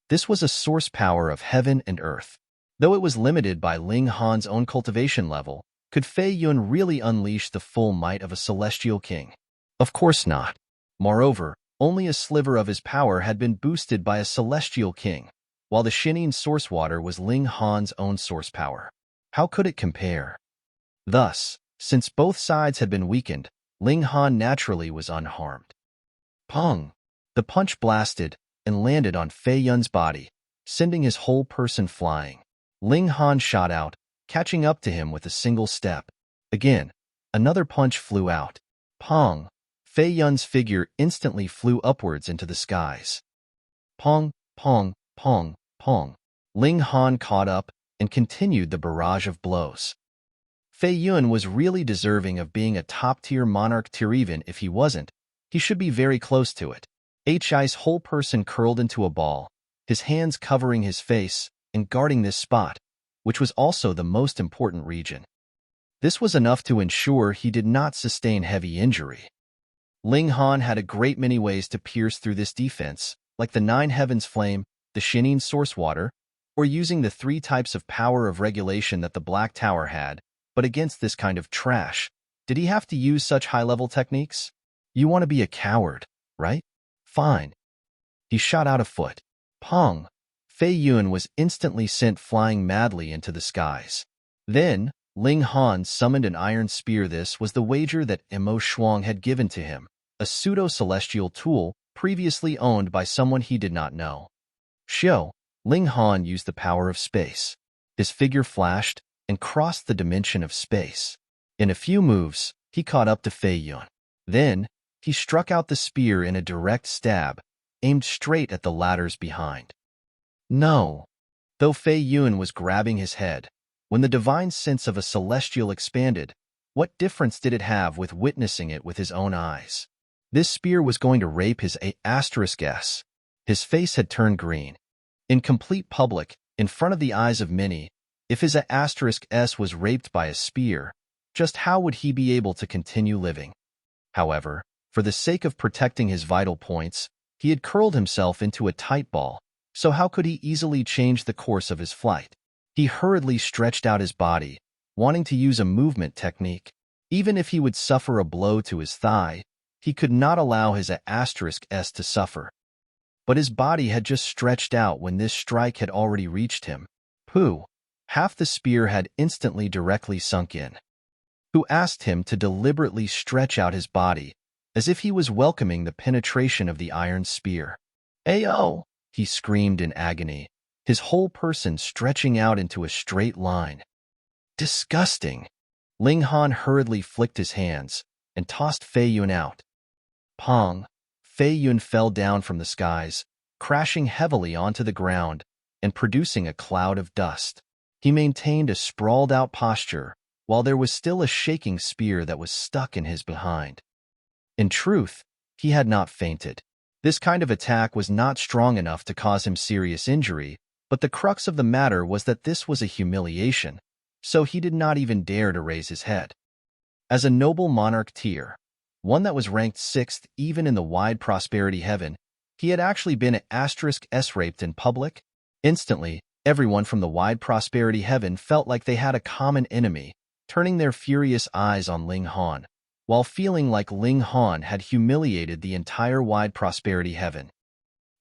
This was a source power of heaven and earth. Though it was limited by Ling Han's own cultivation level, could Fei Yun really unleash the full might of a celestial king? Of course not. Moreover, only a sliver of his power had been boosted by a celestial king, while the Shinin source water was Ling Han's own source power. How could it compare? Thus, since both sides had been weakened, Ling Han naturally was unharmed. Pong! The punch blasted and landed on Fei Yun's body, sending his whole person flying. Ling Han shot out, catching up to him with a single step. Again, another punch flew out. Pong! Fei Yun's figure instantly flew upwards into the skies. Pong, pong, pong, pong. Ling Han caught up and continued the barrage of blows. Fei Yuan was really deserving of being a top-tier monarch tier. Even if he wasn't, he should be very close to it. Hi's whole person curled into a ball, his hands covering his face and guarding this spot, which was also the most important region. This was enough to ensure he did not sustain heavy injury. Ling Han had a great many ways to pierce through this defense, like the Nine Heavens Flame, the Shining Source Water, or using the 3 types of power of regulation that the Black Tower had. But against this kind of trash, did he have to use such high-level techniques? You want to be a coward, right? Fine. He shot out a foot. Pong! Fei Yuan was instantly sent flying madly into the skies. Then, Ling Han summoned an iron spear. This was the wager that Mo Shuang had given to him, a pseudo-celestial tool previously owned by someone he did not know. Ling Han used the power of space. His figure flashed and crossed the dimension of space. In a few moves, he caught up to Fei Yuan. Then, he struck out the spear in a direct stab, aimed straight at the latter's behind. No! Though Fei Yuan was grabbing his head, when the divine sense of a celestial expanded, what difference did it have with witnessing it with his own eyes? This spear was going to rape his *s. His face had turned green. In complete public, in front of the eyes of many, if his *s was raped by a spear, just how would he be able to continue living? However, for the sake of protecting his vital points, he had curled himself into a tight ball, so how could he easily change the course of his flight? He hurriedly stretched out his body, wanting to use a movement technique. Even if he would suffer a blow to his thigh, he could not allow his *s to suffer. But his body had just stretched out when this strike had already reached him. Pooh! Half the spear had instantly directly sunk in. Who asked him to deliberately stretch out his body, as if he was welcoming the penetration of the iron spear. Ayo! He screamed in agony, his whole person stretching out into a straight line. Disgusting! Ling Han hurriedly flicked his hands and tossed Fei Yuan out. Pong! Fei Yuan fell down from the skies, crashing heavily onto the ground and producing a cloud of dust. He maintained a sprawled-out posture, while there was still a shaking spear that was stuck in his behind. In truth, he had not fainted. This kind of attack was not strong enough to cause him serious injury, but the crux of the matter was that this was a humiliation, so he did not even dare to raise his head. As a noble monarch tier, one that was ranked 6th even in the wide prosperity heaven, he had actually been *s raped in public. Instantly, everyone from the wide prosperity heaven felt like they had a common enemy, turning their furious eyes on Ling Han, while feeling like Ling Han had humiliated the entire wide prosperity heaven.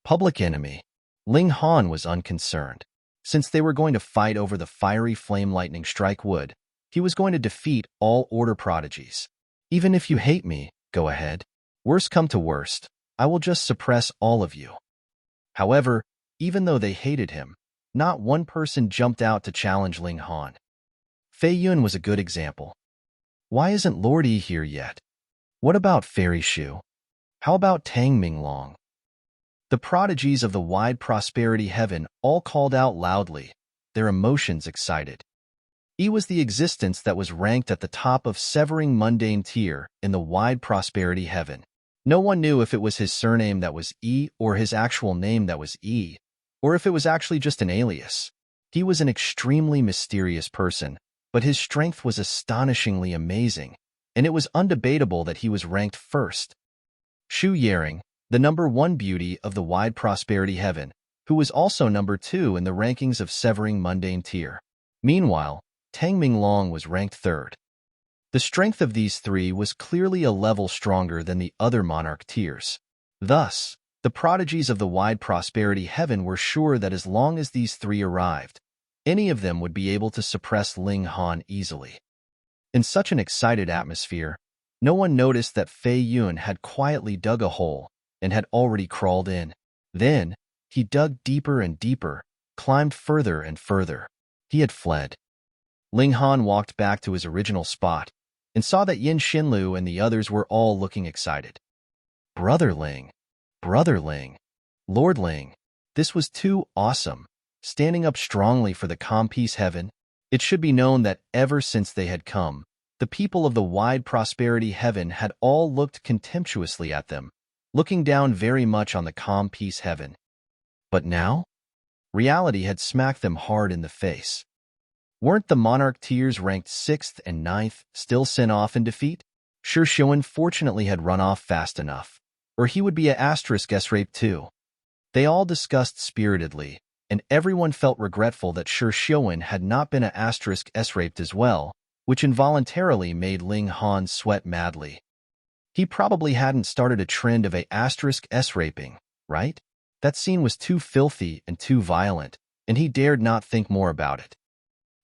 Public enemy. Ling Han was unconcerned. Since they were going to fight over the fiery flame lightning strike wood, he was going to defeat all order prodigies. Even if you hate me, go ahead. Worst come to worst, I will just suppress all of you. However, even though they hated him, not one person jumped out to challenge Ling Han. Fei Yuan was a good example. Why isn't Lord Yi here yet? What about Fairy Shu? How about Tang Minglong? The prodigies of the wide prosperity heaven all called out loudly, their emotions excited. Yi was the existence that was ranked at the top of severing mundane tier in the wide prosperity heaven. No one knew if it was his surname that was Yi or his actual name that was Yi, or if it was actually just an alias. He was an extremely mysterious person, but his strength was astonishingly amazing, and it was undebatable that he was ranked first. Xu Yaring, the number 1 beauty of the wide prosperity heaven, who was also number 2 in the rankings of severing mundane tier. Meanwhile, Tang Minglong was ranked 3rd. The strength of these 3 was clearly a level stronger than the other monarch tiers. Thus, the prodigies of the wide prosperity heaven were sure that as long as these 3 arrived, any of them would be able to suppress Ling Han easily. In such an excited atmosphere, no one noticed that Fei Yuan had quietly dug a hole and had already crawled in. Then, he dug deeper and deeper, climbed further and further. He had fled. Ling Han walked back to his original spot and saw that Yin Xinlu and the others were all looking excited. Brother Ling, Lord Ling, this was too awesome. standing up strongly for the calm peace heaven. It should be known that ever since they had come, the people of the wide prosperity heaven had all looked contemptuously at them, looking down very much on the calm peace heaven. But now, reality had smacked them hard in the face. Weren't the monarch tiers ranked 6th and 9th still sent off in defeat? Shi Xiuwen fortunately had run off fast enough, or he would be a *S-raped too. They all discussed spiritedly, and everyone felt regretful that Shi Xiuwen had not been a *S-raped as well, which involuntarily made Ling Han sweat madly. He probably hadn't started a trend of a *S-raping, right? That scene was too filthy and too violent, and he dared not think more about it.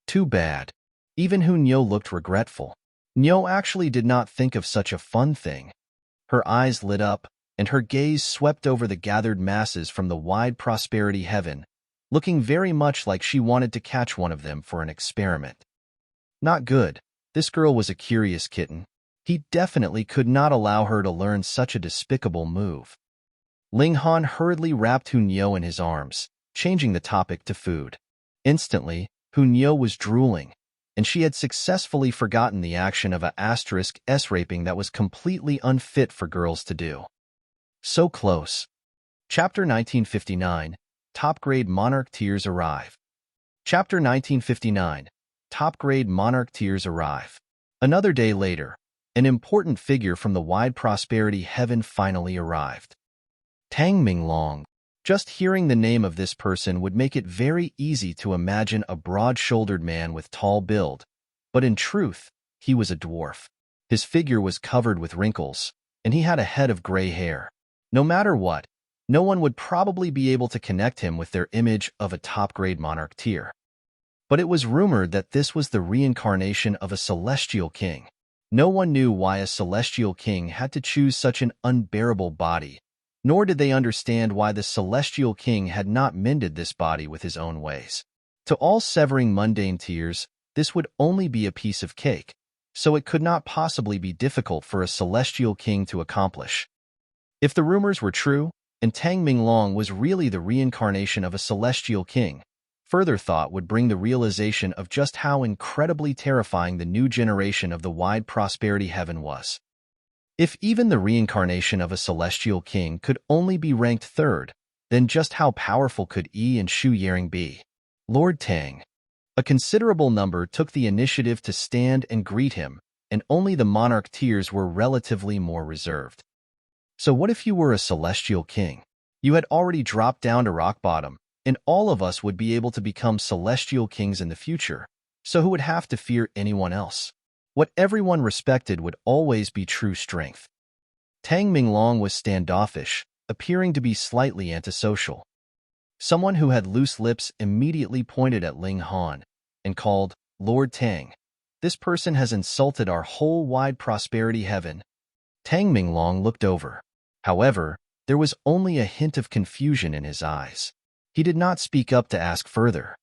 Too bad. Even Hu Niu looked regretful. Niu actually did not think of such a fun thing. Her eyes lit up, and her gaze swept over the gathered masses from the wide prosperity heaven, looking very much like she wanted to catch one of them for an experiment. Not good. This girl was a curious kitten. He definitely could not allow her to learn such a despicable move. Ling Han hurriedly wrapped Hu Niu in his arms, changing the topic to food. Instantly, Hu Niu was drooling, and she had successfully forgotten the action of a *S-raping that was completely unfit for girls to do. So close. Chapter 1959, Top-Grade Monarch Tiers Arrive. Chapter 1959, Top-Grade Monarch Tiers Arrive. Another day later, an important figure from the wide prosperity heaven finally arrived. Tang Minglong. Just hearing the name of this person would make it very easy to imagine a broad-shouldered man with tall build, but in truth, he was a dwarf. His figure was covered with wrinkles, and he had a head of gray hair. No matter what, no one would probably be able to connect him with their image of a top-grade monarch tier. But it was rumored that this was the reincarnation of a celestial king. No one knew why a celestial king had to choose such an unbearable body, nor did they understand why the celestial king had not mended this body with his own ways. To all severing mundane tiers, this would only be a piece of cake, so it could not possibly be difficult for a celestial king to accomplish. If the rumors were true, and Tang Minglong was really the reincarnation of a celestial king, further thought would bring the realization of just how incredibly terrifying the new generation of the wide prosperity heaven was. If even the reincarnation of a celestial king could only be ranked 3rd, then just how powerful could Yi and Xu Yaring be? Lord Tang. A considerable number took the initiative to stand and greet him, and only the monarch tiers were relatively more reserved. So what if you were a celestial king? You had already dropped down to rock bottom, and all of us would be able to become celestial kings in the future, so who would have to fear anyone else? What everyone respected would always be true strength. Tang Minglong was standoffish, appearing to be slightly antisocial. Someone who had loose lips immediately pointed at Ling Han and called, "Lord Tang, this person has insulted our whole wide prosperity heaven." Tang Minglong looked over. However, there was only a hint of confusion in his eyes. He did not speak up to ask further.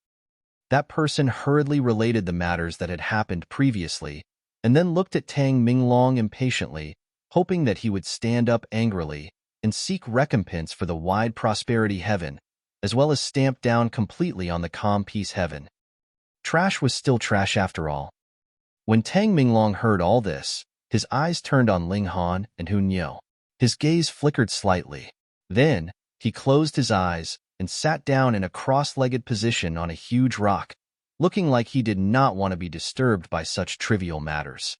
That person hurriedly related the matters that had happened previously, and then looked at Tang Minglong impatiently, hoping that he would stand up angrily and seek recompense for the wide prosperity heaven, as well as stamp down completely on the calm peace heaven. Trash was still trash after all. When Tang Minglong heard all this, his eyes turned on Ling Han and Hu Niu. His gaze flickered slightly. Then, he closed his eyes and sat down in a cross-legged position on a huge rock, looking like he did not want to be disturbed by such trivial matters.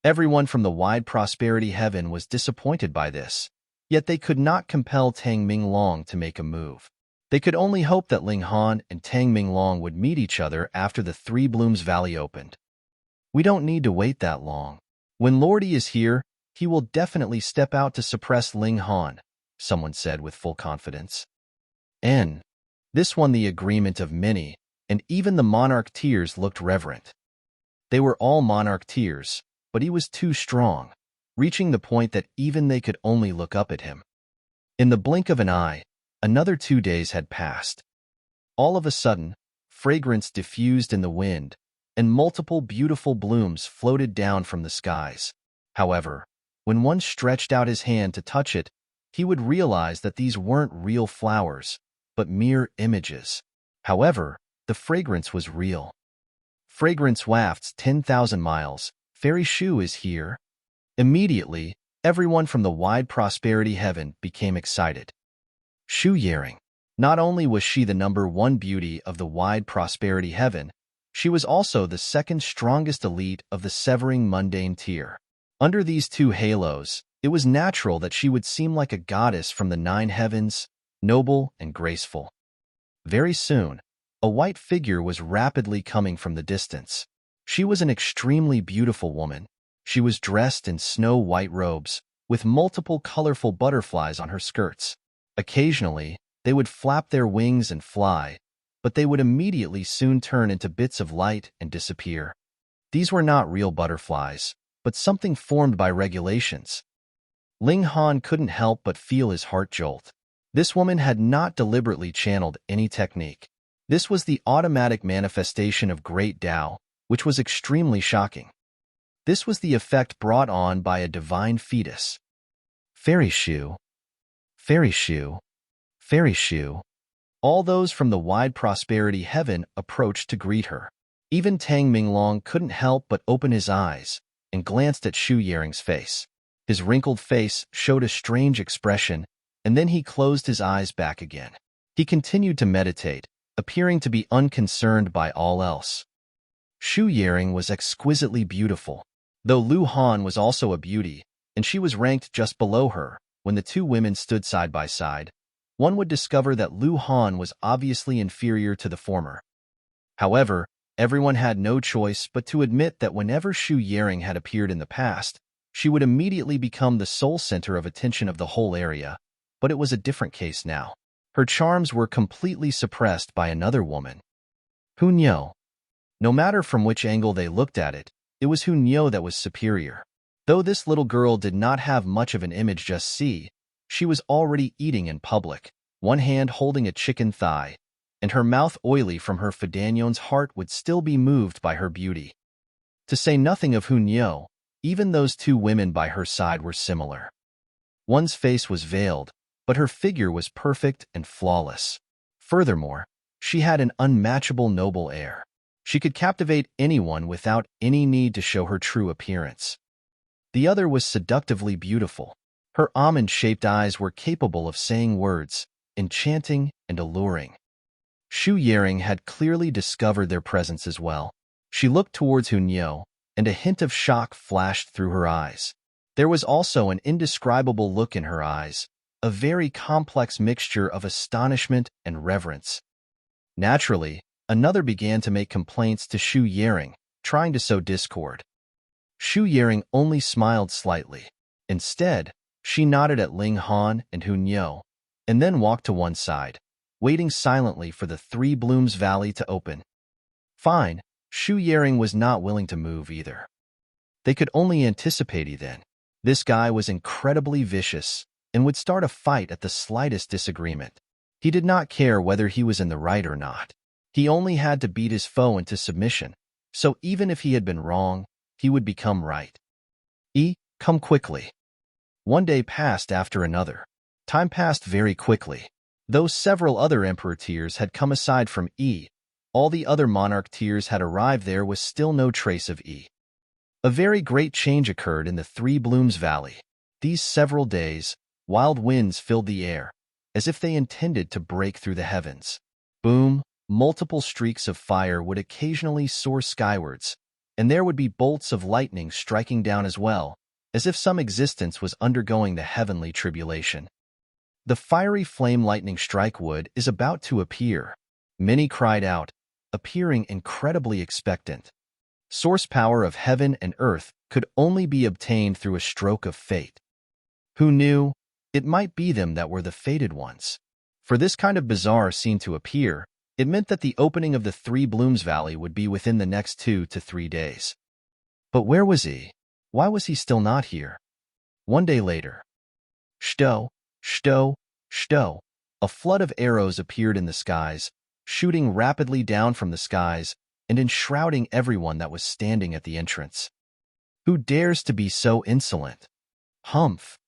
Everyone from the wide prosperity heaven was disappointed by this, yet they could not compel Tang Minglong to make a move. They could only hope that Ling Han and Tang Minglong would meet each other after the Three Blooms Valley opened. "We don't need to wait that long. When Lord Yi is here, he will definitely step out to suppress Ling Han," someone said with full confidence. This won the agreement of many, and even the monarch tiers looked reverent. They were all monarch tiers, but he was too strong, reaching the point that even they could only look up at him. In the blink of an eye, another 2 days had passed. All of a sudden, fragrance diffused in the wind, and multiple beautiful blooms floated down from the skies. However, when one stretched out his hand to touch it, he would realize that these weren't real flowers, but mere images. However, the fragrance was real. Fragrance wafts 10,000 miles. Fairy Shu is here. Immediately, everyone from the wide prosperity heaven became excited. Shu Xiuwen. Not only was she the #1 beauty of the wide prosperity heaven, she was also the second strongest elite of the severing mundane tier. Under these two halos, it was natural that she would seem like a goddess from the 9 heavens, noble and graceful. Very soon, a white figure was rapidly coming from the distance. She was an extremely beautiful woman. She was dressed in snow-white robes, with multiple colorful butterflies on her skirts. Occasionally, they would flap their wings and fly, but they would immediately soon turn into bits of light and disappear. These were not real butterflies, but something formed by regulations. Ling Han couldn't help but feel his heart jolt. This woman had not deliberately channeled any technique. This was the automatic manifestation of great Tao, which was extremely shocking. This was the effect brought on by a divine fetus. Fairy Shu. Fairy Shu. Fairy Shu. All those from the wide prosperity heaven approached to greet her. Even Tang Minglong couldn't help but open his eyes and glanced at Shu Xiuwen's face. His wrinkled face showed a strange expression, and then he closed his eyes back again. He continued to meditate, appearing to be unconcerned by all else. Shu Xiuwen was exquisitely beautiful, though Lu Han was also a beauty, and she was ranked just below her. When the two women stood side by side, one would discover that Lu Han was obviously inferior to the former. However, everyone had no choice but to admit that whenever Shu Xiuwen had appeared in the past, she would immediately become the sole center of attention of the whole area, but it was a different case now. Her charms were completely suppressed by another woman. Hu Niu. No matter from which angle they looked at it, it was Hu Niu that was superior. Though this little girl did not have much of an image just see, she was already eating in public, one hand holding a chicken thigh, and her mouth oily from her Fidanion's heart would still be moved by her beauty. To say nothing of Hu Niu, even those two women by her side were similar. One's face was veiled, but her figure was perfect and flawless. Furthermore, she had an unmatchable noble air. She could captivate anyone without any need to show her true appearance. The other was seductively beautiful. Her almond-shaped eyes were capable of saying words, enchanting and alluring. Shu Xiuwen had clearly discovered their presence as well. She looked towards Hu Niu, and a hint of shock flashed through her eyes. There was also an indescribable look in her eyes, a very complex mixture of astonishment and reverence. Naturally, another began to make complaints to Shu Xiuwen, trying to sow discord. Shu Xiuwen only smiled slightly. Instead, she nodded at Ling Han and Hu Niu, and then walked to one side, waiting silently for the Three Blooms Valley to open. Fine, Shu Xiuwen was not willing to move either. They could only anticipate then. This guy was incredibly vicious and would start a fight at the slightest disagreement. He did not care whether he was in the right or not. He only had to beat his foe into submission, so even if he had been wrong, he would become right. Come quickly. One day passed after another. Time passed very quickly. Though several other emperor tiers had come aside from all the other monarch tiers had arrived, there was still no trace of A very great change occurred in the Three Blooms Valley. These several days, wild winds filled the air, as if they intended to break through the heavens. Boom, multiple streaks of fire would occasionally soar skywards, and there would be bolts of lightning striking down as well, as if some existence was undergoing the heavenly tribulation. The fiery flame lightning strike wood is about to appear. Many cried out, appearing incredibly expectant. Source power of heaven and earth could only be obtained through a stroke of fate. Who knew? It might be them that were the fated ones. For this kind of bizarre scene to appear, it meant that the opening of the Three Blooms Valley would be within the next 2 to 3 days. But where was he? Why was he still not here? One day later. Shto, shto, shto. A flood of arrows appeared in the skies, shooting rapidly down from the skies and enshrouding everyone that was standing at the entrance. Who dares to be so insolent? Humph!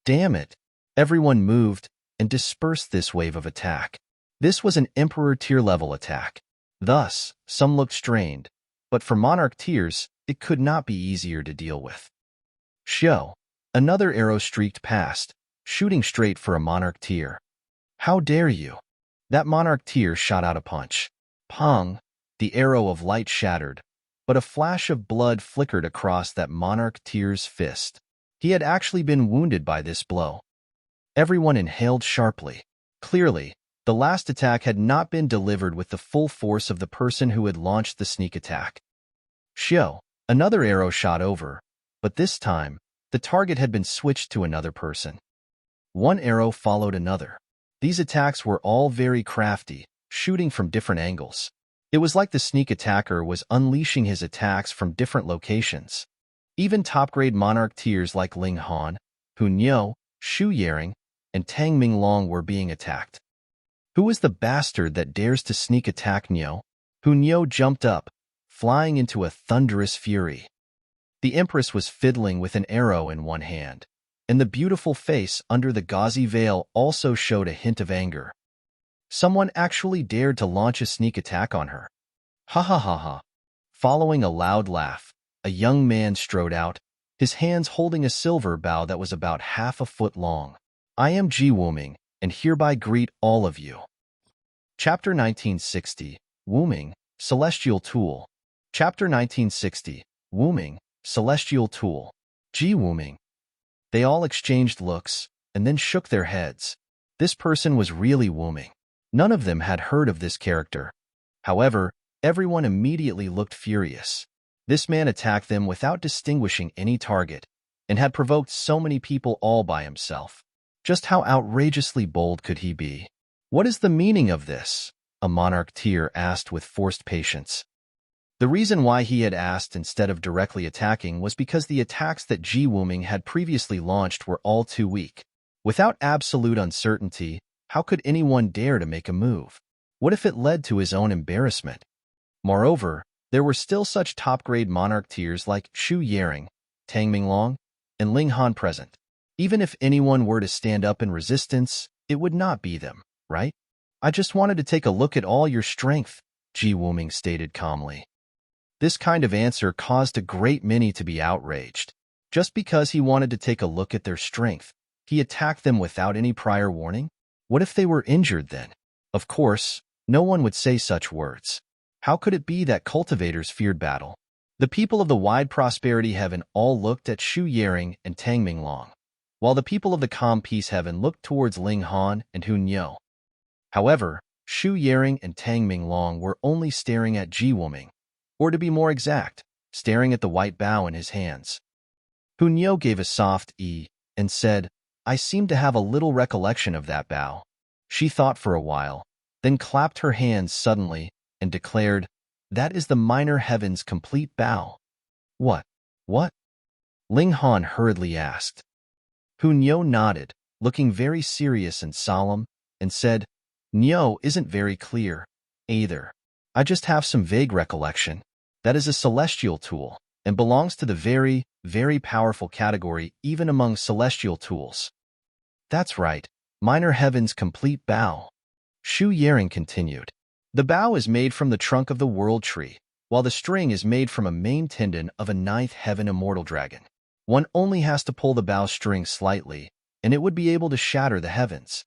Damn it! Everyone moved and dispersed this wave of attack. This was an Emperor tier-level attack. Thus, some looked strained, but for Monarch tiers, it could not be easier to deal with. Xiu, another arrow streaked past, shooting straight for a Monarch tier. How dare you? That Monarch tier shot out a punch. Pong! The arrow of light shattered, but a flash of blood flickered across that Monarch tier's fist. He had actually been wounded by this blow. Everyone inhaled sharply. Clearly, the last attack had not been delivered with the full force of the person who had launched the sneak attack. Xiu, another arrow shot over, but this time, the target had been switched to another person. One arrow followed another. These attacks were all very crafty, shooting from different angles. It was like the sneak attacker was unleashing his attacks from different locations. Even top-grade Monarch tiers like Ling Han, Hu Niu, Xu Yaring, and Tang Minglong were being attacked. Who is the bastard that dares to sneak attack Niu? Hu Niu jumped up, flying into a thunderous fury. The Empress was fiddling with an arrow in one hand, and the beautiful face under the gauzy veil also showed a hint of anger. Someone actually dared to launch a sneak attack on her. Ha ha ha ha. Following a loud laugh, a young man strode out, his hands holding a silver bow that was about half a foot long. I am Shi Wuming, and hereby greet all of you. Chapter 1960, Wuming, Celestial Tool. Chapter 1960, Wuming, Celestial Tool. Shi Wuming. They all exchanged looks, and then shook their heads. This person was really Wuming. None of them had heard of this character. However, everyone immediately looked furious. This man attacked them without distinguishing any target, and had provoked so many people all by himself. Just how outrageously bold could he be? What is the meaning of this? A Monarch tier asked with forced patience. The reason why he had asked instead of directly attacking was because the attacks that Shi Wuming had previously launched were all too weak. Without absolute uncertainty, how could anyone dare to make a move? What if it led to his own embarrassment? Moreover, there were still such top-grade Monarch tiers like Xu Yaring, Tang Minglong, and Ling Han present. Even if anyone were to stand up in resistance, it would not be them, right? I just wanted to take a look at all your strength, Shi Wuming stated calmly. This kind of answer caused a great many to be outraged. Just because he wanted to take a look at their strength, he attacked them without any prior warning? What if they were injured then? Of course, no one would say such words. How could it be that cultivators feared battle? The people of the wide prosperity heaven all looked at Xu Yaring and Tang Minglong, while the people of the calm peace heaven looked towards Ling Han and Hu Niu. However, Xu Yaring and Tang Minglong were only staring at Shi Wuming, or to be more exact, staring at the white bow in his hands. Hu Niu gave a soft "e" and said, I seem to have a little recollection of that bow. She thought for a while, then clapped her hands suddenly and declared, that is the minor heaven's complete bow. What? What? Ling Han hurriedly asked. Hu Niu nodded, looking very serious and solemn, and said, Niu isn't very clear, either. I just have some vague recollection. That is a celestial tool, and belongs to the very, very powerful category even among celestial tools. That's right, minor heaven's complete bow. Xu Yaring continued. The bow is made from the trunk of the world tree, while the string is made from a main tendon of a ninth heaven immortal dragon. One only has to pull the bow string slightly, and it would be able to shatter the heavens.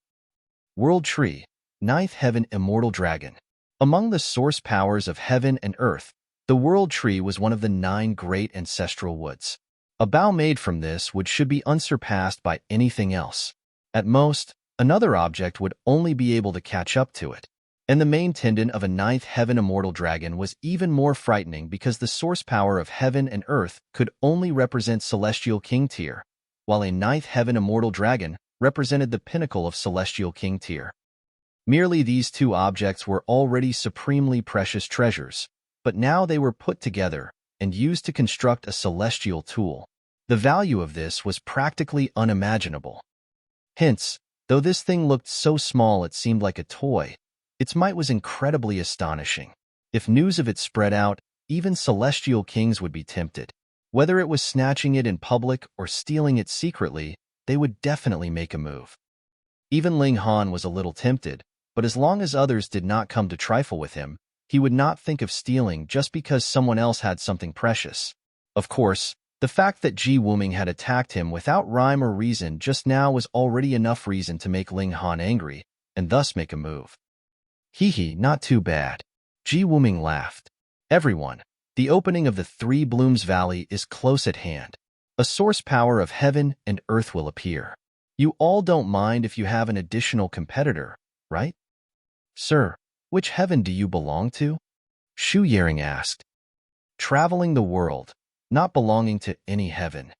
World tree, ninth heaven immortal dragon. Among the source powers of heaven and earth, the world tree was one of the 9 great ancestral woods. A bow made from this wood should be unsurpassed by anything else. At most, another object would only be able to catch up to it. And the main tendon of a ninth heaven immortal dragon was even more frightening because the source power of heaven and earth could only represent celestial king tier, while a ninth heaven immortal dragon represented the pinnacle of celestial king tier. Merely these 2 objects were already supremely precious treasures, but now they were put together and used to construct a celestial tool. The value of this was practically unimaginable. Hence, though this thing looked so small it seemed like a toy, its might was incredibly astonishing. If news of it spread out, even celestial kings would be tempted. Whether it was snatching it in public or stealing it secretly, they would definitely make a move. Even Ling Han was a little tempted, but as long as others did not come to trifle with him, he would not think of stealing just because someone else had something precious. Of course, the fact that Ji Wuming had attacked him without rhyme or reason just now was already enough reason to make Ling Han angry, and thus make a move. Hee, not too bad. Ji Wuming laughed. Everyone, the opening of the Three Blooms Valley is close at hand. A source power of heaven and earth will appear. You all don't mind if you have an additional competitor, right? Sir, which heaven do you belong to? Xu Yaring asked. Traveling the world, not belonging to any heaven.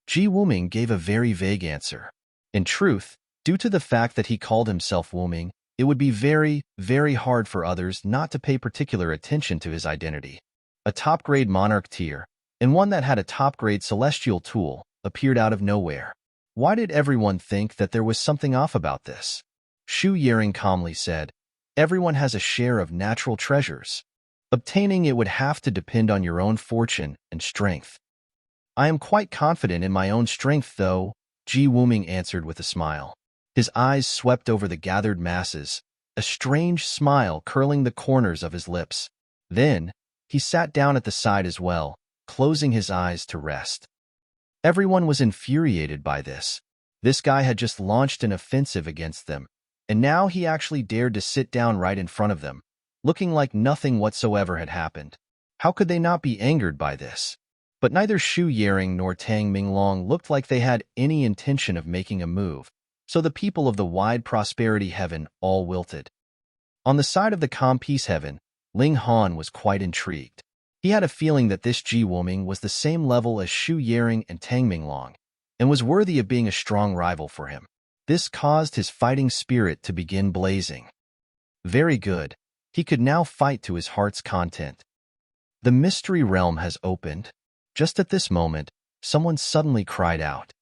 Ji Wuming gave a very vague answer. In truth, due to the fact that he called himself Wuming, it would be very, very hard for others not to pay particular attention to his identity. A top-grade monarch tier, and one that had a top-grade celestial tool, appeared out of nowhere. Why did everyone think that there was something off about this? Xu Yaring calmly said, everyone has a share of natural treasures. Obtaining it would have to depend on your own fortune and strength. I am quite confident in my own strength, though, Ji Wuming answered with a smile. His eyes swept over the gathered masses, a strange smile curling the corners of his lips. Then, he sat down at the side as well, closing his eyes to rest. Everyone was infuriated by this. This guy had just launched an offensive against them, and now he actually dared to sit down right in front of them, looking like nothing whatsoever had happened. How could they not be angered by this? But neither Xu Yaring nor Tang Minglong looked like they had any intention of making a move, so the people of the wide prosperity heaven all wilted. On the side of the calm peace heaven, Ling Han was quite intrigued. He had a feeling that this Ji Wuming was the same level as Xu Yaring and Tang Minglong, and was worthy of being a strong rival for him. This caused his fighting spirit to begin blazing. Very good. He could now fight to his heart's content. The mystery realm has opened. Just at this moment, someone suddenly cried out.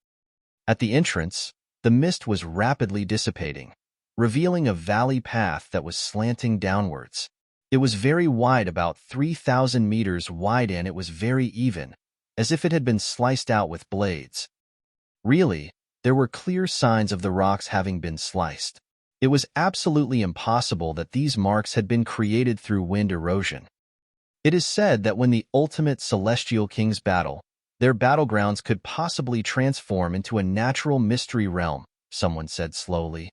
At the entrance, the mist was rapidly dissipating, revealing a valley path that was slanting downwards. It was very wide, about 3,000 meters wide, and it was very even, as if it had been sliced out with blades. Really, there were clear signs of the rocks having been sliced. It was absolutely impossible that these marks had been created through wind erosion. It is said that when the ultimate celestial kings battle, their battlegrounds could possibly transform into a natural mystery realm, someone said slowly.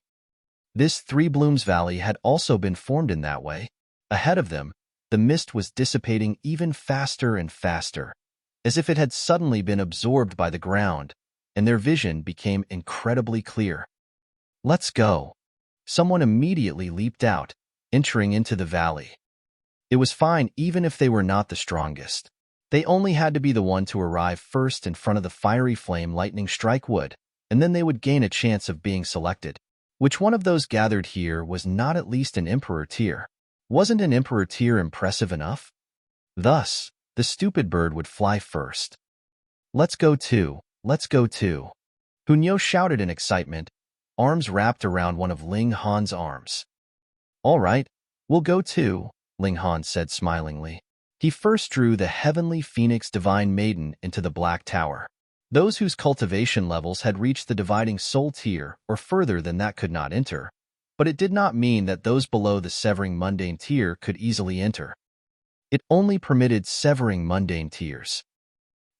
This Three Blooms Valley had also been formed in that way. Ahead of them, the mist was dissipating even faster and faster, as if it had suddenly been absorbed by the ground, and their vision became incredibly clear. Let's go. Someone immediately leaped out, entering into the valley. It was fine even if they were not the strongest. They only had to be the one to arrive first in front of the fiery flame lightning strike would, and then they would gain a chance of being selected. Which one of those gathered here was not at least an emperor tier? Wasn't an emperor tier impressive enough? Thus, the stupid bird would fly first. Let's go too, let's go too. Hunyo shouted in excitement, arms wrapped around one of Ling Han's arms. All right, we'll go too, Ling Han said smilingly. He first drew the heavenly phoenix divine maiden into the black tower. Those whose cultivation levels had reached the dividing soul tier or further than that could not enter, but it did not mean that those below the severing mundane tier could easily enter. It only permitted severing mundane tiers.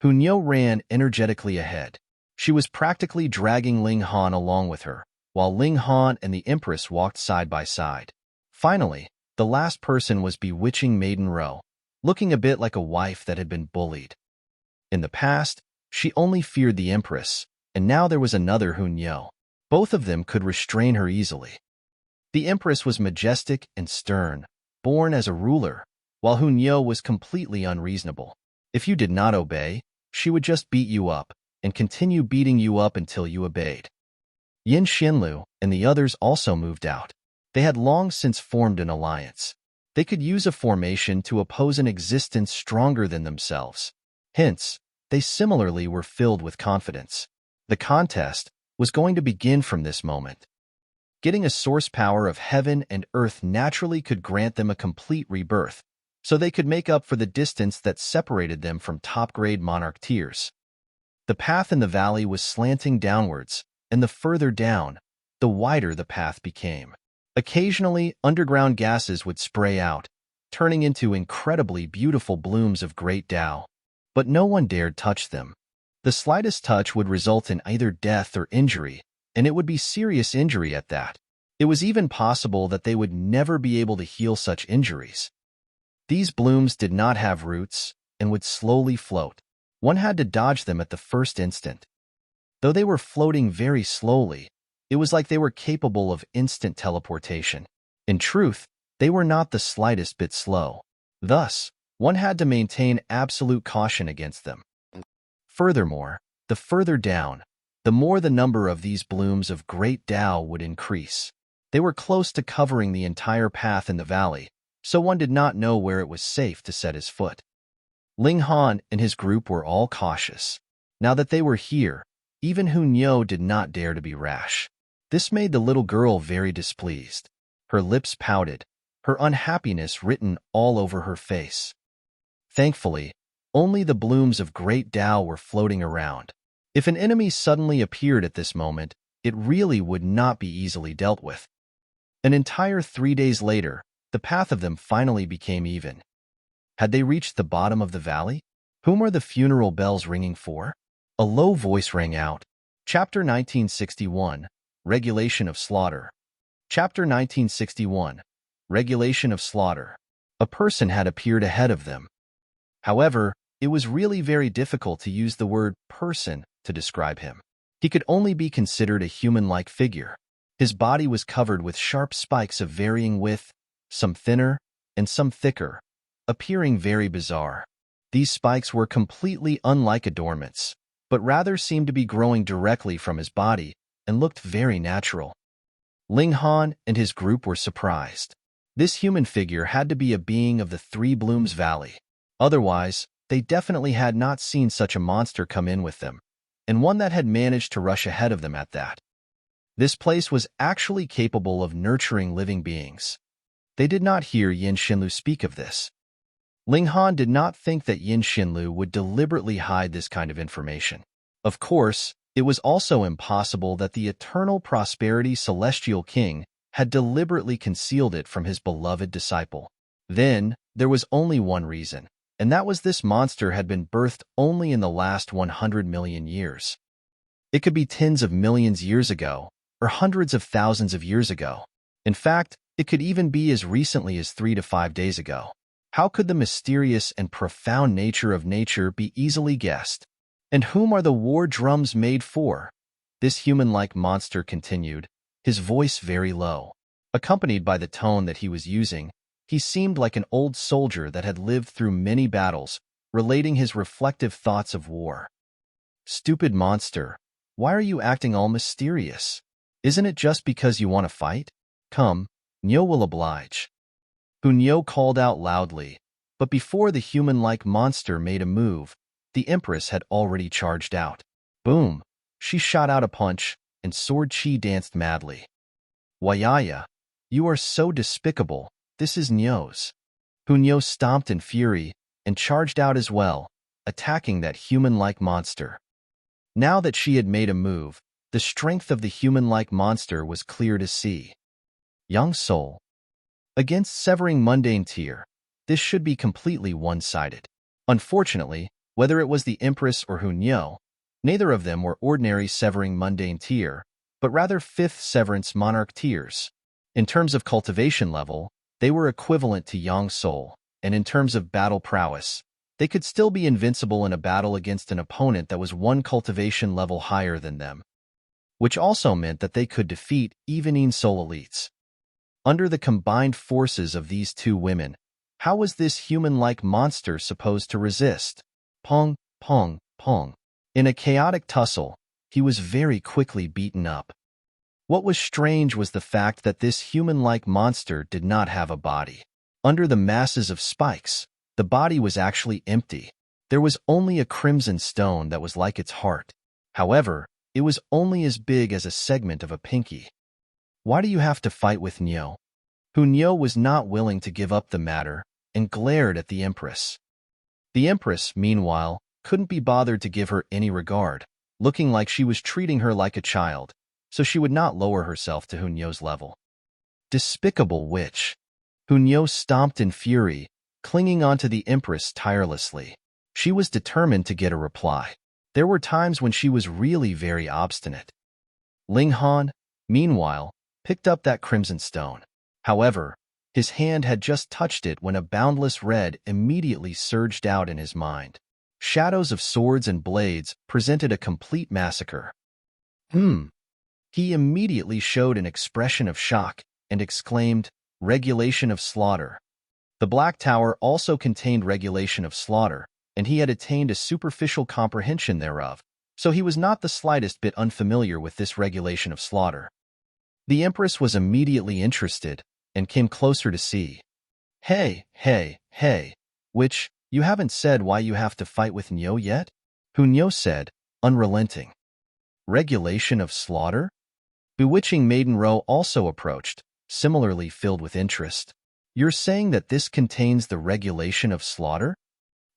Hunyo ran energetically ahead. She was practically dragging Ling Han along with her, while Ling Han and the Empress walked side by side. Finally, the last person was bewitching Maiden Ro, looking a bit like a wife that had been bullied. In the past, she only feared the Empress, and now there was another Hunyo. Both of them could restrain her easily. The Empress was majestic and stern, born as a ruler, while Hunyo was completely unreasonable. If you did not obey, she would just beat you up, and continue beating you up until you obeyed. Yin Xinlu and the others also moved out. They had long since formed an alliance. They could use a formation to oppose an existence stronger than themselves. Hence, they similarly were filled with confidence. The contest was going to begin from this moment. Getting a source power of heaven and earth naturally could grant them a complete rebirth, so they could make up for the distance that separated them from top-grade monarch tiers. The path in the valley was slanting downwards, and the further down, the wider the path became. Occasionally, underground gases would spray out, turning into incredibly beautiful blooms of great Tao. But no one dared touch them. The slightest touch would result in either death or injury, and it would be serious injury at that. It was even possible that they would never be able to heal such injuries. These blooms did not have roots and would slowly float. One had to dodge them at the first instant. Though they were floating very slowly, it was like they were capable of instant teleportation. In truth, they were not the slightest bit slow. Thus, one had to maintain absolute caution against them. Furthermore, the further down, the more the number of these blooms of great Tao would increase. They were close to covering the entire path in the valley, so one did not know where it was safe to set his foot. Ling Han and his group were all cautious. Now that they were here, even Hu Niu did not dare to be rash. This made the little girl very displeased. Her lips pouted, her unhappiness written all over her face. Thankfully, only the blooms of great Tao were floating around. If an enemy suddenly appeared at this moment, it really would not be easily dealt with. An entire 3 days later, the path of them finally became even. Had they reached the bottom of the valley? Whom are the funeral bells ringing for? A low voice rang out. Chapter 1961, Regulation of Slaughter. Chapter 1961, Regulation of Slaughter. A person had appeared ahead of them. However, it was really very difficult to use the word person to describe him. He could only be considered a human-like figure. His body was covered with sharp spikes of varying width, some thinner and some thicker, appearing very bizarre. These spikes were completely unlike adornments, but rather seemed to be growing directly from his body and looked very natural. Ling Han and his group were surprised. This human figure had to be a being of the Three Blooms Valley. Otherwise, they definitely had not seen such a monster come in with them, and one that had managed to rush ahead of them at that. This place was actually capable of nurturing living beings. They did not hear Yin Xinlu speak of this. Ling Han did not think that Yin Xinlu would deliberately hide this kind of information. Of course, it was also impossible that the eternal prosperity celestial king had deliberately concealed it from his beloved disciple. Then, there was only one reason, and that was this monster had been birthed only in the last 100 million years. It could be tens of millions years ago, or hundreds of thousands of years ago. In fact, it could even be as recently as 3 to 5 days ago. How could the mysterious and profound nature of nature be easily guessed? And whom are the war drums made for? This human-like monster continued, his voice very low. Accompanied by the tone that he was using, he seemed like an old soldier that had lived through many battles, relating his reflective thoughts of war. Stupid monster, why are you acting all mysterious? Isn't it just because you want to fight? Come, Niu will oblige. Hu Niu called out loudly, but before the human-like monster made a move, the Empress had already charged out. Boom! She shot out a punch, and sword chi danced madly. Wayaya, you are so despicable, this is Niu's. Hu Niu stomped in fury, and charged out as well, attacking that human-like monster. Now that she had made a move, the strength of the human-like monster was clear to see. Young soul. Against severing mundane tier, this should be completely one-sided. Unfortunately, whether it was the Empress or Hu Niu, neither of them were ordinary severing mundane tier, but rather 5th severance monarch tiers. In terms of cultivation level, they were equivalent to Yang Soul, and in terms of battle prowess, they could still be invincible in a battle against an opponent that was 1 cultivation level higher than them, which also meant that they could defeat even Yin Soul elites. Under the combined forces of these two women, how was this human-like monster supposed to resist? Pong, pong, pong. In a chaotic tussle, he was very quickly beaten up. What was strange was the fact that this human-like monster did not have a body. Under the masses of spikes, the body was actually empty. There was only a crimson stone that was like its heart. However, it was only as big as a segment of a pinky. Why do you have to fight with Niu? Hu Niu was not willing to give up the matter and glared at the Empress. The Empress, meanwhile, couldn't be bothered to give her any regard, looking like she was treating her like a child, so she would not lower herself to Hu Niu's level. Despicable witch. Hunyo stomped in fury, clinging onto the Empress tirelessly. She was determined to get a reply. There were times when she was really very obstinate. Ling Han, meanwhile, picked up that crimson stone. However, his hand had just touched it when a boundless red immediately surged out in his mind. Shadows of swords and blades presented a complete massacre. He immediately showed an expression of shock and exclaimed, "Regulation of slaughter." The Black Tower also contained regulation of slaughter, and he had attained a superficial comprehension thereof, so he was not the slightest bit unfamiliar with this regulation of slaughter. The Empress was immediately interested and came closer to see. Hey, witch, you haven't said why you have to fight with Nyo yet? Hunyo said, unrelenting. Regulation of slaughter? Bewitching Maiden Row also approached, similarly filled with interest. You're saying that this contains the regulation of slaughter?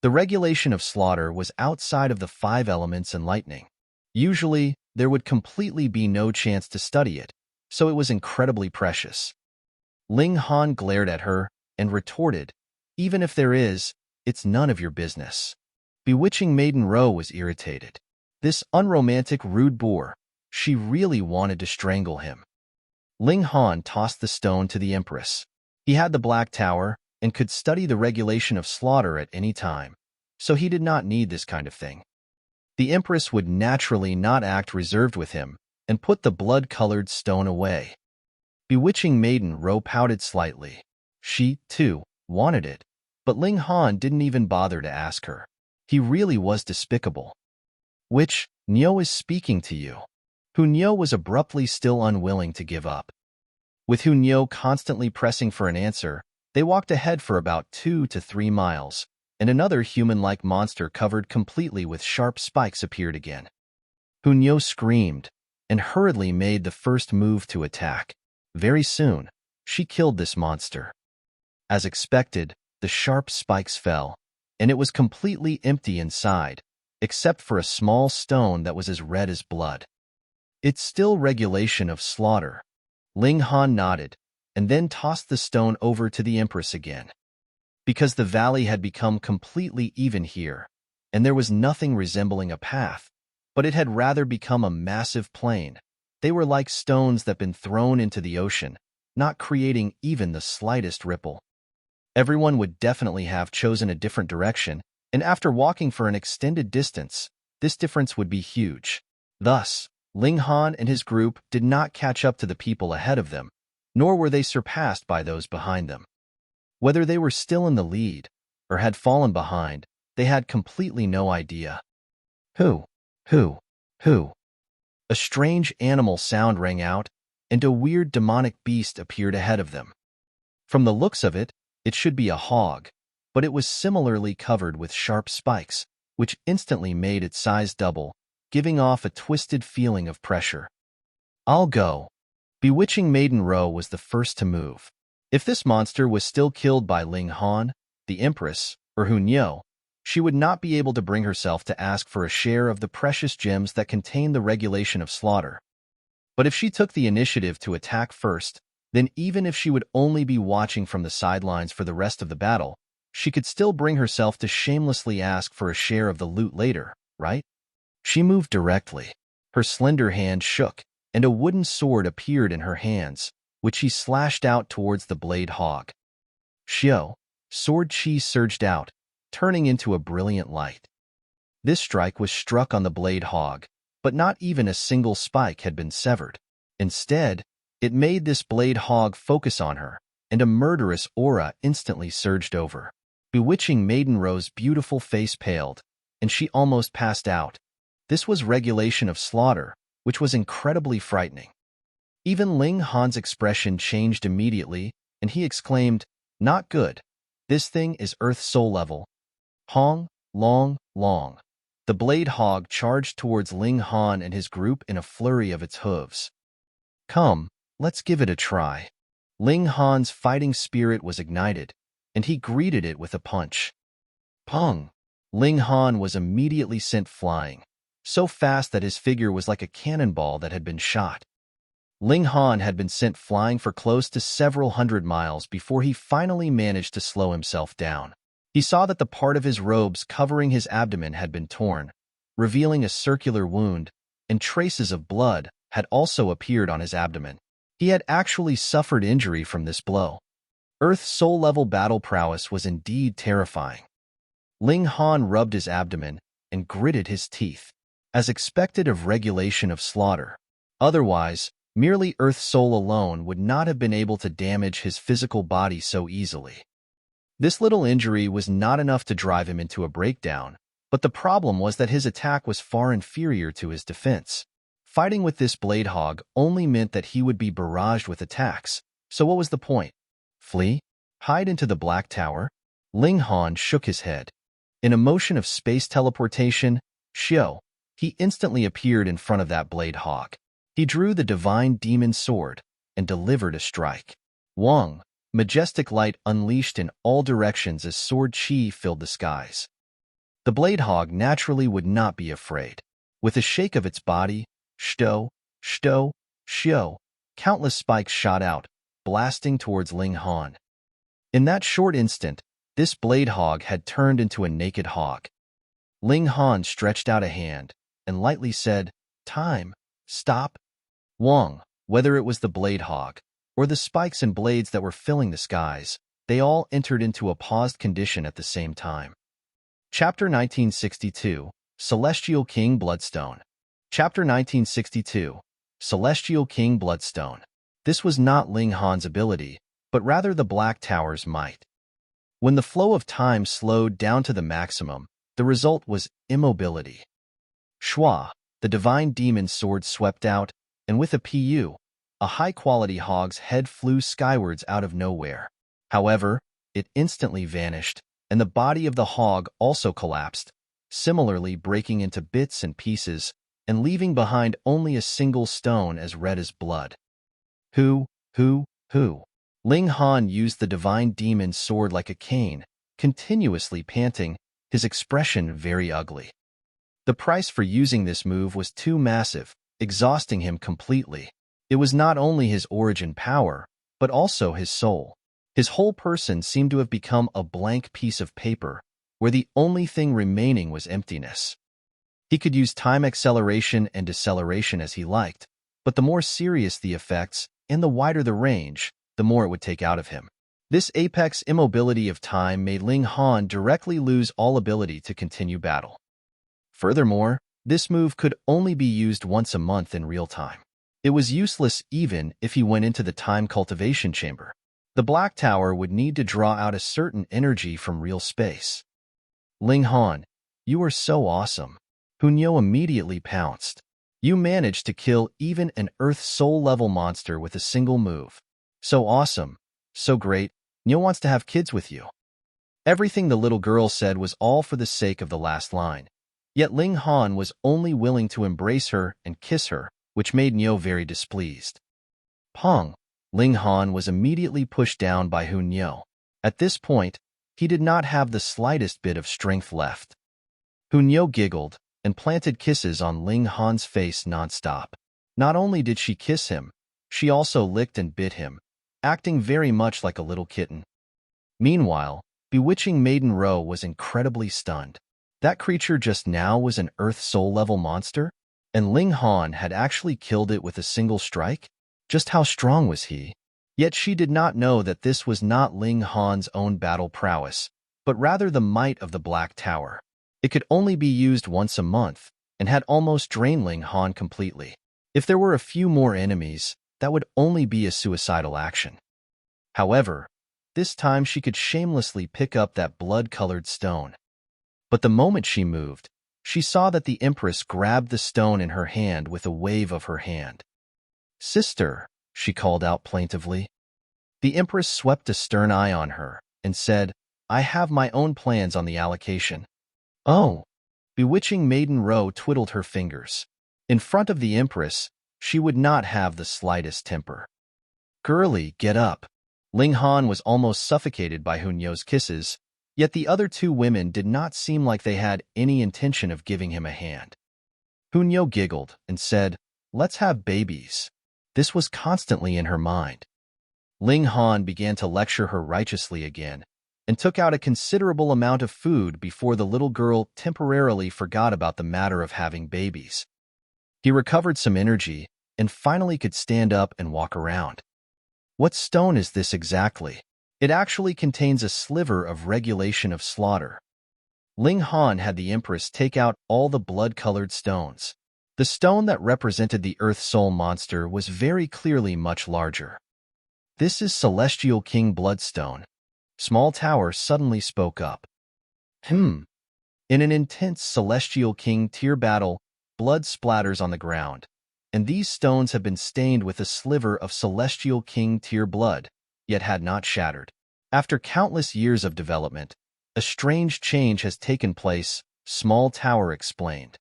The regulation of slaughter was outside of the 5 elements and lightning. Usually, there would completely be no chance to study it, so it was incredibly precious. Ling Han glared at her and retorted, even if there is, it's none of your business. Bewitching Maiden Row was irritated. This unromantic rude boor, she really wanted to strangle him. Ling Han tossed the stone to the Empress. He had the Black Tower and could study the regulation of slaughter at any time, so he did not need this kind of thing. The Empress would naturally not act reserved with him and put the blood-colored stone away. Bewitching Maiden Row pouted slightly. She, too, wanted it, but Ling Han didn't even bother to ask her. He really was despicable. Witch, Nyo is speaking to you. Hunyo was abruptly still unwilling to give up. With Hunyo constantly pressing for an answer, they walked ahead for about 2 to 3 miles, and another human-like monster covered completely with sharp spikes appeared again. Hunyo screamed and hurriedly made the first move to attack. Very soon, she killed this monster. As expected, the sharp spikes fell, and it was completely empty inside, except for a small stone that was as red as blood. It's still regulation of slaughter. Ling Han nodded, and then tossed the stone over to the Empress again. Because the valley had become completely even here, and there was nothing resembling a path, but it had rather become a massive plain. They were like stones that had been thrown into the ocean, not creating even the slightest ripple. Everyone would definitely have chosen a different direction, and after walking for an extended distance, this difference would be huge. Thus, Ling Han and his group did not catch up to the people ahead of them, nor were they surpassed by those behind them. Whether they were still in the lead or had fallen behind, they had completely no idea. Who? A strange animal sound rang out, and a weird demonic beast appeared ahead of them. From the looks of it, it should be a hog, but it was similarly covered with sharp spikes, which instantly made its size double, giving off a twisted feeling of pressure. I'll go. Bewitching Maiden Row was the first to move. If this monster was still killed by Ling Han, the Empress, or Hunyo, she would not be able to bring herself to ask for a share of the precious gems that contain the regulation of slaughter. But if she took the initiative to attack first, then even if she would only be watching from the sidelines for the rest of the battle, she could still bring herself to shamelessly ask for a share of the loot later, right? She moved directly. Her slender hand shook, and a wooden sword appeared in her hands, which she slashed out towards the blade hog. Xiao, sword chi surged out, turning into a brilliant light. This strike was struck on the blade hog, but not even a single spike had been severed. Instead, it made this blade hog focus on her, and a murderous aura instantly surged over. Bewitching Maiden Row's beautiful face paled, and she almost passed out. This was regulation of slaughter, which was incredibly frightening. Even Ling Han's expression changed immediately, and he exclaimed, "Not good. This thing is Earth Soul level." Hong, long. The blade hog charged towards Ling Han and his group in a flurry of its hooves. Come, let's give it a try. Ling Han's fighting spirit was ignited, and he greeted it with a punch. Pong! Ling Han was immediately sent flying, so fast that his figure was like a cannonball that had been shot. Ling Han had been sent flying for close to several hundred miles before he finally managed to slow himself down. He saw that the part of his robes covering his abdomen had been torn, revealing a circular wound, and traces of blood had also appeared on his abdomen. He had actually suffered injury from this blow. Earth's soul-level battle prowess was indeed terrifying. Ling Han rubbed his abdomen and gritted his teeth, as expected of regulation of slaughter. Otherwise, merely Earth Soul alone would not have been able to damage his physical body so easily. This little injury was not enough to drive him into a breakdown, but the problem was that his attack was far inferior to his defense. Fighting with this blade hog only meant that he would be barraged with attacks, so what was the point? Flee? Hide into the Black Tower? Ling Han shook his head. In a motion of space teleportation, he instantly appeared in front of that blade hog. He drew the divine demon sword and delivered a strike. Wang, majestic light unleashed in all directions as sword chi filled the skies. The blade hog naturally would not be afraid. With a shake of its body, countless spikes shot out, blasting towards Ling Han. In that short instant, this blade hog had turned into a naked hog. Ling Han stretched out a hand and lightly said, "Time. Stop." Wang, whether it was the blade hog or the spikes and blades that were filling the skies, they all entered into a paused condition at the same time. Chapter 1962, Celestial King Bloodstone. Chapter 1962, Celestial King Bloodstone. This was not Ling Han's ability, but rather the Black Tower's might. When the flow of time slowed down to the maximum, the result was immobility. Shua, the divine demon sword swept out, and with a high-quality hog's head flew skywards out of nowhere. However, it instantly vanished, and the body of the hog also collapsed, similarly breaking into bits and pieces, and leaving behind only a single stone as red as blood. Who? Ling Han used the divine demon sword like a cane, continuously panting, his expression very ugly. The price for using this move was too massive, exhausting him completely. It was not only his origin power, but also his soul. His whole person seemed to have become a blank piece of paper, where the only thing remaining was emptiness. He could use time acceleration and deceleration as he liked, but the more serious the effects and the wider the range, the more it would take out of him. This apex immobility of time made Ling Han directly lose all ability to continue battle. Furthermore, this move could only be used once a month in real time. It was useless even if he went into the time cultivation chamber. The Black Tower would need to draw out a certain energy from real space. Ling Han, you are so awesome. Hunyo immediately pounced. You managed to kill even an Earth Soul-level monster with a single move. So awesome, so great, Nyo wants to have kids with you. Everything the little girl said was all for the sake of the last line. Yet Ling Han was only willing to embrace her and kiss her, which made Nyo very displeased. Pong! Ling Han was immediately pushed down by Hunyo. At this point, he did not have the slightest bit of strength left. Hunyo giggled and planted kisses on Ling Han's face non-stop. Not only did she kiss him, she also licked and bit him, acting very much like a little kitten. Meanwhile, bewitching Maiden Ro was incredibly stunned. That creature just now was an Earth Soul-level monster, and Ling Han had actually killed it with a single strike? Just how strong was he? Yet she did not know that this was not Ling Han's own battle prowess, but rather the might of the Black Tower. It could only be used once a month, and had almost drained Ling Han completely. If there were a few more enemies, that would only be a suicidal action. However, this time she could shamelessly pick up that blood-colored stone. But the moment she moved, she saw that the Empress grabbed the stone in her hand with a wave of her hand. "Sister," she called out plaintively. The Empress swept a stern eye on her and said, "I have my own plans on the allocation." Oh! Bewitching Maiden Ro twiddled her fingers. In front of the Empress, she would not have the slightest temper. "Girlie, get up." Ling Han was almost suffocated by Hunyo's kisses, yet the other two women did not seem like they had any intention of giving him a hand. Hunyo giggled and said, "Let's have babies." This was constantly in her mind. Ling Han began to lecture her righteously again, and took out a considerable amount of food before the little girl temporarily forgot about the matter of having babies. He recovered some energy, and finally could stand up and walk around. What stone is this exactly? It actually contains a sliver of regulation of slaughter. Ling Han had the Empress take out all the blood-colored stones. The stone that represented the Earth Soul monster was very clearly much larger. This is Celestial King Bloodstone. Small Tower suddenly spoke up. In an intense Celestial King tier battle, blood splatters on the ground, and these stones have been stained with a sliver of Celestial King tier blood, yet had not shattered. After countless years of development, a strange change has taken place, Small Tower explained.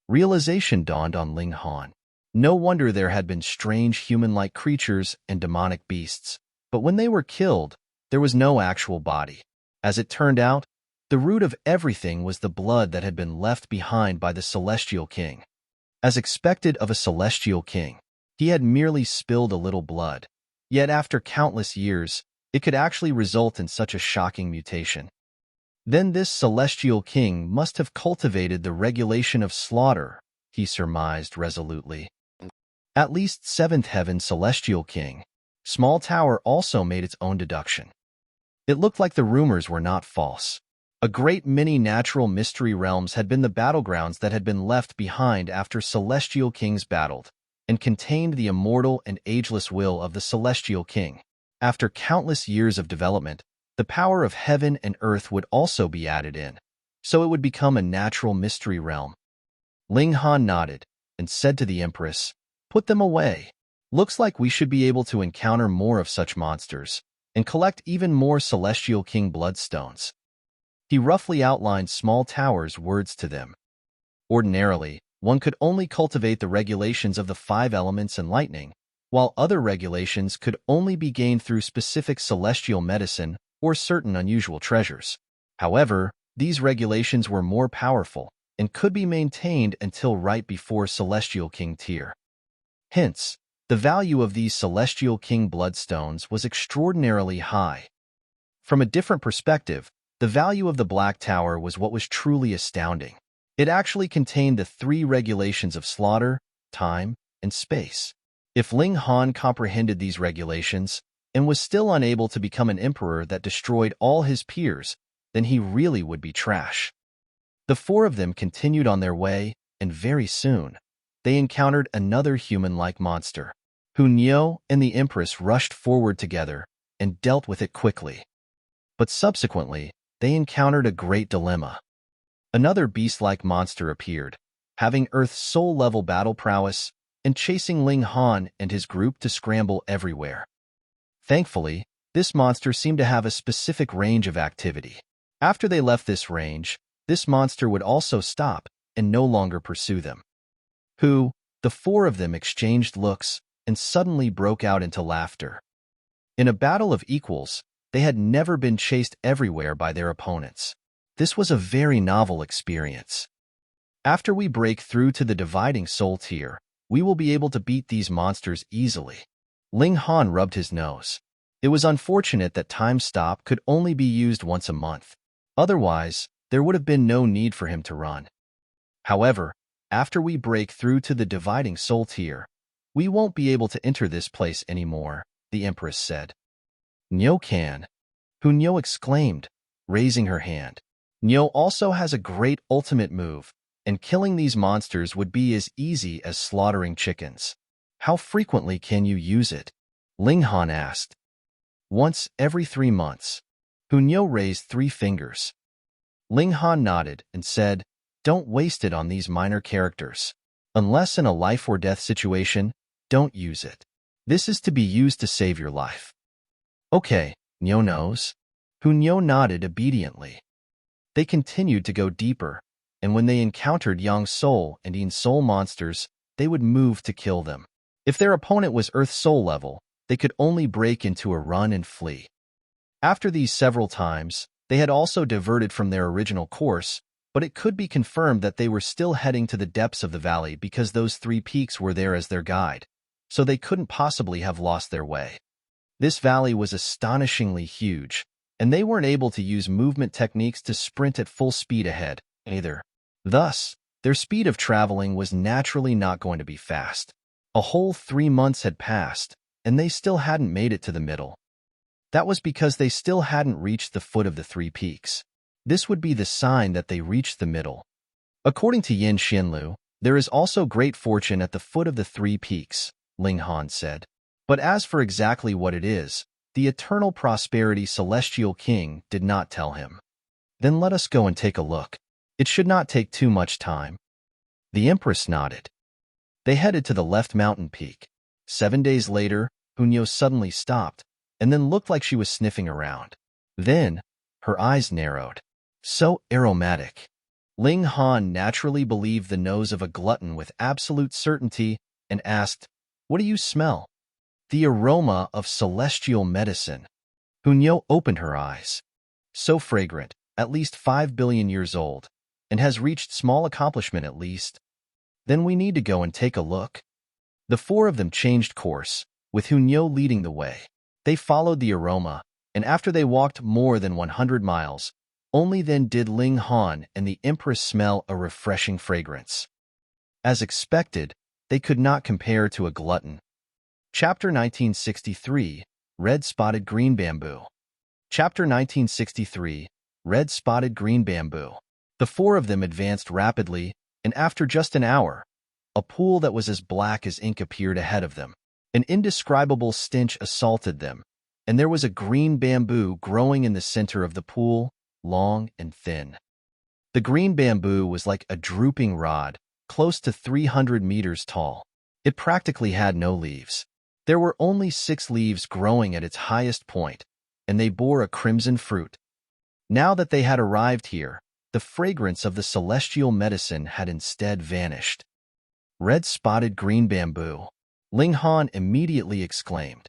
Realization dawned on Ling Han. No wonder there had been strange human-like creatures and demonic beasts, but when they were killed, there was no actual body. As it turned out, the root of everything was the blood that had been left behind by the Celestial King. As expected of a Celestial King, he had merely spilled a little blood. Yet after countless years, it could actually result in such a shocking mutation. Then this Celestial King must have cultivated the regulation of slaughter, he surmised resolutely. At least Seventh Heaven Celestial King. Small Tower also made its own deduction. It looked like the rumors were not false. A great many natural mystery realms had been the battlegrounds that had been left behind after Celestial Kings battled, and contained the immortal and ageless will of the Celestial King. After countless years of development, the power of heaven and earth would also be added in, so it would become a natural mystery realm. Ling Han nodded and said to the Empress, "Put them away. Looks like we should be able to encounter more of such monsters, and collect even more Celestial King Bloodstones." He roughly outlined Small Tower's words to them. Ordinarily, one could only cultivate the regulations of the 5 elements and lightning, while other regulations could only be gained through specific celestial medicine or certain unusual treasures. However, these regulations were more powerful and could be maintained until right before Celestial King tier. Hence, the value of these Celestial King Bloodstones was extraordinarily high. From a different perspective, the value of the Black Tower was what was truly astounding. It actually contained the 3 regulations of slaughter, time, and space. If Ling Han comprehended these regulations and was still unable to become an emperor that destroyed all his peers, then he really would be trash. The 4 of them continued on their way, and very soon, they encountered another human-like monster. Hunyeo and the Empress rushed forward together and dealt with it quickly. But subsequently, they encountered a great dilemma. Another beast-like monster appeared, having Earth's soul-level battle prowess, and chasing Ling Han and his group to scramble everywhere. Thankfully, this monster seemed to have a specific range of activity. After they left this range, this monster would also stop and no longer pursue them. The 4 of them exchanged looks and suddenly broke out into laughter. In a battle of equals, they had never been chased everywhere by their opponents. This was a very novel experience. After we break through to the dividing soul tier, we will be able to beat these monsters easily. Ling Han rubbed his nose. It was unfortunate that Time Stop could only be used once a month. Otherwise, there would have been no need for him to run. However, after we break through to the dividing soul tier, we won't be able to enter this place anymore, the Empress said. Nyo can. Hunyeo exclaimed, raising her hand. Nyo also has a great ultimate move, and killing these monsters would be as easy as slaughtering chickens. How frequently can you use it? Ling Han asked. Once every 3 months. Hunyeo raised 3 fingers. Ling Han nodded and said, "Don't waste it on these minor characters. Unless in a life-or-death situation, don't use it. This is to be used to save your life." Okay, Nyo knows. Hunyeo nodded obediently. They continued to go deeper, and when they encountered Yang Soul and Yin Soul monsters, they would move to kill them. If their opponent was Earth Soul level, they could only break into a run and flee. After these several times, they had also diverted from their original course, but it could be confirmed that they were still heading to the depths of the valley because those 3 peaks were there as their guide. so they couldn't possibly have lost their way. This valley was astonishingly huge, and they weren't able to use movement techniques to sprint at full speed ahead, either. Thus, their speed of traveling was naturally not going to be fast. A whole 3 months had passed, and they still hadn't made it to the middle. That was because they still hadn't reached the foot of the 3 peaks. This would be the sign that they reached the middle. According to Yin Xianlu, there is also great fortune at the foot of the 3 peaks, Ling Han said. But as for exactly what it is, the eternal prosperity celestial king did not tell him. Then let us go and take a look. It should not take too much time. The empress nodded. They headed to the left mountain peak. 7 days later, Hunyo suddenly stopped, and then looked like she was sniffing around. Then, her eyes narrowed. So aromatic. Ling Han naturally believed the nose of a glutton with absolute certainty and asked, "What do you smell?" "The aroma of celestial medicine." Hunyo opened her eyes. So fragrant, at least 5 billion years old, and has reached small accomplishment at least. Then we need to go and take a look. The 4 of them changed course, with Hunyo leading the way. They followed the aroma, and after they walked more than 100 miles, only then did Ling Han and the Empress smell a refreshing fragrance. As expected, they could not compare to a glutton. Chapter 1963, Red-Spotted Green Bamboo. Chapter 1963, Red-Spotted Green Bamboo. The 4 of them advanced rapidly, and after just an hour, a pool that was as black as ink appeared ahead of them. An indescribable stench assaulted them, and there was a green bamboo growing in the center of the pool, long and thin. The green bamboo was like a drooping rod, close to 300 meters tall. It practically had no leaves. There were only 6 leaves growing at its highest point, and they bore a crimson fruit. Now that they had arrived here, the fragrance of the celestial medicine had instead vanished. Red-spotted green bamboo, Ling Han immediately exclaimed.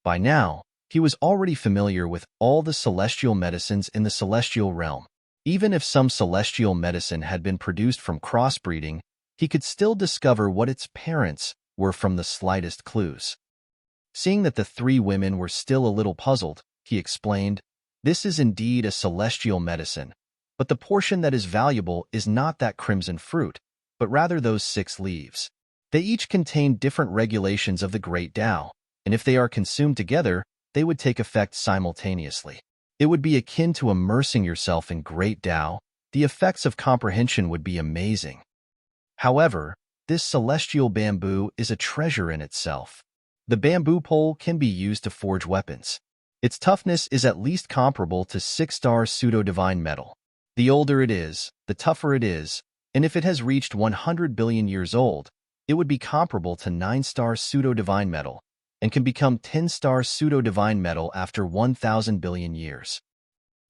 By now, he was already familiar with all the celestial medicines in the celestial realm. Even if some celestial medicine had been produced from crossbreeding, he could still discover what its parents were from the slightest clues. Seeing that the 3 women were still a little puzzled, he explained, "This is indeed a celestial medicine, but the portion that is valuable is not that crimson fruit, but rather those 6 leaves. They each contain different regulations of the Great Tao, and if they are consumed together, they would take effect simultaneously. It would be akin to immersing yourself in Great Tao. The effects of comprehension would be amazing. However, this celestial bamboo is a treasure in itself. The bamboo pole can be used to forge weapons. Its toughness is at least comparable to 6-star pseudo-divine metal. The older it is, the tougher it is, and if it has reached 100 billion years old, it would be comparable to 9-star pseudo-divine metal, and can become 10-star pseudo-divine metal after 1,000 billion years."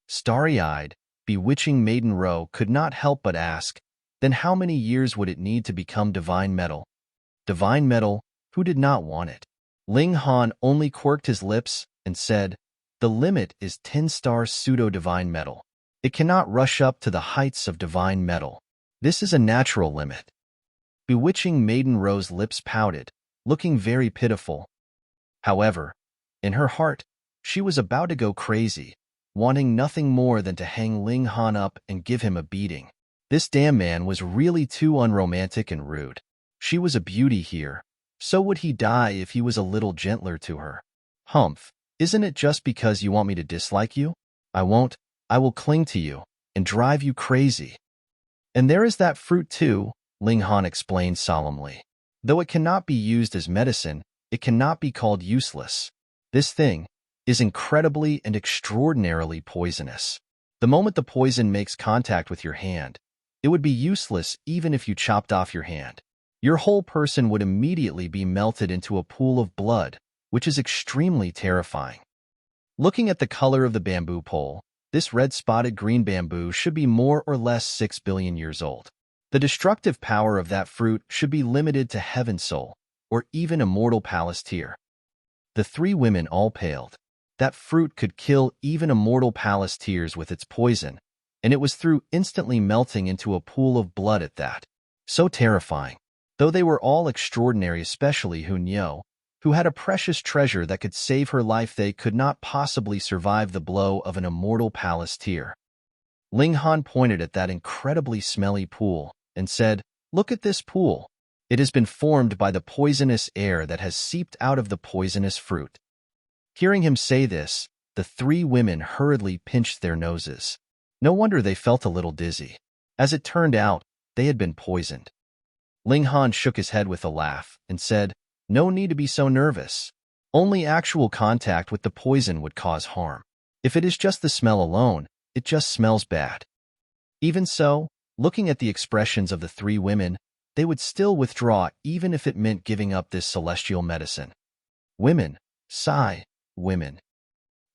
Starry-eyed, bewitching Maiden Row could not help but ask, then how many years would it need to become divine metal? Divine metal, who did not want it? Ling Han only quirked his lips and said, "The limit is 10-star pseudo-divine metal. It cannot rush up to the heights of divine metal. This is a natural limit." Bewitching Maiden Row's lips pouted, looking very pitiful. However, in her heart, she was about to go crazy, wanting nothing more than to hang Ling Han up and give him a beating. This damn man was really too unromantic and rude. She was a beauty here. So would he die if he was a little gentler to her? Humph, isn't it just because you want me to dislike you? I won't. I will cling to you and drive you crazy. And there is that fruit too, Ling Han explained solemnly. Though it cannot be used as medicine, it cannot be called useless. This thing is incredibly and extraordinarily poisonous. The moment the poison makes contact with your hand, it would be useless even if you chopped off your hand. Your whole person would immediately be melted into a pool of blood, which is extremely terrifying. Looking at the color of the bamboo pole, this red-spotted green bamboo should be more or less 6 billion years old. The destructive power of that fruit should be limited to Heaven Soul, or even Immortal Palace tier. The 3 women all paled. That fruit could kill even Immortal Palace tiers with its poison, and it was through instantly melting into a pool of blood at that. So terrifying. Though they were all extraordinary, especially Hunyeo, who had a precious treasure that could save her life, they could not possibly survive the blow of an immortal palace tier. Ling Han pointed at that incredibly smelly pool and said, "Look at this pool. It has been formed by the poisonous air that has seeped out of the poisonous fruit." Hearing him say this, the three women hurriedly pinched their noses. No wonder they felt a little dizzy. As it turned out, they had been poisoned. Ling Han shook his head with a laugh and said, "No need to be so nervous. Only actual contact with the poison would cause harm. If it is just the smell alone, it just smells bad." Even so, looking at the expressions of the three women, they would still withdraw even if it meant giving up this celestial medicine. Women, sigh, women.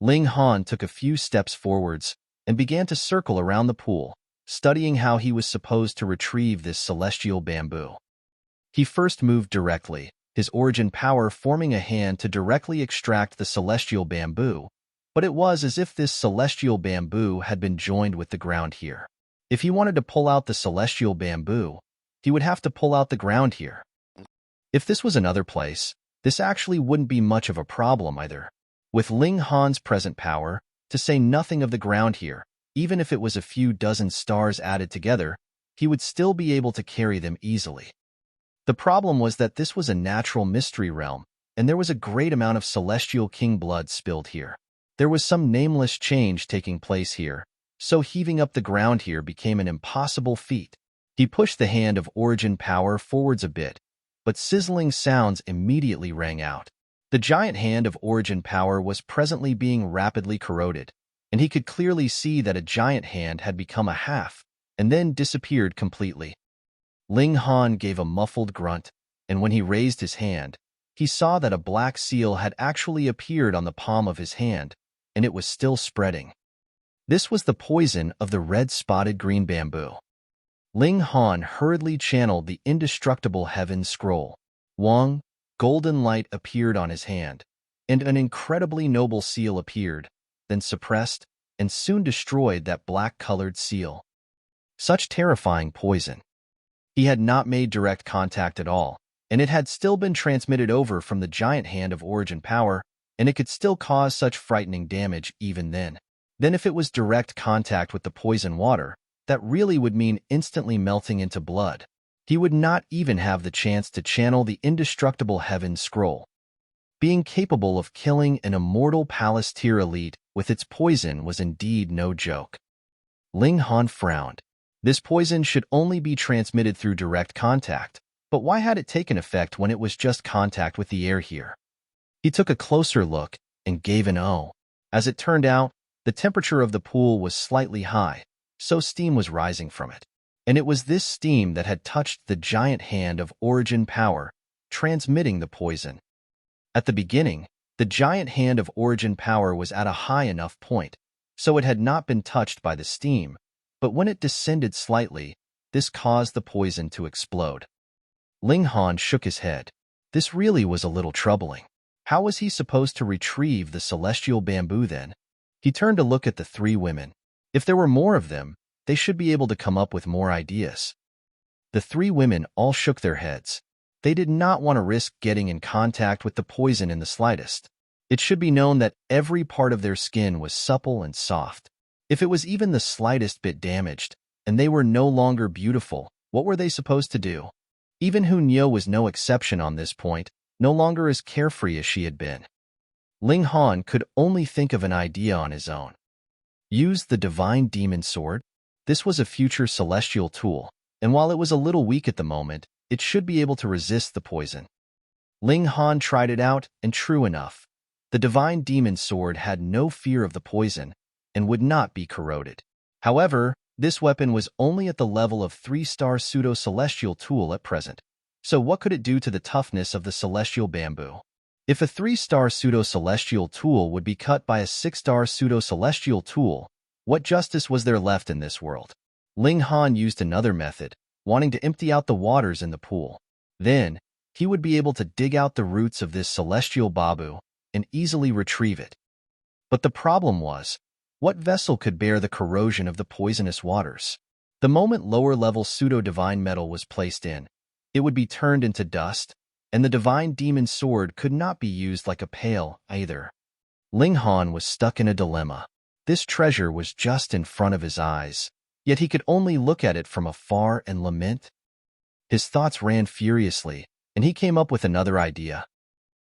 Ling Han took a few steps forwards and began to circle around the pool, studying how he was supposed to retrieve this celestial bamboo. He first moved directly, his origin power forming a hand to directly extract the celestial bamboo, but it was as if this celestial bamboo had been joined with the ground here. If he wanted to pull out the celestial bamboo, he would have to pull out the ground here. If this was another place, this actually wouldn't be much of a problem either. With Ling Han's present power, to say nothing of the ground here, even if it was a few dozen stars added together, he would still be able to carry them easily. The problem was that this was a natural mystery realm, and there was a great amount of celestial king blood spilled here. There was some nameless change taking place here, so heaving up the ground here became an impossible feat. He pushed the hand of origin power forwards a bit, but sizzling sounds immediately rang out. The giant hand of origin power was presently being rapidly corroded, and he could clearly see that a giant hand had become a half, and then disappeared completely. Ling Han gave a muffled grunt, and when he raised his hand, he saw that a black seal had actually appeared on the palm of his hand, and it was still spreading. This was the poison of the red-spotted green bamboo. Ling Han hurriedly channeled the indestructible heaven scroll. Wang, golden light appeared on his hand, and an incredibly noble seal appeared, then suppressed, and soon destroyed that black-colored seal. Such terrifying poison. He had not made direct contact at all, and it had still been transmitted over from the giant hand of origin power, and it could still cause such frightening damage even then. Then if it was direct contact with the poison water, that really would mean instantly melting into blood. He would not even have the chance to channel the indestructible heaven scroll. Being capable of killing an immortal palace tier elite with its poison was indeed no joke. Ling Han frowned. This poison should only be transmitted through direct contact, but why had it taken effect when it was just contact with the air here? He took a closer look and gave an "oh." As it turned out, the temperature of the pool was slightly high, so steam was rising from it. And it was this steam that had touched the giant hand of origin power, transmitting the poison. At the beginning, the giant hand of origin power was at a high enough point, so it had not been touched by the steam, but when it descended slightly, this caused the poison to explode. Ling Han shook his head. This really was a little troubling. How was he supposed to retrieve the celestial bamboo then? He turned to look at the three women. If there were more of them, they should be able to come up with more ideas. The three women all shook their heads. They did not want to risk getting in contact with the poison in the slightest. It should be known that every part of their skin was supple and soft. If it was even the slightest bit damaged, and they were no longer beautiful, what were they supposed to do? Even Hunyeo was no exception on this point, no longer as carefree as she had been. Ling Han could only think of an idea on his own. Use the divine demon sword? This was a future celestial tool, and while it was a little weak at the moment, it should be able to resist the poison. Ling Han tried it out, and true enough, the divine demon sword had no fear of the poison and would not be corroded. However, this weapon was only at the level of 3-star pseudo-celestial tool at present. So what could it do to the toughness of the celestial bamboo? If a 3-star pseudo-celestial tool would be cut by a 6-star pseudo-celestial tool, what justice was there left in this world? Ling Han used another method, wanting to empty out the waters in the pool. Then, he would be able to dig out the roots of this celestial bamboo and easily retrieve it. But the problem was, what vessel could bear the corrosion of the poisonous waters? The moment lower-level pseudo-divine metal was placed in, it would be turned into dust, and the divine demon sword could not be used like a pail either. Ling Han was stuck in a dilemma. This treasure was just in front of his eyes, yet he could only look at it from afar and lament. His thoughts ran furiously, and he came up with another idea.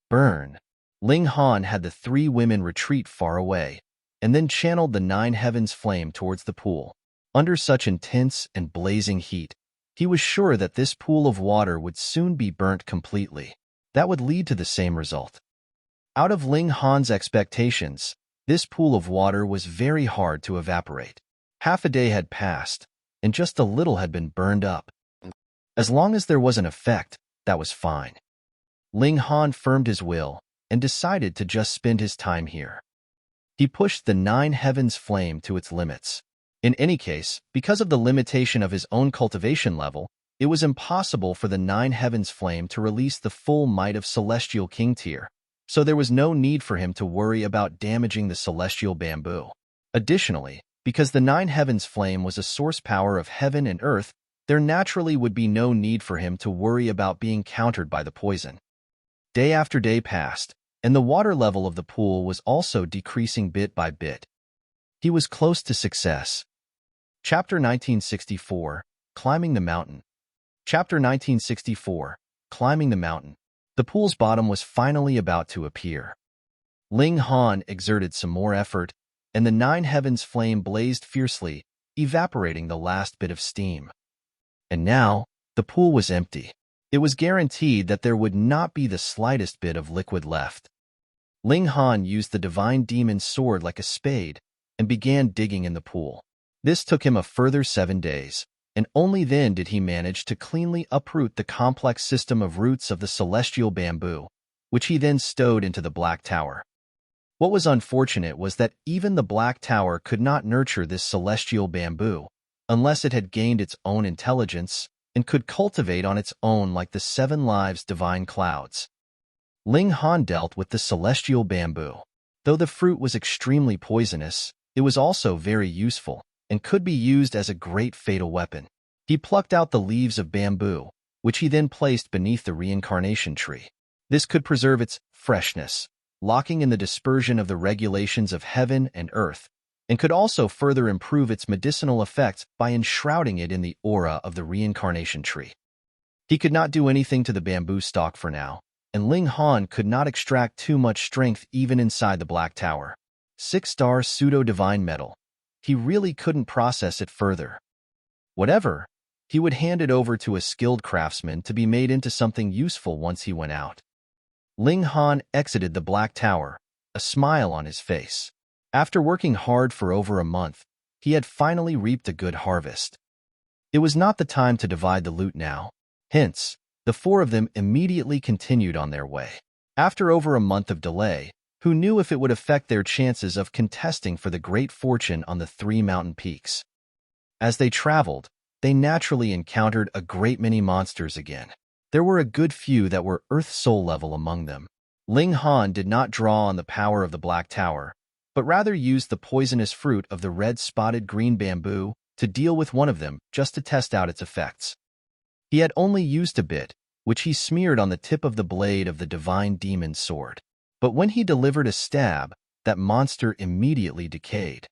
Burn. Ling Han had the three women retreat far away, and then channeled the nine heavens flame towards the pool. Under such intense and blazing heat, he was sure that this pool of water would soon be burnt completely. That would lead to the same result. Out of Ling Han's expectations, this pool of water was very hard to evaporate. Half a day had passed, and just a little had been burned up. As long as there was an effect, that was fine. Ling Han firmed his will and decided to just spend his time here. He pushed the nine heavens flame to its limits. In any case, because of the limitation of his own cultivation level, it was impossible for the nine heavens flame to release the full might of Celestial King tier, so there was no need for him to worry about damaging the celestial bamboo. Additionally, because the nine heavens flame was a source power of heaven and earth, there naturally would be no need for him to worry about being countered by the poison. Day after day passed, and the water level of the pool was also decreasing bit by bit. He was close to success. Chapter 1964, Climbing the Mountain. Chapter 1964, Climbing the Mountain. The pool's bottom was finally about to appear. Ling Han exerted some more effort, and the nine heavens flame blazed fiercely, evaporating the last bit of steam. And now, the pool was empty. It was guaranteed that there would not be the slightest bit of liquid left. Ling Han used the divine demon's sword like a spade and began digging in the pool. This took him a further 7 days, and only then did he manage to cleanly uproot the complex system of roots of the celestial bamboo, which he then stowed into the Black Tower. What was unfortunate was that even the Black Tower could not nurture this celestial bamboo, unless it had gained its own intelligence and could cultivate on its own like the 7 lives divine clouds. Ling Han dealt with the celestial bamboo. Though the fruit was extremely poisonous, it was also very useful and could be used as a great fatal weapon. He plucked out the leaves of bamboo, which he then placed beneath the reincarnation tree. This could preserve its freshness, locking in the dispersion of the regulations of heaven and earth, and could also further improve its medicinal effects by enshrouding it in the aura of the reincarnation tree. He could not do anything to the bamboo stalk for now, and Ling Han could not extract too much strength even inside the Black Tower. 6-star pseudo-divine metal. He really couldn't process it further. Whatever, he would hand it over to a skilled craftsman to be made into something useful once he went out. Ling Han exited the Black Tower, a smile on his face. After working hard for over a month, he had finally reaped a good harvest. It was not the time to divide the loot now. Hence, the 4 of them immediately continued on their way. After over a month of delay, who knew if it would affect their chances of contesting for the great fortune on the 3 mountain peaks? As they traveled, they naturally encountered a great many monsters again. There were a good few that were Earth Soul level among them. Ling Han did not draw on the power of the Black Tower, but rather used the poisonous fruit of the red-spotted green bamboo to deal with one of them just to test out its effects. He had only used a bit, which he smeared on the tip of the blade of the divine demon's sword. But when he delivered a stab, that monster immediately decayed.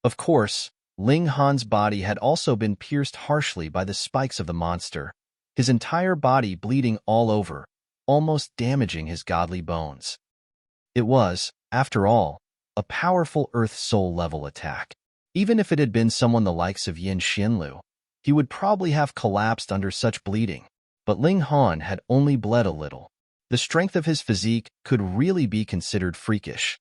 Of course, Ling Han's body had also been pierced harshly by the spikes of the monster, his entire body bleeding all over, almost damaging his godly bones. It was, after all, a powerful Earth Soul level attack. Even if it had been someone the likes of Yin Xianlu, he would probably have collapsed under such bleeding, but Ling Han had only bled a little. The strength of his physique could really be considered freakish.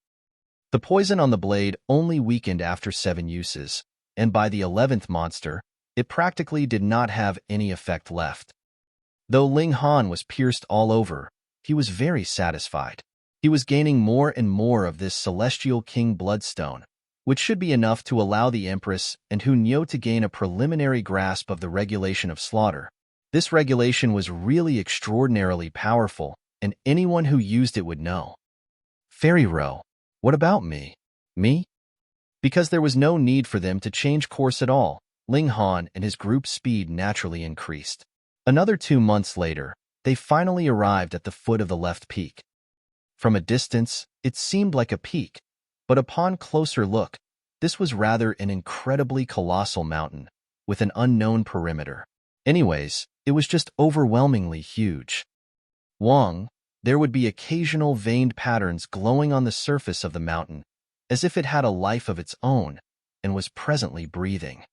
The poison on the blade only weakened after 7 uses, and by the 11th monster, it practically did not have any effect left. Though Ling Han was pierced all over, he was very satisfied. He was gaining more and more of this Celestial King Bloodstone, which should be enough to allow the Empress and Hu Niu to gain a preliminary grasp of the regulation of slaughter. This regulation was really extraordinarily powerful, and anyone who used it would know. Fairy Row, what about me? Me? Because there was no need for them to change course at all, Ling Han and his group's speed naturally increased. Another 2 months later, they finally arrived at the foot of the left peak. From a distance, it seemed like a peak, but upon closer look, this was rather an incredibly colossal mountain, with an unknown perimeter. Anyways, it was just overwhelmingly huge. Wang, there would be occasional veined patterns glowing on the surface of the mountain, as if it had a life of its own and was presently breathing.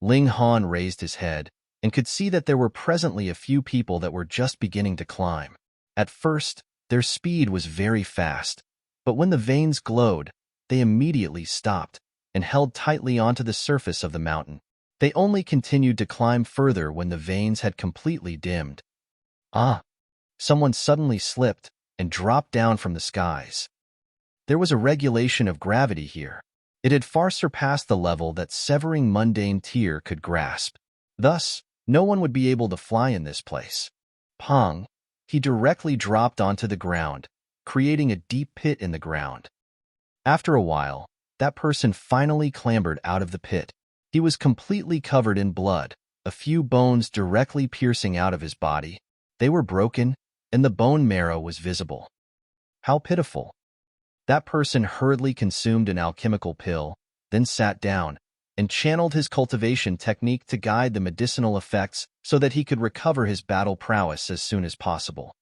Ling Han raised his head and could see that there were presently a few people that were just beginning to climb. At first, their speed was very fast, but when the veins glowed, they immediately stopped and held tightly onto the surface of the mountain. They only continued to climb further when the veins had completely dimmed. Someone suddenly slipped and dropped down from the skies. There was a regulation of gravity here. It had far surpassed the level that severing mundane tier could grasp. Thus, no one would be able to fly in this place. Pong! He directly dropped onto the ground, creating a deep pit in the ground. After a while, that person finally clambered out of the pit. He was completely covered in blood, a few bones directly piercing out of his body. They were broken, and the bone marrow was visible. How pitiful. That person hurriedly consumed an alchemical pill, then sat down, and channeled his cultivation technique to guide the medicinal effects so that he could recover his battle prowess as soon as possible.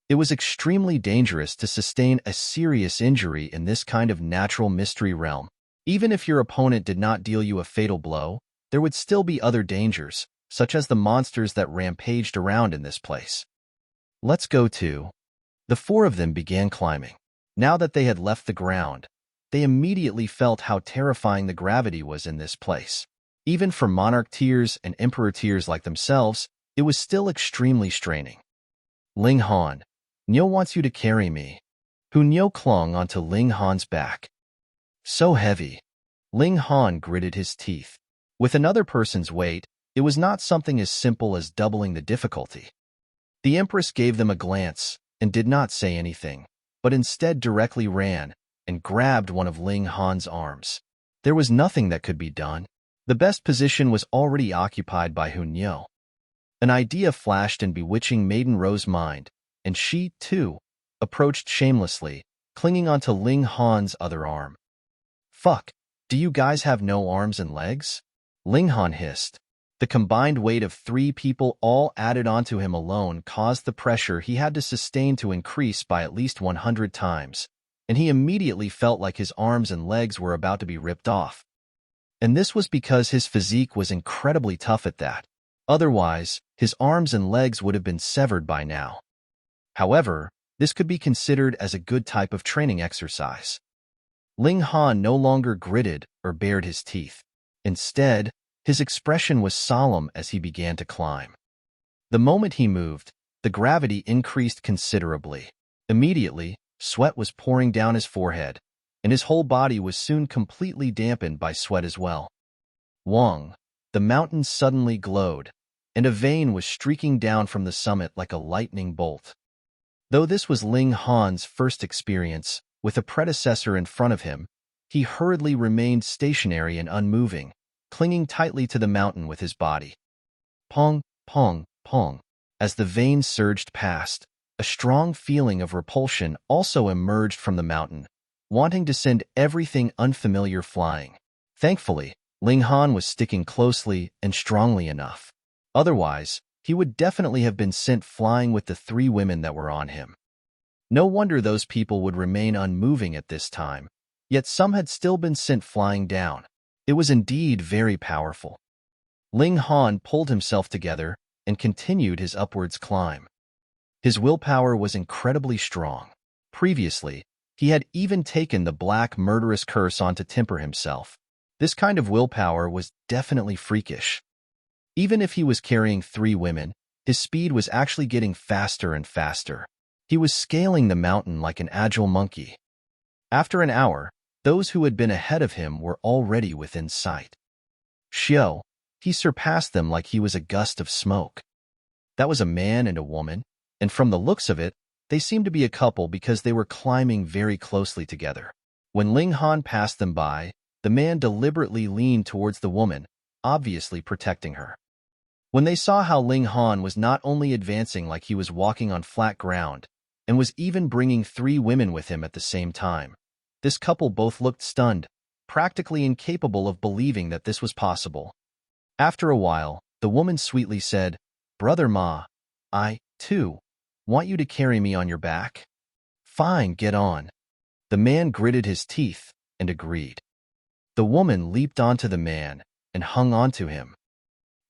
It was extremely dangerous to sustain a serious injury in this kind of natural mystery realm. Even if your opponent did not deal you a fatal blow, there would still be other dangers, such as the monsters that rampaged around in this place. Let's go to. The four of them began climbing. Now that they had left the ground, they immediately felt how terrifying the gravity was in this place. Even for monarch tiers and emperor tiers like themselves, it was still extremely straining. Ling Han, Niu wants you to carry me. Hu Niu clung onto Ling Han's back. So heavy. Ling Han gritted his teeth. With another person's weight, it was not something as simple as doubling the difficulty. The Empress gave them a glance and did not say anything, but instead directly ran and grabbed one of Ling Han's arms. There was nothing that could be done. The best position was already occupied by Hu Niu. An idea flashed in bewitching Maiden Rose's mind, and she, too, approached shamelessly, clinging onto Ling Han's other arm. Fuck, do you guys have no arms and legs? Ling Han hissed. The combined weight of 3 people all added onto him alone caused the pressure he had to sustain to increase by at least 100 times, and he immediately felt like his arms and legs were about to be ripped off. And this was because his physique was incredibly tough at that. Otherwise, his arms and legs would have been severed by now. However, this could be considered as a good type of training exercise. Ling Han no longer gritted or bared his teeth. Instead, his expression was solemn as he began to climb. The moment he moved, the gravity increased considerably. Immediately, sweat was pouring down his forehead, and his whole body was soon completely dampened by sweat as well. Wang, the mountain suddenly glowed, and a vein was streaking down from the summit like a lightning bolt. Though this was Ling Han's first experience with a predecessor in front of him, he hurriedly remained stationary and unmoving, clinging tightly to the mountain with his body. Pong, pong, pong. As the veins surged past, a strong feeling of repulsion also emerged from the mountain, wanting to send everything unfamiliar flying. Thankfully, Ling Han was sticking closely and strongly enough. Otherwise, he would definitely have been sent flying with the 3 women that were on him. No wonder those people would remain unmoving at this time, yet some had still been sent flying down. It was indeed very powerful. Ling Han pulled himself together and continued his upwards climb. His willpower was incredibly strong. Previously, he had even taken the black murderous curse on to temper himself. This kind of willpower was definitely freakish. Even if he was carrying 3 women, his speed was actually getting faster and faster. He was scaling the mountain like an agile monkey. After an hour, those who had been ahead of him were already within sight. Xiu, he surpassed them like he was a gust of smoke. That was a man and a woman, and from the looks of it, they seemed to be a couple because they were climbing very closely together. When Ling Han passed them by, the man deliberately leaned towards the woman, obviously protecting her. When they saw how Ling Han was not only advancing like he was walking on flat ground, and was even bringing 3 women with him at the same time, this couple both looked stunned, practically incapable of believing that this was possible. After a while, the woman sweetly said, "Brother Ma, I, too, want you to carry me on your back." "Fine, get on." The man gritted his teeth and agreed. The woman leaped onto the man and hung onto him.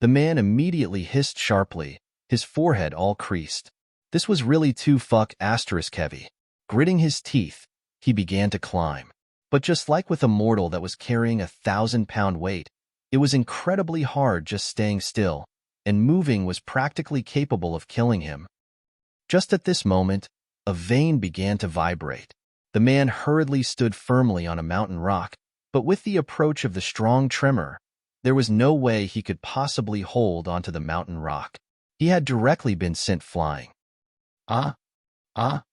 The man immediately hissed sharply, his forehead all creased. This was really too heavy. Gritting his teeth, he began to climb. But just like with a mortal that was carrying a 1,000-pound weight, it was incredibly hard just staying still, and moving was practically capable of killing him. Just at this moment, a vein began to vibrate. The man hurriedly stood firmly on a mountain rock, but with the approach of the strong tremor, there was no way he could possibly hold onto the mountain rock. He had directly been sent flying. "Ah! Ah!"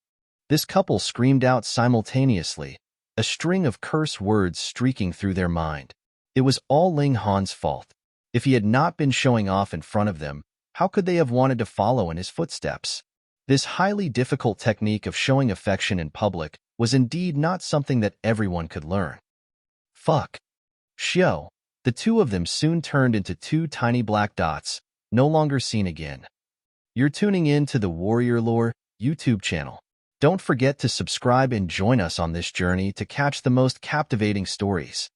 This couple screamed out simultaneously, a string of curse words streaking through their mind. It was all Ling Han's fault. If he had not been showing off in front of them, how could they have wanted to follow in his footsteps? This highly difficult technique of showing affection in public was indeed not something that everyone could learn. Fuck. Xiao. The two of them soon turned into 2 tiny black dots, no longer seen again. You're tuning in to the Warrior Lore YouTube channel. Don't forget to subscribe and join us on this journey to catch the most captivating stories.